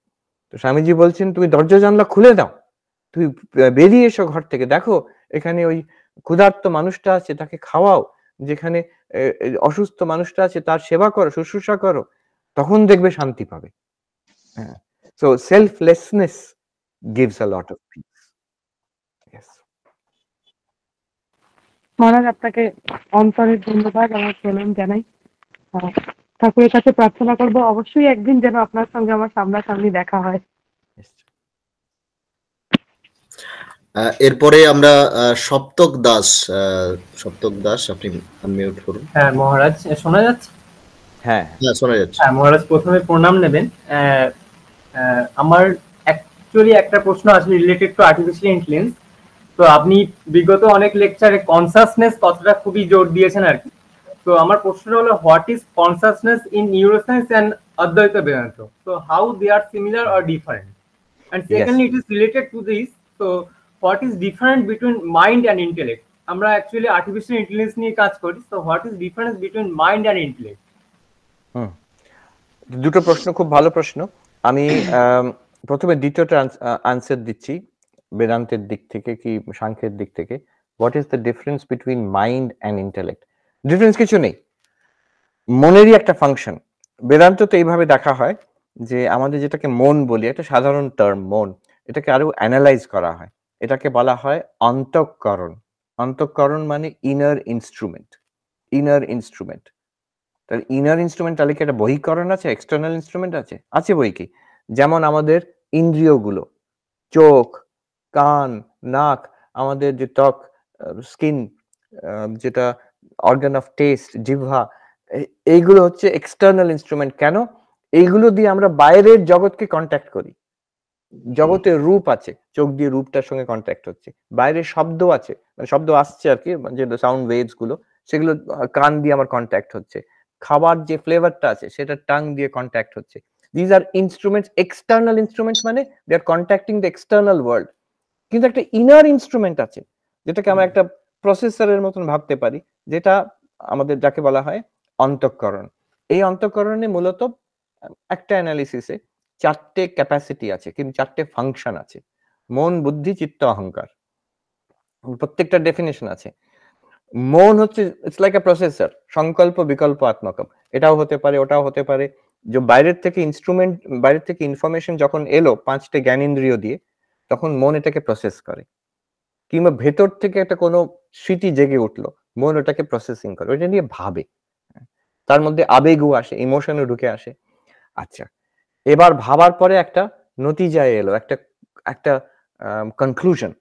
তো স্বামীজি বলছেন, তুমি দরজা জানলা খুলে দাও, তুমি বেরিয়ে এসো ঘর থেকে, দেখো এখানে ওই ক্ষুধার্ত মানুষটা আছে, তাকে খাওয়াও, যেখানে অসুস্থ মানুষটা আছে তার সেবা করো, শুশ্রূষা করো, তখন দেখবে শান্তি পাবে। হ্যাঁ, so selflessness gives a lot of peace. Yes. মহারাজ, আপনাকে অন্তরের ধন্যবাদ, আমার প্রণাম জানাই। ঠাকুরের কাছে প্রার্থনা করব অবশ্যই একদিন যেন আপনার সঙ্গে আমার সামনাসামনি দেখা হয়। এরপরে আমরা সপ্তক দাস, আপনি আনমিউট করুন। হ্যাঁ মহারাজ, শোনা যাচ্ছে? হ্যাঁ শোনা যাচ্ছে। হ্যাঁ মহারাজ, প্রথমে প্রণাম নেবেন। আমার অ্যাকচুয়ালি একটা প্রশ্ন আসলে রিলেটেড টু আর্টিফিশিয়াল ইন্টেলিজেন্স। তো আপনি বিগত অনেক লেকচারে কনসাসনেস কথাটা খুবই জোর দিয়েছেন আর কি। তো আমার প্রশ্নটা হলো, what is consciousness in neuroscience and অদ্বৈত Vedanta? So how they are similar or different? And secondly, it is related to this. So what is different between mind and intellect? আমরা অ্যাকচুয়ালি আর্টিফিশিয়াল ইন্টেলিজেন্স নিয়ে কাজ করি। So what is difference between mind and intellect? দুটো প্রশ্ন, খুব ভালো প্রশ্ন। আমি প্রথমে দ্বিতীয়টা আনসার দিচ্ছি, বেদান্তের দিক থেকে কি সাংখ্যের দিক থেকে। What is the difference between mind and intellect? Difference কিছু নেই, মনেরই একটা ফাংশন। বেদান্ততে এইভাবে দেখা হয় যে আমাদের যেটাকে মন বলি, একটা সাধারণ টার্ম মন, এটাকে আরো অ্যানালাইজ করা হয়, এটাকে বলা হয় অন্তঃকরণ। অন্তঃকরণ মানে ইনার ইনস্ট্রুমেন্ট, ইনার ইনস্ট্রুমেন্ট। তাহলে ইনার ইনস্ট্রুমেন্ট তাহলে কি একটা বহিঃকরণ আছে, এক্সটার্নাল ইনস্ট্রুমেন্ট আছে? আছে বই কি। যেমন আমাদের ইন্দ্রিয়গুলো, চোখ, কান, নাক, আমাদের যে ত্বক, স্কিন, যেটা অর্গান অফ টেস্ট, জিহ্বা, এইগুলো হচ্ছে এক্সটার্নাল ইনস্ট্রুমেন্ট। কেন? এইগুলো দিয়ে আমরা বাইরের জগৎকে কন্ট্যাক্ট করি। জগতের রূপ আছে, চোখ দিয়ে রূপটার সঙ্গে কন্ট্যাক্ট হচ্ছে। বাইরের শব্দ আছে, মানে শব্দ আসছে আর কি, যে সাউন্ড ওয়েভস গুলো, সেগুলো কান দিয়ে আমার কন্ট্যাক্ট হচ্ছে। খাবার যে ফ্লেভারটা আছে সেটা টাং দিয়ে কন্ট্যাক্ট হচ্ছে। These are instruments, external instruments, মানে দে আর কন্ট্যাক্টিং দ্য এক্সটার্নাল ওয়ার্ল্ড। কিন্তু একটা ইনার ইনস্ট্রুমেন্ট আছে যেটাকে আমরা একটা প্রসেসরের মতন ভাবতে পারি, যেটা আমাদের যাকে বলা হয় অন্তঃকরণ। এই অন্তঃকরণে মূলত একটা অ্যানালিসিসে 4টে ক্যাপাসিটি আছে, কিন্তু 4টে ফাংশন আছে। মন, বুদ্ধি, চিত্ত, অহংকার, প্রত্যেকটা ডেফিনেশন আছে। মন হচ্ছে ইটস লাইক এ প্রসেসর, সংকল্প বিকল্প আত্মকম, এটাও হতে পারে ওটাও হতে পারে। যে বাইরের থেকে ইনস্ট্রুমেন্ট, বাইরের থেকে ইনফরমেশন যখন এলো 5টে জ্ঞানেন্দ্রিয় দিয়ে, তখন মন এটাকে প্রসেস করে। কিংবা ভেতর থেকে একটা কোনো স্মৃতি জেগে উঠলো, মন ওটাকে প্রসেসিং করে, ওইটা নিয়ে ভাবে, তার মধ্যে আবেগও আসে, ইমোশনও ঢুকে আসে। আচ্ছা, এবার ভাবার পরে একটা নতিজায় এলো, একটা একটা কনক্লুশন,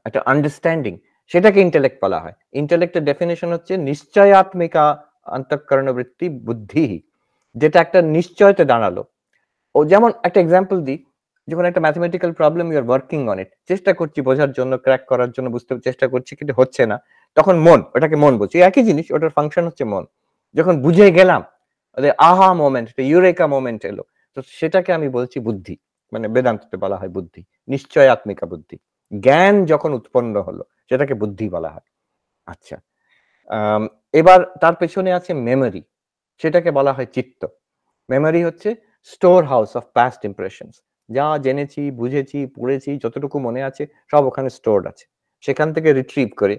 একটা আন্ডারস্ট্যান্ডিং, সেটাকে ইন্টেলেক্ট বলা হয়। ইন্টেলেক্টের ডেফিনেশন হচ্ছে নিশ্চয়াত্মিকা অন্তঃকরণ বৃত্তি বুদ্ধি, যেটা একটা নিশ্চয়তে দাঁড়ালো। ও যেমন একটা এক্সাম্পল দিই, যখন একটা mathematical problem you are working on it, চেষ্টা করছি বোঝার জন্য, ক্র্যাক করার জন্য, বুঝতে চেষ্টা করছি কিন্তু হচ্ছে না, তখন মন, ওটাকে মন বলছি, একই জিনিস, ওটার ফাংশন হচ্ছে মন। যখন বুঝে গেলাম, আহা মোমেন্ট, ইউরেকা মোমেন্ট এলো, তো সেটাকে আমি বলছি বুদ্ধি, মানে বেদান্ততে বলা হয় বুদ্ধি, নিশ্চয়াত্মিকা বুদ্ধি। জ্ঞান যখন উৎপন্ন হলো সেটাকে বুদ্ধি বলা হয়। আচ্ছা, এবার তার পেছনে আছে মেমোরি, সেটাকে বলা হয় চিত্ত। মেমোরি হচ্ছে store house of past impressions, যা জেনেছি, বুঝেছি, পড়েছি, যতটুকু মনে আছে সব ওখানে স্টোরড আছে, সেখান থেকে রিট্রিভ করে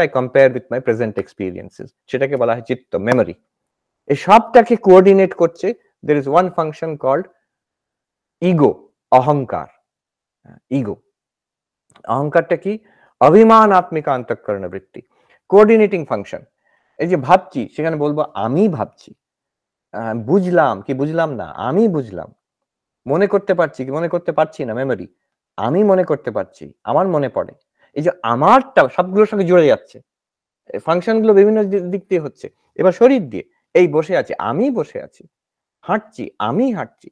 I compare with my present experiences, সেটাকে বলা হয় চিত্ত, মেমোরি। এই সবটাকে কোঅর্ডিনেট করছে, there is one function called ego, অহংকার। ইগো, অহংকারটা কি? অভিমান আত্মিকা অন্তঃকরণ বৃত্তি, কোঅর্ডিনেটিং ফাংশন। এই যে ভাবছি, সেখানে বলবো আমি ভাবছি, বুঝলাম কি বুঝলাম না, আমি বুঝলাম, মনে করতে পারছি কি মনে করতে পারছি না, মেমোরি, আমি মনে করতে পারছি, আমার মনে পড়ে। এই যে আমারটা সবগুলোর সঙ্গে জুড়ে যাচ্ছে, ফাংশন গুলো বিভিন্ন দিক দিয়ে হচ্ছে। এবার শরীর দিয়ে, এই বসে আছে, আমি বসে আছি, হাঁটছি, আমি হাঁটছি।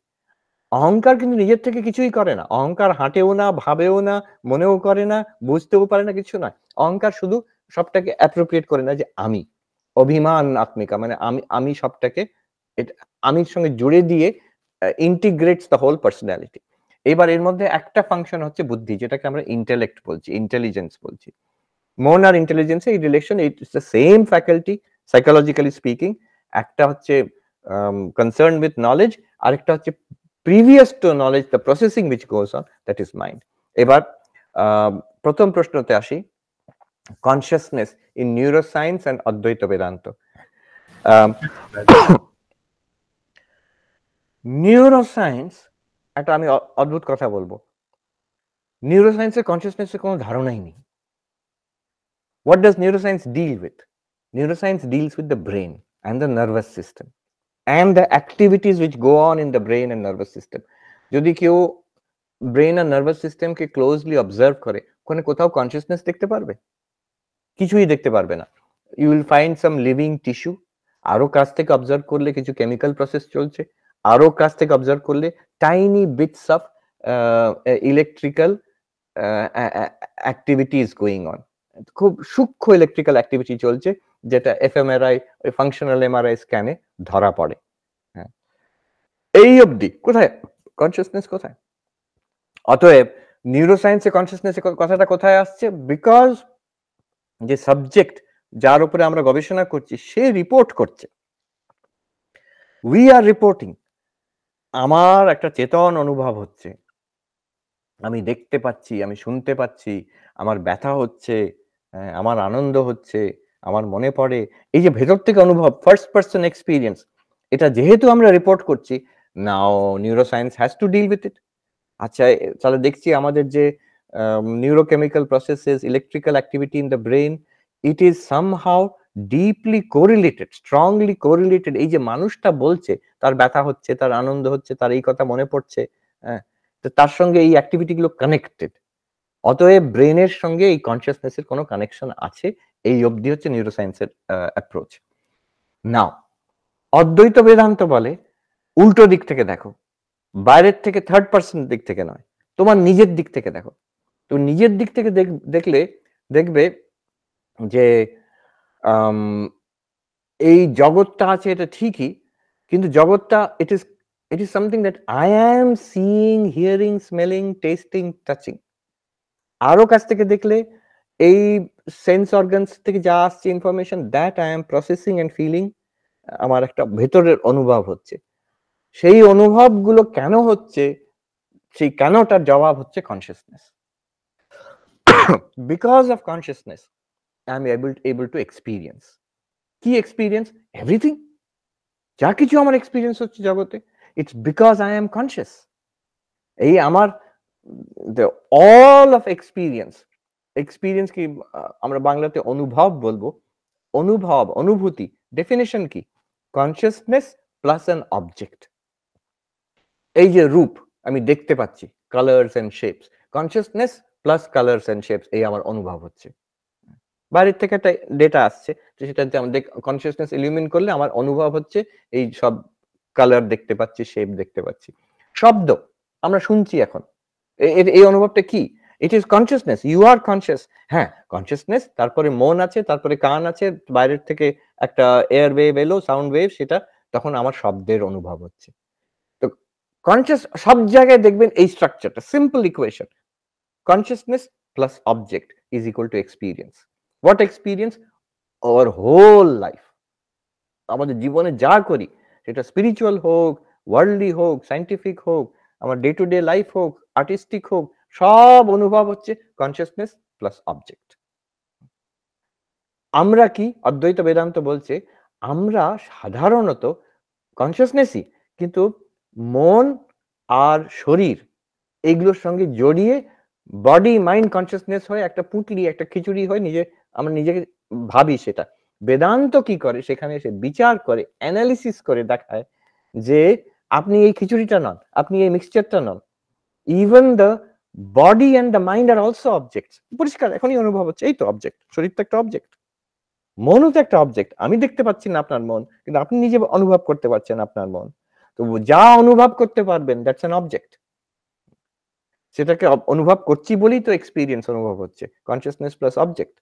অহংকার কিন্তু নিজের থেকে কিছুই করে না, অহংকার হাঁটেও না, ভাবেও না, মনেও করে না, বুঝতেও পারে না, কিছু নয়। অহংকার শুধু সবটাকে অ্যাপ্রোপ্রিয়েট করে না, যে আমি, অভিমান আত্মিকা, মানে আমি সবটাকে আমির সঙ্গে জুড়ে দিয়ে ইন্টিগ্রেটস দ্য হোল পার্সোনালিটি। এবার এর মধ্যে একটা ফাংশন হচ্ছে বুদ্ধি, যেটাকে আমরা ইন্টেলেক্ট বলছি, ইন্টেলিজেন্স বলছি। মন আর ইন্টেলিজেন্স এই relation, it's the same faculty psychologically speaking. একটা হচ্ছে কনসার্ন উইথ নলেজ, আরেকটা হচ্ছে previous to knowledge, the processing which goes on, that is mind. এবার প্রথম প্রশ্নতে আসি, কনসিয়াসনেস ইন নিউরোসায়েন্স এন্ড অদ্বৈত বেদান্ত। নিউরোসায়েন্স, একটা আমি অদ্ভুত কথা বলবো, নিউরোসায়েন্সের কনসিয়াসনেসের কোনো ধারণাই নেই। What does neuroscience deal with? Neuroscience deals with the brain and the nervous system and the activities which go on in the brain and nervous system. যদি কেউ ব্রেন আর নার্ভাস সিস্টেমকে ক্লোজলি অবজার্ভ করে, ওখানে কোথাও কনসিয়াসনেস দেখতে পারবে? কিছুই দেখতে পারবে না। You will find some living tissue, আরো কাছ থেকে অবজার্ভ করলে কিছু কেমিক্যাল প্রসেস চলছে, আরো কাছ থেকে অবজার্ভ করলে tiny bits of electrical activities going on, খুব সূক্ষ্ম ইলেকট্রিক্যাল অ্যাক্টিভিটি চলছে, যেটা এফএমআরআই, ওই ফাংশনাল এমআরআই স্ক্যানে ধরা পড়ে। হ্যাঁ, এই অবধি কোথায় কনসিয়াসনেস, কোথায়? অতএব নিউরোসায়েন্সে কনসিয়াসনেসের কথাটা কোথায় আসছে? বিকজ যে সাবজেক্ট যার উপরে আমরা গবেষণা করছি সে রিপোর্ট করছে, উই আর রিপোর্টিং। আমার একটা চেতন অনুভব হচ্ছে, আমি দেখতে পাচ্ছি, আমি শুনতে পাচ্ছি, আমার ব্যথা হচ্ছে, আমার আনন্দ হচ্ছে, আমার মনে পড়ে, এই যে ভেতর থেকে অনুভব, ফার্স্ট পার্সন এক্সপিরিয়েন্স, এটা যেহেতু আমরা রিপোর্ট করছি, now neuroscience has to deal with it. আচ্ছা, তাহলে দেখছি আমাদের যে neurochemical processes, electrical activity in the brain, it is somehow deeply correlated, strongly correlated. এই যে মানুষটা বলছে তার ব্যথা হচ্ছে, তার আনন্দ হচ্ছে, তার এই কথা মনে পড়ছে, হ্যাঁ, তো তার সঙ্গে এই অ্যাক্টিভিটি গুলো কানেক্টেড। অতএব ব্রেনের সঙ্গে এই কনসিয়াসনেসের কোনো কানেকশন আছে, এই অবধি হচ্ছে নিউরোসায়েন্সের অ্যাপ্রোচ। নাও অদ্বৈত বেদান্ত বলে উল্টো দিক থেকে দেখো, বাইরের থেকে, থার্ড পার্সন দিক থেকে নয়, তোমার নিজের দিক থেকে দেখো। তো নিজের দিক থেকে দেখলে দেখবে যে এই জগৎটা আছে এটা ঠিকই, কিন্তু জগৎটা it is something that I am seeing, hearing, smelling, testing, touching. আরো কাছ থেকে দেখলে এই সেন্স অর্গানস থেকে যা আসছে information, that I am processing and feeling, আমার একটা ভেতরের অনুভব হচ্ছে। সেই অনুভবগুলো কেন হচ্ছে, সেই কেনটার জবাব হচ্ছে consciousness. Because of consciousness I am able to experience। কি এক্সপিরিয়েন্স? এভরিথিং। যা কিছু আমার এক্সপিরিয়েন্স হচ্ছে জগতে, it's because I am conscious. এই আমার অল অফ এক্সপিরিয়েন্স, এক্সপিরিয়েন্স কি আমরা বাংলাতে অনুভব বলবো, অনুভব, অনুভূতি, ডেফিনেশন কি? Consciousness plus an object. এই যে রূপ আমি দেখতে পাচ্ছি, colours and shapes, consciousness plus colours and shapes, এই আমার অনুভব হচ্ছে। বাইরের থেকে একটা ডেটা আসছে, সেটাতে আমাদের কনসিয়াসনেস ইলিউমিন করলে আমার অনুভব হচ্ছে এই সব কালার দেখতে পাচ্ছি, শেপ দেখতে পাচ্ছি। শব্দ আমরা শুনছি এখন, এই অনুভবটা কি? It is consciousness, you are conscious. হ্যাঁ, কনসিয়াসনেস, তারপরে মন আছে, তারপরে কান আছে, বাইরের থেকে একটা এয়ার ওয়েভ এলো, সাউন্ড ওয়েভ, সেটা তখন আমার শব্দের অনুভব হচ্ছে। তো কনসিয়াস সব জায়গায় দেখবেন এই স্ট্রাকচারটা, simple equation, consciousness plus object is equal to experience. What experience? Our whole life. আমাদের জীবনে যা করি, সেটা স্পিরিচুয়াল হোক, ওয়ার্ল্ডলি হোক, সাইন্টিফিক হোক, আমার ডে টু ডে লাইফ হোক, আর্টিস্টিক হোক, সব অনুভব হচ্ছে কনসিয়াসনেস প্লাস অবজেক্ট। আমরা কি, অদ্বৈত বেদান্ত বলছে আমরা সাধারণত কনসিয়াসনেসই, কিন্তু মন আর শরীর এইগুলোর সঙ্গে জড়িয়ে বডি মাইন্ড কনসিয়াসনেস হয়, একটা পুটলি, একটা খিচুড়ি হয়, আমরা নিজেকে ভাবি সেটা। বেদান্ত কি করে, সেখানে এসে বিচার করে, অ্যানালিসিস করে দেখায় যে আপনি এই খিচুড়িটা নন, আপনি এই মিক্সচারটা নন। Even the body and the mind are also objects. পরিষ্কার এখনই অনুভব হচ্ছে, এই তো অবজেক্ট, শরীর তো একটা অবজেক্ট, মনও তো একটা অবজেক্ট। আমি দেখতে পাচ্ছি না আপনার মন, কিন্তু আপনি নিজে অনুভব করতে পারছেন আপনার মন। তো যা অনুভব করতে পারবেন, দ্যাটস অ্যান অবজেক্ট। সেটাকে অনুভব করছি বলেই তো এক্সপিরিয়েন্স অনুভব হচ্ছে, কনসিয়াসনেস প্লাস অবজেক্ট।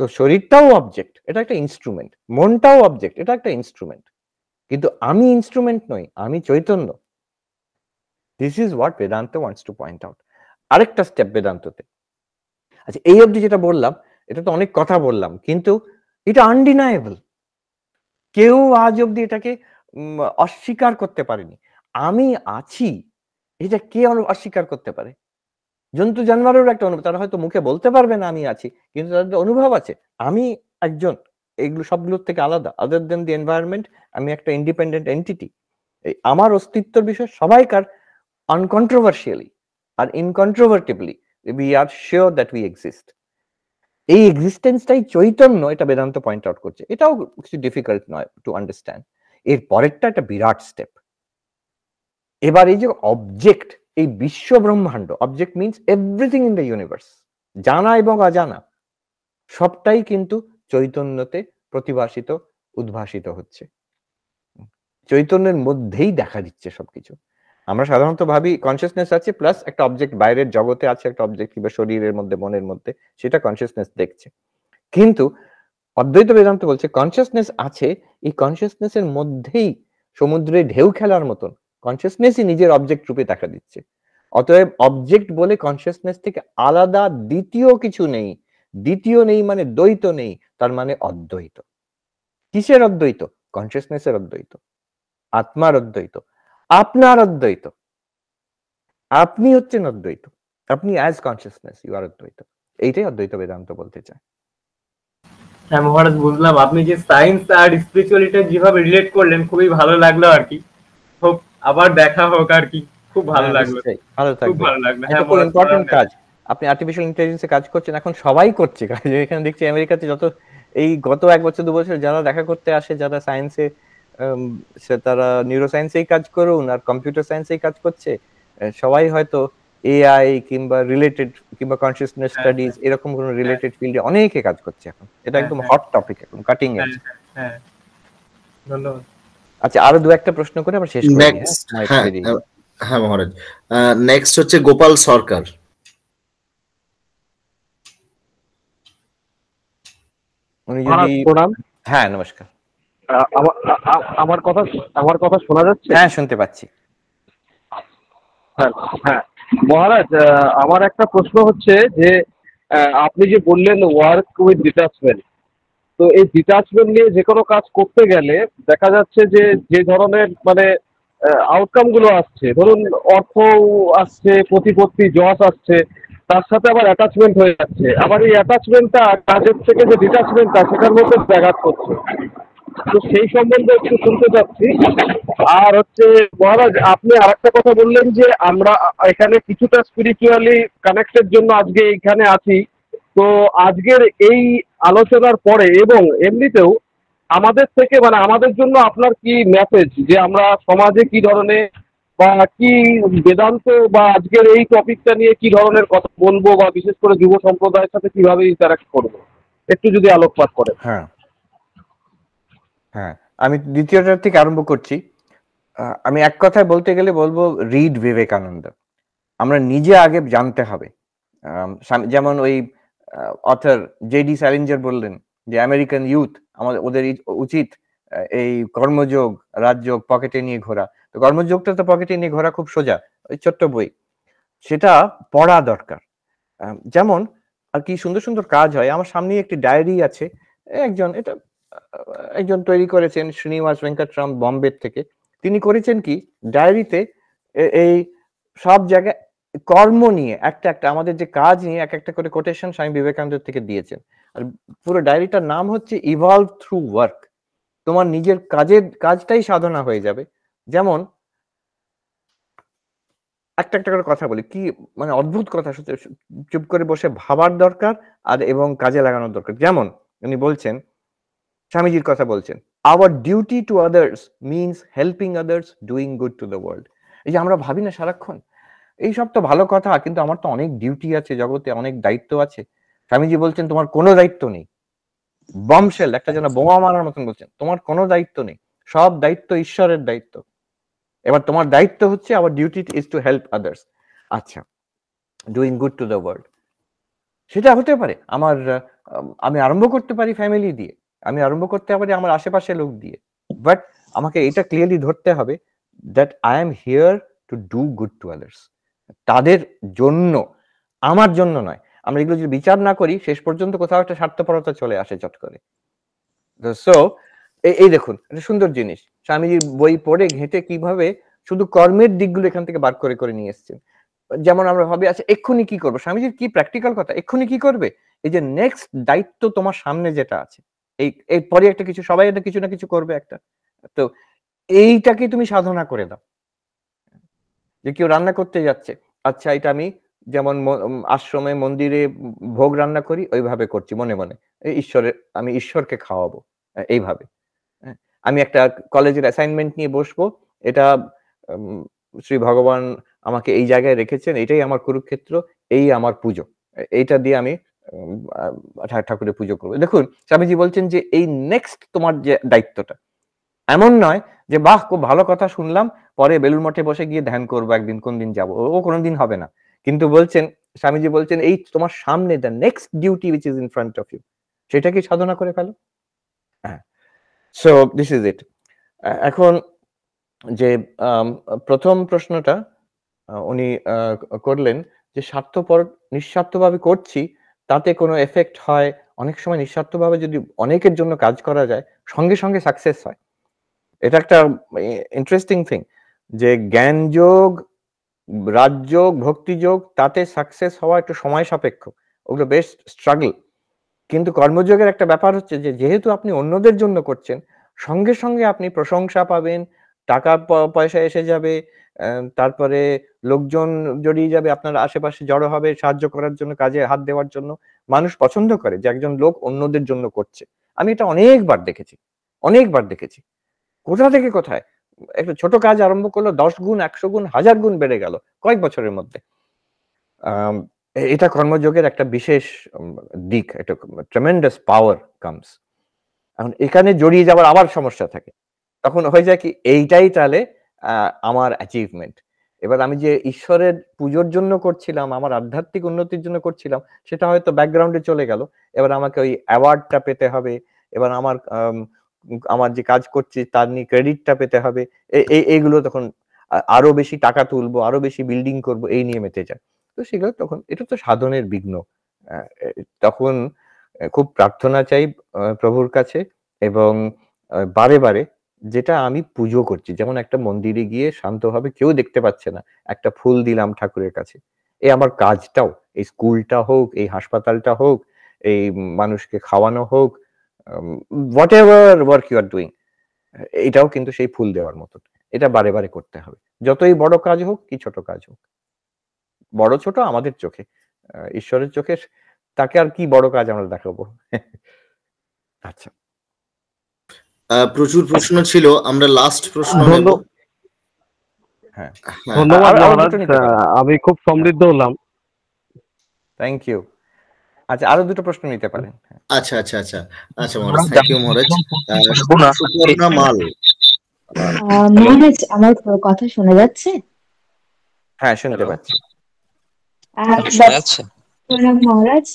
তো শরীরটাও অবজেক্ট, এটা একটা ইনস্ট্রুমেন্ট, মনটাও অবজেক্ট, এটা একটা ইনস্ট্রুমেন্ট, কিন্তু আমি ইনস্ট্রুমেন্ট নই, আমি Chaitanya. This is what Vedanta wants to point out. আরেকটা স্টেপ বেদান্ততে। আচ্ছা, এই অবধি যেটা বললাম, এটা তো অনেক কথা বললাম, কিন্তু এটা আনডিনায়েবল। কেউ আজ অব্দি এটাকে অস্বীকার করতে পারেনি। আমি আছি, এটা কে অস্বীকার করতে পারে? জন্তু জানোয়ারের একটা অনুভব, তারা হয়তো মুখে বলতে পারবে না আমি আছি, কিন্তু তাদের অনুভব আছে আমি একজন, এগুলো সবগুলোর থেকে আলাদা, আদার দেন দি এনভায়রনমেন্ট, আমি একটা ইন্ডিপেন্ডেন্ট এন্টিটি। আমার অস্তিত্বের বিষয় সবাইকার, আনকন্ট্রোভার্সিয়ালি আর incontrovertibly we are sure that we exist. এই এক্সিস্টেন্সটাই চৈতন্য, এটা বেদান্ত পয়েন্ট আউট করছে। এটাও কিছু ডিফিকাল্ট নয় টু আন্ডারস্ট্যান্ড। এর পরেরটা একটা বিরাট স্টেপ। এবার এই যে অবজেক্ট, এই বিশ্ব ব্রহ্মাণ্ড, object means everything in the universe, জানা এবং অজানা সবটাই কিন্তু চৈতন্যতে প্রতিভাসিত, উদ্ভাসিত হচ্ছে। চৈতন্যের মধ্যেই দেখা দিচ্ছে সবকিছু। আমরা সাধারণত ভাবি কনসিয়াসনেস আছে প্লাস একটা অবজেক্ট, বাইরের জগতে আছে একটা অবজেক্ট, কিংবা শরীরের মধ্যে, মনের মধ্যে, সেটা কনসিয়াসনেস দেখছে। কিন্তু অদ্বৈত বেদান্ত বলছে কনসিয়াসনেস আছে, এই কনসিয়াসনেসের মধ্যেই সমুদ্রে ঢেউ খেলার মতন কনসিয়াসনেসই নিজের অবজেক্ট রূপে দেখা দিচ্ছে। অতএব অবজেক্ট বলে কনসিয়াসনেস থেকে আলাদা দ্বিতীয় কিছু নেই। দ্বিতীয় নেই মানে দ্বৈত নেই, তার মানে অদ্বৈত। কিসের অদ্বৈত? কনসিয়াসনেসের অদ্বৈত, আত্মার অদ্বৈত, আপনার অদ্বৈত। আপনি হচ্ছেন অদ্বৈত, আপনি অ্যাজ কনসিয়াসনেস, ইউ আর অদ্বৈত। এইটাই অদ্বৈত বেদান্ত বলতে চায়। হ্যাঁ মহারাজ, বুঝলাম। আপনি যে সায়েন্স আর স্পিরিচুয়ালিটি যেভাবে রিলেট করলেন, খুবই ভালো লাগলো আর কি। হোক আবার দেখা হোক আর কি। খুব ভালো লাগলো, ভালো থাকবেন, খুব ভালো লাগলো। হ্যাঁ, খুব ইম্পর্টেন্ট কাজ আপনি আর্টিফিশিয়াল ইন্টেলিজেন্সে কাজ করছেন, এখন সবাই করছে কাজ। এখানে দেখছি আমেরিকাতে যত এই গত 1 বছর 2 বছর যারা দেখা করতে আসে, যারা সায়েন্সে, তারা নিউরো সায়েন্সেই কাজ করুন আর কম্পিউটার সায়েন্সেই কাজ করছে, সবাই হয়তো এআই কিংবা রিলেটেড কিংবা কনসিয়াসনেস স্টাডিজ এরকম কোন রিলেটেড ফিল্ডে অনেকে কাজ করছে এখন। এটা একদম হট টপিক এখন, কাটিং এজ। হ্যাঁ, ধন্যবাদ। আচ্ছা, আরো 2-1টা প্রশ্ন করে আমরা শেষ করি। হ্যাঁ মহারাজ, নেক্সট হচ্ছে গোপাল সরকার। উনি যদি, হ্যাঁ নমস্কার, আমার কথা শোনা যাচ্ছে? হ্যাঁ, শুনতে পাচ্ছি। হ্যাঁ হ্যাঁ মহারাজ, আমার একটা প্রশ্ন হচ্ছে যে আপনি যে বললেন ওয়ার্ক উইথ ডিটাচমেন্ট, তো এই ডিটাচমেন্ট নিয়ে যে কোনো কাজ করতে গেলে দেখা যাচ্ছে যে যে ধরনের মানে আউটকাম গুলো আসছে, ধরুন অর্থ আসছে, প্রতিপত্তি, যশ আসছে, তার সাথে আবার অ্যাটাচমেন্ট হয়ে যাচ্ছে। আবার এই অ্যাটাচমেন্টটা কাজের থেকে যে ডিটাচমেন্টটা সেটার মধ্যে ব্যাঘাত করছে। তো সেই সম্বন্ধে একটু শুনতে চাচ্ছি। আর হচ্ছে মহারাজ, আপনি আরেকটা কথা বললেন যে আমরা এখানে কিছুটা স্পিরিচুয়ালি কানেক্টের জন্য আজকে এইখানে আছি। তো আজকের এই আলোচনার পরে এবং এমনিতেও আমাদের থেকে মানে আমাদের জন্য আপনার কি মেসেজ, যে আমরা সমাজে কি ধরনের বা কি বেদান্ত বা আজকের এই টপিকটা নিয়ে কি ধরনের কথা বলবো, বা বিশেষ করে যুব সম্প্রদায়ের সাথে কিভাবে ইন্টারাক্ট করবো, একটু যদি আলোকপাত করেন। হ্যাঁ হ্যাঁ, আমি দ্বিতীয়টার থেকে আরম্ভ করছি। আমি এক কথায় বলতে গেলে বলবো রিড বিবেকানন্দ। আমরা নিজে আগে জানতে হবে। যেমন ওই অথর জেডি স্যালিঞ্জার বললেন যে আমেরিকান ইউথ ওদের উচিত এই কর্মযোগ, রাজযোগ পকেটে নিয়ে ঘোরা। তো কর্মযোগটা তো পকেটে নিয়ে ঘোরা খুব সোজা, ওই ছোট্ট বই, সেটা পড়া দরকার। যেমন আর কি সুন্দর সুন্দর কাজ হয়। আমার সামনে একটি ডায়েরি আছে, একজন তৈরি করেছেন, শ্রীনিবাস ভেঙ্কটরাম, বম্বে থেকে। তিনি করেছেন কি, ডায়েরিতে এই সব জায়গায় কর্ম নিয়ে একটা একটা আমাদের যে কাজ নিয়ে এক একটা করে কোটেশন স্বামী বিবেকানন্দ থেকে দিয়েছেন। আর পুরো ডায়েরিটার নাম হচ্ছে ইভলভ থ্রু ওয়ার্ক। তোমার নিজের কাজটাই সাধনা হয়ে যাবে। যেমন একটা একটা করে কথা বলি, কি মানে অদ্ভুত কথা, চুপ করে বসে ভাবার দরকার আর এবং কাজে লাগানোর দরকার। যেমন উনি বলছেন, স্বামীজির কথা বলছেন, our duty to others means helping others, doing good to the world. এই যে আমরা ভাবি না সারাক্ষণ এইসব তো ভালো কথা, কিন্তু আমার তো অনেক ডিউটি আছে জগতে, অনেক দায়িত্ব আছে। স্বামীজি বলছেন তোমার কোনো দায়িত্ব নেই। বমশেল, একটা যেন বোমা মারার মতন বলছেন, তোমার কোনো দায়িত্ব নেই, সব দায়িত্ব ঈশ্বরের দায়িত্ব। এবার তোমার দায়িত্ব হচ্ছে our duty is to help others. আচ্ছা, doing good to the world, সেটা হতে পারে আমি আরম্ভ করতে পারি ফ্যামিলি দিয়ে, আমি আরম্ভ করতে পারি আমার আশেপাশে লোক দিয়ে, বাট আমাকে এটা ক্লিয়ারলি ধরতে হবে that I am here to do good to others, তাদের জন্য, আমার জন্য নয়। আমরা এগুলো যদি বিচার না করি, শেষ পর্যন্ত কোথাও একটা স্বার্থপরতা চলে আসে চট করে। সো এই দেখুন, একটা সুন্দর জিনিস, স্বামীজির বই পড়ে ঘেঁটে কিভাবে শুধু কর্মের দিকগুলো এখান থেকে বার করে করে নিয়ে এসছেন। যেমন আমরা ভাবি আচ্ছা এক্ষুনি কি করবো, স্বামীজির কি প্র্যাকটিক্যাল কথা, এক্ষুনি কি করবে, এই যে নেক্সট দায়িত্ব তোমার সামনে যেটা আছে, এই পরে একটা কিছু, সবাই একটা কিছু না কিছু করবে একটা, তো এইটাকে তুমি সাধনা করে দাও। যে কেউ রান্না করতে যাচ্ছে, আচ্ছা এটা আমি যেমন আশ্রমে মন্দিরে ভোগ রান্না করি ওইভাবে করছি মনে মনে, আমি ঈশ্বরকে খাওয়াবো এইভাবে। আমি একটা কলেজের অ্যাসাইনমেন্ট নিয়ে বসবো, এটা শ্রী ভগবান আমাকে এই জায়গায় রেখেছেন, এটাই আমার কুরুক্ষেত্র, এই আমার পুজো, এইটা দিয়ে আমি ঠাকুরের পুজো করবো। দেখুন স্বামীজি বলছেন যে এই নেক্সট তোমার যে দায়িত্বটা, এমন নয় যে বাহ খুব ভালো কথা শুনলাম, পরে বেলুর মঠে বসে গিয়ে ধ্যান করবো একদিন, কোন দিন যাবো, ও কোনোদিন হবে না। কিন্তু বলছেন, স্বামীজি বলছেন এই তোমার সামনে the next duty which is in front of you, সেটাকে সাধনা করে ফেলো। হ্যাঁ, সো দিস ইজ ইট। এখন যে প্রথম প্রশ্নটা উনি করলেন যে নিঃস্বার্থভাবে করছি তাতে কোনো এফেক্ট হয়? অনেক সময় নিঃস্বার্থভাবে যদি অনেকের জন্য কাজ করা যায়, সঙ্গে সঙ্গে সাকসেস হয়। এটা একটা ইন্টারেস্টিং থিং যে জ্ঞানযোগ, রাজযোগ, ভক্তিযোগ, তাতে সাকসেস হওয়া একটু সময় সাপেক্ষ, ওগুলো বেশ স্ট্রাগল। কিন্তু কর্মযোগের একটা ব্যাপার হচ্ছে যে যেহেতু আপনি অন্যদের জন্য করছেন, সঙ্গে সঙ্গে আপনি প্রশংসা পাবেন, টাকা পয়সা এসে যাবে, তারপরে লোকজন জড়িয়ে যাবে, আপনার আশেপাশে জড়ো হবে সাহায্য করার জন্য, কাজে হাত দেওয়ার জন্য। মানুষ পছন্দ করে যে একজন লোক অন্যদের জন্য করছে। আমি এটা অনেকবার দেখেছি। কোথা থেকে কোথায় একটা ছোট কাজ আরম্ভ করলো, 10 গুণ, 100 গুণ, 1000 গুণ বেড়ে গেল কয়েক বছরের মধ্যে। এটা কর্মযোগের একটা বিশেষ দিক, একটা ট্রেমেন্ডাস পাওয়ার কামস। এখন এখানে জড়িয়ে যাওয়ার আবার সমস্যা থাকে, তখন হয়ে যায় কি এইটাই তাহলে আমার অ্যাচিভমেন্ট। এবার আমি যে ঈশ্বরের পুজোর জন্য করছিলাম, আমার আধ্যাত্মিক উন্নতির জন্য করছিলাম, সেটা হয়তো ব্যাকগ্রাউন্ডে চলে গেল। এবার আমাকে ওই অ্যাওয়ার্ডটা পেতে হবে, এবার আমার আমার যে কাজ করছি তার নিয়ে ক্রেডিটটা পেতে হবে, এইগুলো তখন আরো বেশি টাকা তুলবো, আরো বেশি বিল্ডিং করব, এই নিয়ে মেতে যায়। তো সেগুলো তখন এটা তো সাধনের বিঘ্ন। তখন খুব প্রার্থনা চাই প্রভুর কাছে, এবং বারে বারে যেটা আমি পুজো করছি, যেমন একটা মন্দিরে গিয়ে শান্তভাবে কেউ দেখতে পাচ্ছে না, একটা ফুল দিলাম ঠাকুরের কাছে, এই আমার কাজটাও, এই স্কুলটা হোক, এই হাসপাতালটা হোক, এই মানুষকে খাওয়ানো হোক, whatever work you are doing, এটাও কিন্তু সেই ফুল দেওয়ার মতো। এটা বারে বারে করতে হবে, যতই বড় কাজ হোক কি ছোট কাজ হোক। বড় ছোট আমাদের চোখে, ঈশ্বরের চোখে তাকে আর কি বড় কাজ আমরা দেখাবো। আচ্ছা, প্রচুর প্রশ্ন ছিল, আমরা লাস্ট প্রশ্ন নেব। হ্যাঁ, ধন্যবাদ মহারাজ, আমি খুব সমৃদ্ধ হলাম। Thank you. আচ্ছা, আরো দুটো প্রশ্ন নিতে পারেন। আচ্ছা আচ্ছা আচ্ছা আচ্ছা মহারাজ, থ্যাংক ইউ মহারাজ। সুপর্ণা মাল। মহারাজ, আমার কথা শোনা যাচ্ছে? হ্যাঁ, শুনতে পাচ্ছি। প্রণাম মহারাজ।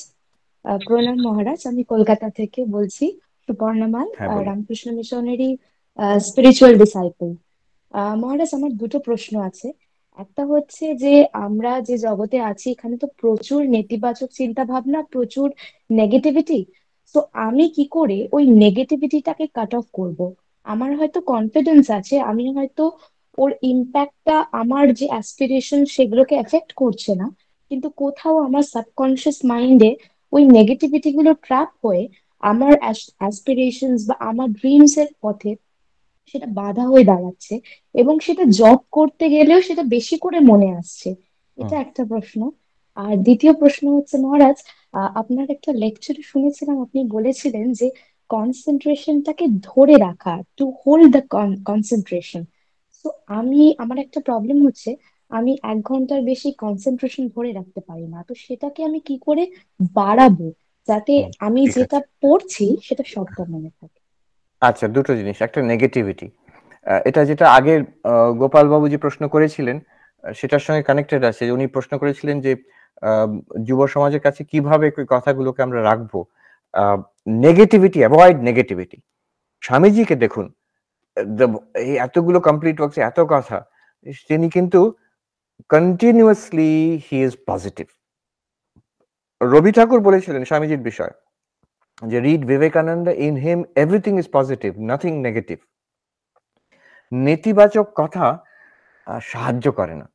প্রণাম মহারাজ, আমি কলকাতা থেকে বলছি, সুপর্ণা মাল, রামকৃষ্ণ মিশনেরই স্পিরিচুয়াল ডিসাইপল। মহারাজ, আমার দুটো প্রশ্ন আছে। একটা হচ্ছে যে আমরা যে জগতে আছি এখানে তো প্রচুর নেতিবাচক চিন্তা ভাবনা, প্রচুর নেগেটিভিটি। তো আমি কি করে ওই নেগেটিভিটিটাকে কাট অফ করব? আমার হয়তো কনফিডেন্স আছে, আমি হয়তো ওর ইম্প্যাক্টটা আমার যে অ্যাসপিরেশন সেগুলোকে এফেক্ট করছে না, কিন্তু কোথাও আমার সাবকনশিয়াস মাইন্ডে ওই নেগেটিভিটি গুলো ট্র্যাপ হয়ে আমার অ্যাসপিরেশনস বা আমার ড্রিমস এর পথে সেটা বাধা হয়ে দাঁড়াচ্ছে, এবং সেটা জব করতে গেলেও সেটা বেশি করে মনে আসছে। এটা একটা প্রশ্ন। আর দ্বিতীয় প্রশ্ন হচ্ছে মহারাজ, আপনার একটা লেকচারে শুনেছিলাম আপনি বলেছিলেন যে কনসেন্ট্রেশনটাকে ধরে রাখা, টু হোল্ড দ্য কনসেন্ট্রেশন। তো আমার একটা প্রবলেম হচ্ছে, আমি 1 ঘন্টার বেশি কনসেন্ট্রেশন ধরে রাখতে পারি না। তো সেটাকে আমি কি করে বাড়াবো যাতে আমি যেটা পড়ছি সেটা সবটা মনে থাকে? আচ্ছা, দুটো জিনিস। একটা নেগেটিভিটি, এটা যেটা আগের গোপাল বাবু যে প্রশ্ন করেছিলেন সেটার সঙ্গে কানেক্টেড আছে। উনি প্রশ্ন করেছিলেন যে যুব সমাজের কাছে কিভাবে কথাগুলোকে আমরা রাখবো, নেগেটিভিটি, অ্যাভয়েড নেগেটিভিটি। স্বামীজিকে দেখুন, এই এতগুলো কমপ্লিট ওয়ার্কস, এত কথা, তিনি কিন্তু continuously he is positive. Rabi Thakur বলেছিলেন স্বামীজির বিষয় যে read Vivekananda, in him everything is positive, nothing negative. নেতিবাচক কথা সাহায্য করে না।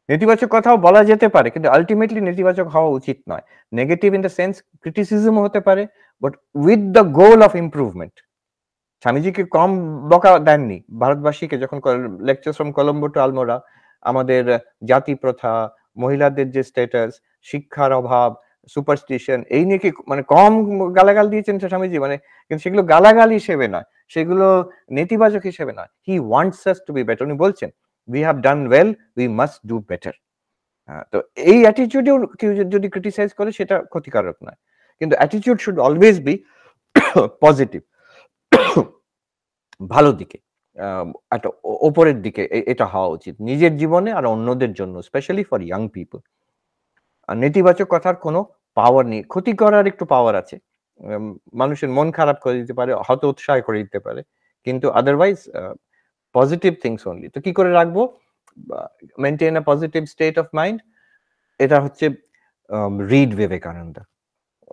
নেতিবাচক কথাও বলা যেতে পারে, কিন্তু আলটিমেটলি নেতিবাচক হওয়া উচিত নয়। Negative in the sense criticism হতে পারে, but with the goal of improvement. স্বামীজিকে কম বকা দেননি ভারতবাসীকে, যখন lecture from Colombo to Almora, আমাদের জাতি প্রথা, মহিলাদের যে স্ট্যাটাস, শিক্ষার অভাব, সুপারস্টিশন, এই নিয়ে কি মানে কম গালাগাল দিয়েছেন স্বামীজি? মানে কিন্তু সেগুলো গালাগাল হিসেবে নয়, সেগুলো নেতিবাচক হিসেবে নয়। He wants us to be better. উনি বলছেন we have done well, we must do better. তো এই অ্যাটিটিউডেও কেউ যদি ক্রিটিসাইজ করে সেটা ক্ষতিকারক নয়, কিন্তু attitude should always be positive, ভালো দিকে, একটা ওপরের দিকে এটা হওয়া উচিত নিজের জীবনে আর অন্যদের জন্য, স্পেশালি ফর ইয়াং পিপল। আর নেতিবাচক কথার কোনো পাওয়ার নেই, ক্ষতি করার একটু পাওয়ার আছে, মানুষের মন খারাপ করে দিতে পারে, হত উৎসাহ করে দিতে পারে, কিন্তু আদারওয়াইজ পজিটিভ থিংস অনলি। তো কি করে রাখবো maintain a positive state of mind? এটা হচ্ছে রিড বিবেকানন্দ,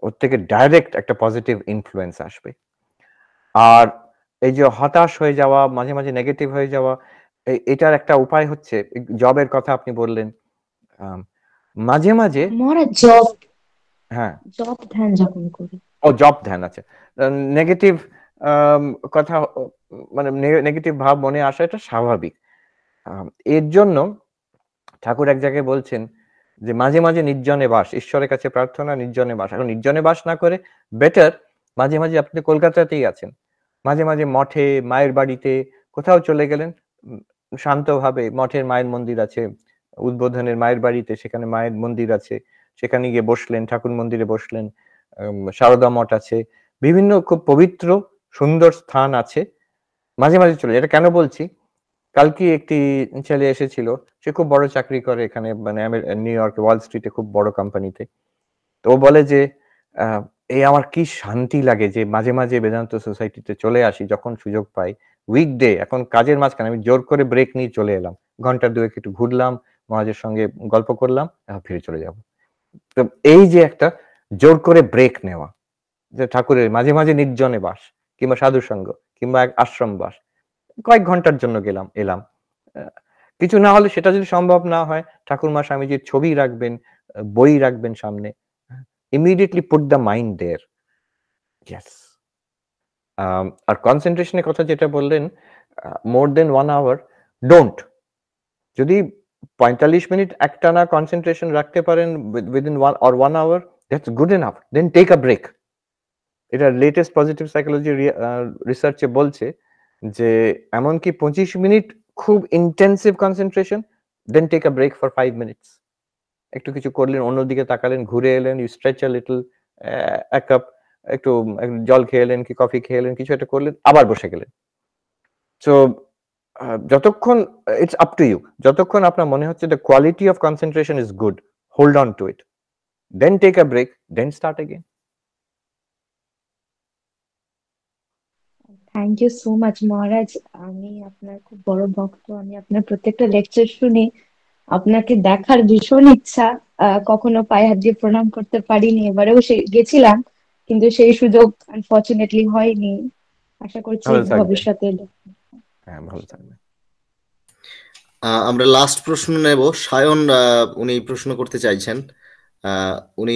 ওর থেকে ডাইরেক্ট একটা পজিটিভ ইনফ্লুয়েন্স আসবে। আর এই যে হতাশ হয়ে যাওয়া, মাঝে মাঝে নেগেটিভ হয়ে যাওয়া, এটার একটা উপায় হচ্ছে, জবের কথা আপনি বললেন, মাঝে মাঝে জব, হ্যাঁ, জব ধ্যান যখন করি, ও জব ধ্যান আছে, নেগেটিভ কথা মানে নেগেটিভ ভাব মনে আসা এটা স্বাভাবিক। এর জন্য ঠাকুর এক জায়গায় বলছেন যে মাঝে মাঝে নির্জনে বাস, ঈশ্বরের কাছে প্রার্থনা, নির্জনে বাস। এখন নির্জনে বাস না করে বেটার মাঝে মাঝে, আপনি কলকাতাতেই আছেন, মাঝে মাঝে মঠে, মায়ের বাড়িতে কোথাও চলে গেলেন, শান্তভাবে, মঠের মায়ের মন্দির আছে, উদ্বোধনের মায়ের বাড়িতে সেখানে মায়ের মন্দির আছে, সেখানে গিয়ে বসলেন, ঠাকুর মন্দিরে বসলেন, সারদা মঠ আছে, বিভিন্ন খুব পবিত্র সুন্দর স্থান আছে, মাঝে মাঝে চলে। এটা কেন বলছি, কালকে একটি ছেলে এসেছিল, সে খুব বড় চাকরি করে এখানে, মানে নিউ ইয়র্কে ওয়াল স্ট্রিটে খুব বড় কোম্পানিতে। তো ও বলে যে এই আমার কি শান্তি লাগে যে মাঝে মাঝে বেদান্ত সোসাইটিতে চলে আসি যখন সুযোগ পাই। উইকডে এখন কাজের মাঝখানে আমি জোর করে ব্রেক নিয়ে চলে এলাম। ঘন্টা ২ একটু ঘুরলাম, মহারাজের সঙ্গে গল্প করলাম, ফিরে চলে যাব। তো এই যে একটা জোর করে ব্রেক নেওয়া, যে ঠাকুরের মাঝে মাঝে নির্জনে বাস কিংবা সাধু সঙ্গ কিংবা এক আশ্রম বাস, কয়েক ঘন্টার জন্য গেলাম এলাম। কিছু না হলে সেটা যদি সম্ভব না হয়, ঠাকুরমা স্বামীজির ছবি রাখবেন, বই রাখবেন সামনে, immediately put the mind there. Yes. আর কনসেন্ট্রেশনের কথা যেটা বললেন, মোর দেন 1 আওয়ার ডোন্ট। যদি ৪৫ মিনিট একটানা কনসেন্ট্রেশন রাখতে পারেন within 1 hour, that's good enough. Then take a break. এটা লেটেস্ট পজিটিভ সাইকোলজি রিসার্চে বলছে যে এমনকি ২৫ মিনিট খুব intensive concentration, then take a break for 5 minutes. একটু কিছু করলেন, অন্যদিকে তাকালেন, ঘুরে এলেন, ইউ স্ট্রেচ আ লিটল, এক কাপ একটু জল খেয়ে এলেন কি কফি খেয়ে এলেন, কিছু একটা করলেন, আবার বসে গেলেন। সো যতক্ষণ, ইটস আপ টু ইউ, যতক্ষণ আপনার মনে হচ্ছে the quality of concentration is good, hold on to it, then take a break, then start again. Thank you so much Maharaj. আমি আপনার খুব বড় ভক্ত। আমি আপনার প্রত্যেকটা লেকচার শুনি, আপনাকে দেখার ভীষণ ইচ্ছা। কখনো পায়ে হাত দিয়ে প্রণাম করতে পারিনি, এবারেও গেছিলাম, কিন্তু সেই সুযোগ আনফরচুনেটলি হয়নি। আশা করছি ভালো থাকবেন। ভবিষ্যতে। হ্যাঁ, ভালো থাকবেন। আমরা লাস্ট প্রশ্ন নেব। সায়ন উনি প্রশ্ন করতে চাইছেন। উনি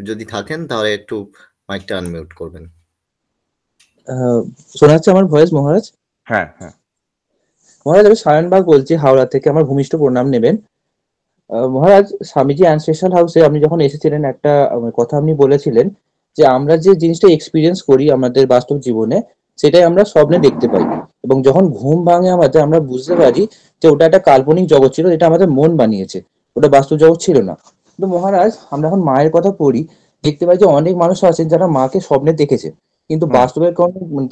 যদি থাকেন তাহলে একটু মাইকটা আনমিউট করবেন। শোনা যাচ্ছে আমার ভয়েস মহারাজ? হ্যাঁ হ্যাঁ মহারাজ, আমি সায়ন বাগ বলছি হাওড়া থেকে। আমার ভূমিষ্ঠ প্রণাম নেবেন। মহারাজ, স্বামীজি অ্যানসেস্ট্রাল হাউসে আপনি যখন এসেছিলেন একটা কথা আপনি বলেছিলেন যে আমরা যে জিনিসটা এক্সপিরিয়েন্স করি আমাদের বাস্তব জীবনে, সেটাই আমরা স্বপ্নে দেখতে পাই, এবং যখন ঘুম ভাঙে আমাদের আমরা বুঝতে পারি যে ওটা একটা কাল্পনিক জগৎ ছিল, এটা আমাদের মন বানিয়েছে, ওটা বাস্তব জগৎ ছিল না। কিন্তু মহারাজ, আমরা এখন মায়ের কথা পড়ি, দেখতে পাই যে অনেক মানুষ আছেন যারা মাকে স্বপ্নে দেখেছে, কিন্তু বাস্তবে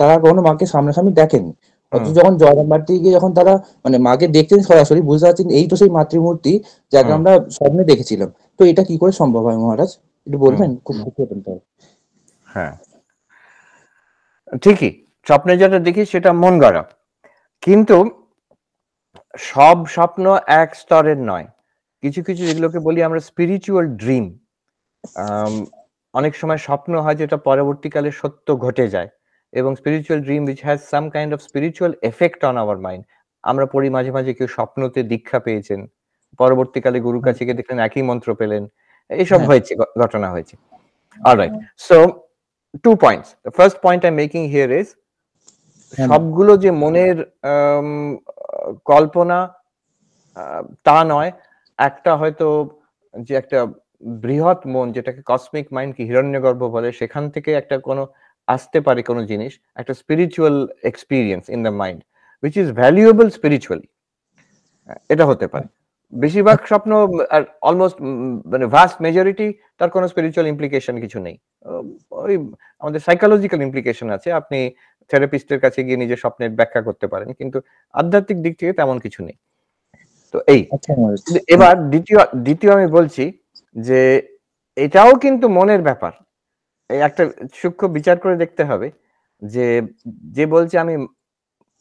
তারা কখনো মাকে সামনাসামনি দেখেনি। অথচ যখন জয়রামবাটিতে গিয়ে যখন তারা মানে মাকে দেখতেন সরাসরি, বুঝতে পারছেন এই তো সেই মাতৃমূর্তি যাকে আমরা স্বপ্নে দেখেছিলাম। তো এটা কি করে সম্ভব হয় মহারাজ, একটু বলবেন? খুব খুশি হতেন তাই। হ্যাঁ, ঠিকই, স্বপ্নে যেটা দেখি সেটা মন গড়া, কিন্তু সব স্বপ্ন এক স্তরের নয়। কিছু কিছু যেগুলোকে বলি আমরা স্পিরিচুয়াল ড্রিম, অনেক সময় স্বপ্ন হয় যেটা পরবর্তীকালে সত্য ঘটে যায়, এবং spiritual dream which has some kind of spiritual effect on our mind. আমরা পড়ি মাঝে মাঝে কেউ স্বপ্নতে দীক্ষা পেয়েছেন, পরবর্তীকালে গুরুর কাছে গিয়ে দেখলেন একই মন্ত্র পেলেন, এইসব হয়েছে, ঘটনা হয়েছে। Alright, so 2 points. The first point I'm making here is সবগুলো যে মনের কল্পনা তা নয়। একটা হয়তো যে একটা বৃহৎ মন, যেটাকে কসমিক মাইন্ড কি হিরণ্যগর্ভ বলে, সেখান থেকে একটা কোনো আসতে পারে কোনো জিনিস, একটা spiritual experience in the mind which is valuable spiritually, এটা হতে পারে। বেশিরভাগ স্বপ্ন আর অলমোস্ট মানে ভাস্ট মেজরিটি তার কোনো স্পিরিচুয়াল ইমপ্লিকেশন কিছু নেই, ওই আমাদের সাইকোলজিক্যাল ইমপ্লিকেশন আছে। আপনি থেরাপিস্টের কাছে গিয়ে নিজের স্বপ্নের ব্যাখ্যা করতে পারেন, কিন্তু আধ্যাত্মিক দিক থেকে তেমন কিছু নেই। তো এই এবার দ্বিতীয় আমি বলছি যে এটাও কিন্তু মনের ব্যাপার। এই একটা সূক্ষ্ম বিচার করে দেখতে হবে যে বলছে আমি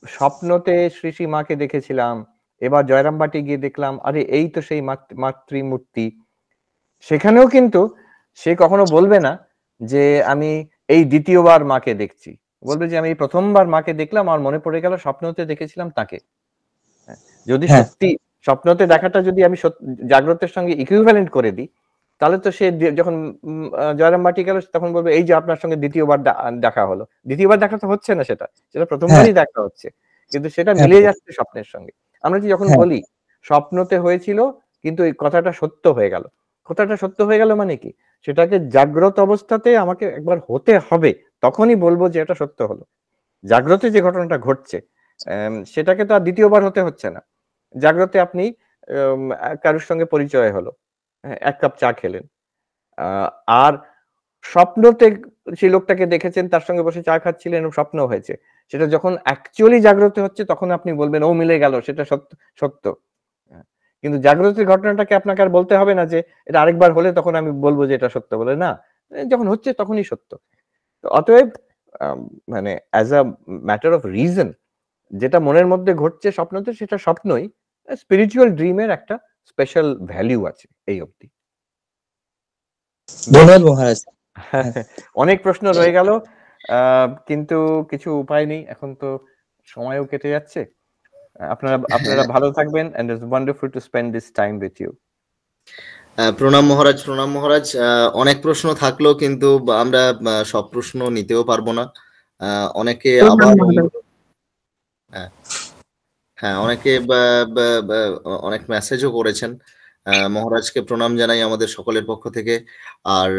স্বপ্নতে শ্রী শ্রী মাকে দেখেছিলাম, এবার জয়রামবাটি গিয়ে দেখলাম আরে এই তো সেই মাতৃমূর্তি, সেখানেও কিন্তু সে কখনো বলবে না যে আমি এই দ্বিতীয়বার মাকে দেখছি, বলবে যে আমি এই প্রথমবার মাকে দেখলাম আর মনে পড়ে গেল স্বপ্নতে দেখেছিলাম তাকে। যদি সত্যি স্বপ্নতে দেখাটা যদি আমি জাগ্রতের সঙ্গে ইকুইভ্যালেন্ট করে দিই, তাহলে তো সে যখন জয়রামবাটি গেল তখন বলবে এই যে আপনার সঙ্গে দ্বিতীয়বার দেখা হলো। দ্বিতীয়বার দেখা তো হচ্ছে না, সেটা প্রথমবারই দেখা হচ্ছে, কিন্তু সেটা মিলে যাচ্ছে স্বপ্নের সঙ্গে। আমরা যে যখন বলি স্বপ্নতে হয়েছিল কিন্তু এই কথাটা সত্য হয়ে গেল, কথাটা সত্য হয়ে গেল মানে কি, সেটাকে জাগ্রত অবস্থাতে আমাকে একবার হতে হবে, তখনই বলবো যে এটা সত্য হলো। জাগ্রতে যে ঘটনাটা ঘটছে সেটাকে তো আর দ্বিতীয়বার হতে হচ্ছে না। জাগ্রতে আপনি কারোর সঙ্গে পরিচয় হলো, এক কাপ চা খেলেন, আর স্বপ্নতে সেই লোকটাকে দেখেছেন, তার সঙ্গে বসে চা খাচ্ছিলেন, স্বপ্ন হয়েছে। সেটা যখন অ্যাকচুয়ালি জাগ্রত হচ্ছে তখন আপনি বলবেন ও মিলে গেল, সেটা সত্য। কিন্তু জাগ্রতের ঘটনাটাকে আপনাকে আর বলতে হবে না যে এটা আরেকবার হলে তখন আমি বলবো যে এটা সত্য বলে, না, যখন হচ্ছে তখনই সত্য। তো অতএব মানে as a matter of reason যেটা মনের মধ্যে ঘটছে স্বপ্নতে সেটা স্বপ্নই, স্পিরিচুয়াল ড্রিমের একটা স্পেশাল ভ্যালু আছে এই অবধি। ধন্যবাদ মহারাজ। অনেক প্রশ্ন রয়ে গেল, কিন্তু কিছু উপায় নেই, এখন তো সময়ও কেটে যাচ্ছে। আপনারা ভালো থাকবেন, and it's wonderful to spend this time with you. প্রণাম মহারাজ, প্রণাম মহারাজ। অনেক প্রশ্ন থাকলো কিন্তু আমরা সব প্রশ্ন নিতেও পারবো না। অনেকে আবার হ্যাঁ অনেকে অনেক মেসেজও করেছেন। মহারাজকে প্রণাম জানাই আমাদের সকলের পক্ষ থেকে। আর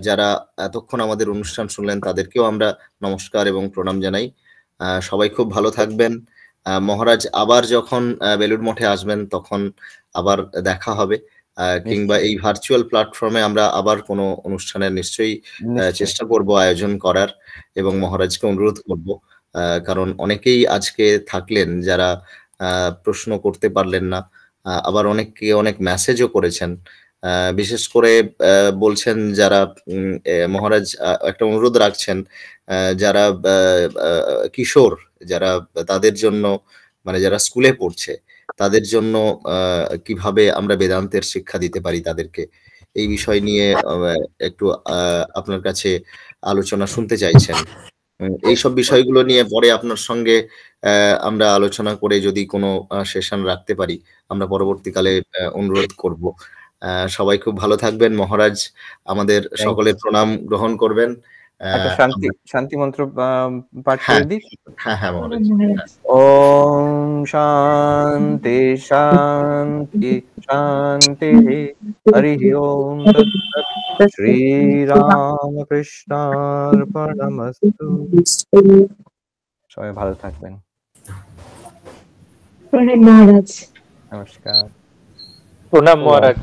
যারা এতক্ষণ আমাদের অনুষ্ঠান শুনলেন তাদেরকেও আমরা নমস্কার এবং প্রণাম জানাই। সবাই খুব ভালো থাকবেন। মহারাজ আবার যখন বেলুড় মঠে আসবেন তখন আবার দেখা হবে, কিংবা এই ভার্চুয়াল প্ল্যাটফর্মে আমরা আবার কোনো অনুষ্ঠানের নিশ্চয়ই চেষ্টা করব আয়োজন করার, এবং মহারাজকে অনুরোধ করব, কারণ অনেকেই আজকে থাকলেন যারা প্রশ্ন করতে পারলেন না, আবার অনেকে অনেক মেসেজও করেছেন। বিশেষ করে বলছেন যারা মহারাজ একটা অনুরোধ রাখছেন, যারা কিশোর যারা, তাদের জন্য মানে যারা স্কুলে পড়ছে তাদের জন্য কিভাবে আমরা বেদান্তের শিক্ষা দিতে পারি তাদেরকে, এই বিষয় নিয়ে একটু আপনার কাছে আলোচনা শুনতে চাইছেন। এইসব বিষয়গুলো নিয়ে পরে আপনার সঙ্গে আমরা আলোচনা করে যদি কোনো সেশন রাখতে পারি আমরা পরবর্তীকালে অনুরোধ করব। সবাই খুব ভালো থাকবেন। মহারাজ আমাদের সকলের প্রণাম গ্রহণ করবেন। শান্তি মন্ত্র পাঠ করে দিই। হ্যাঁ মহারাজ। ওম শান্তি শান্তি শান্তি, হরি ওম তৎসৎ। শ্রী রামকৃষ্ণার্পণমস্তু। সবাই ভালো থাকবেন। প্রণাম মহারাজ। নমস্কার। প্রণাম মহারাজ।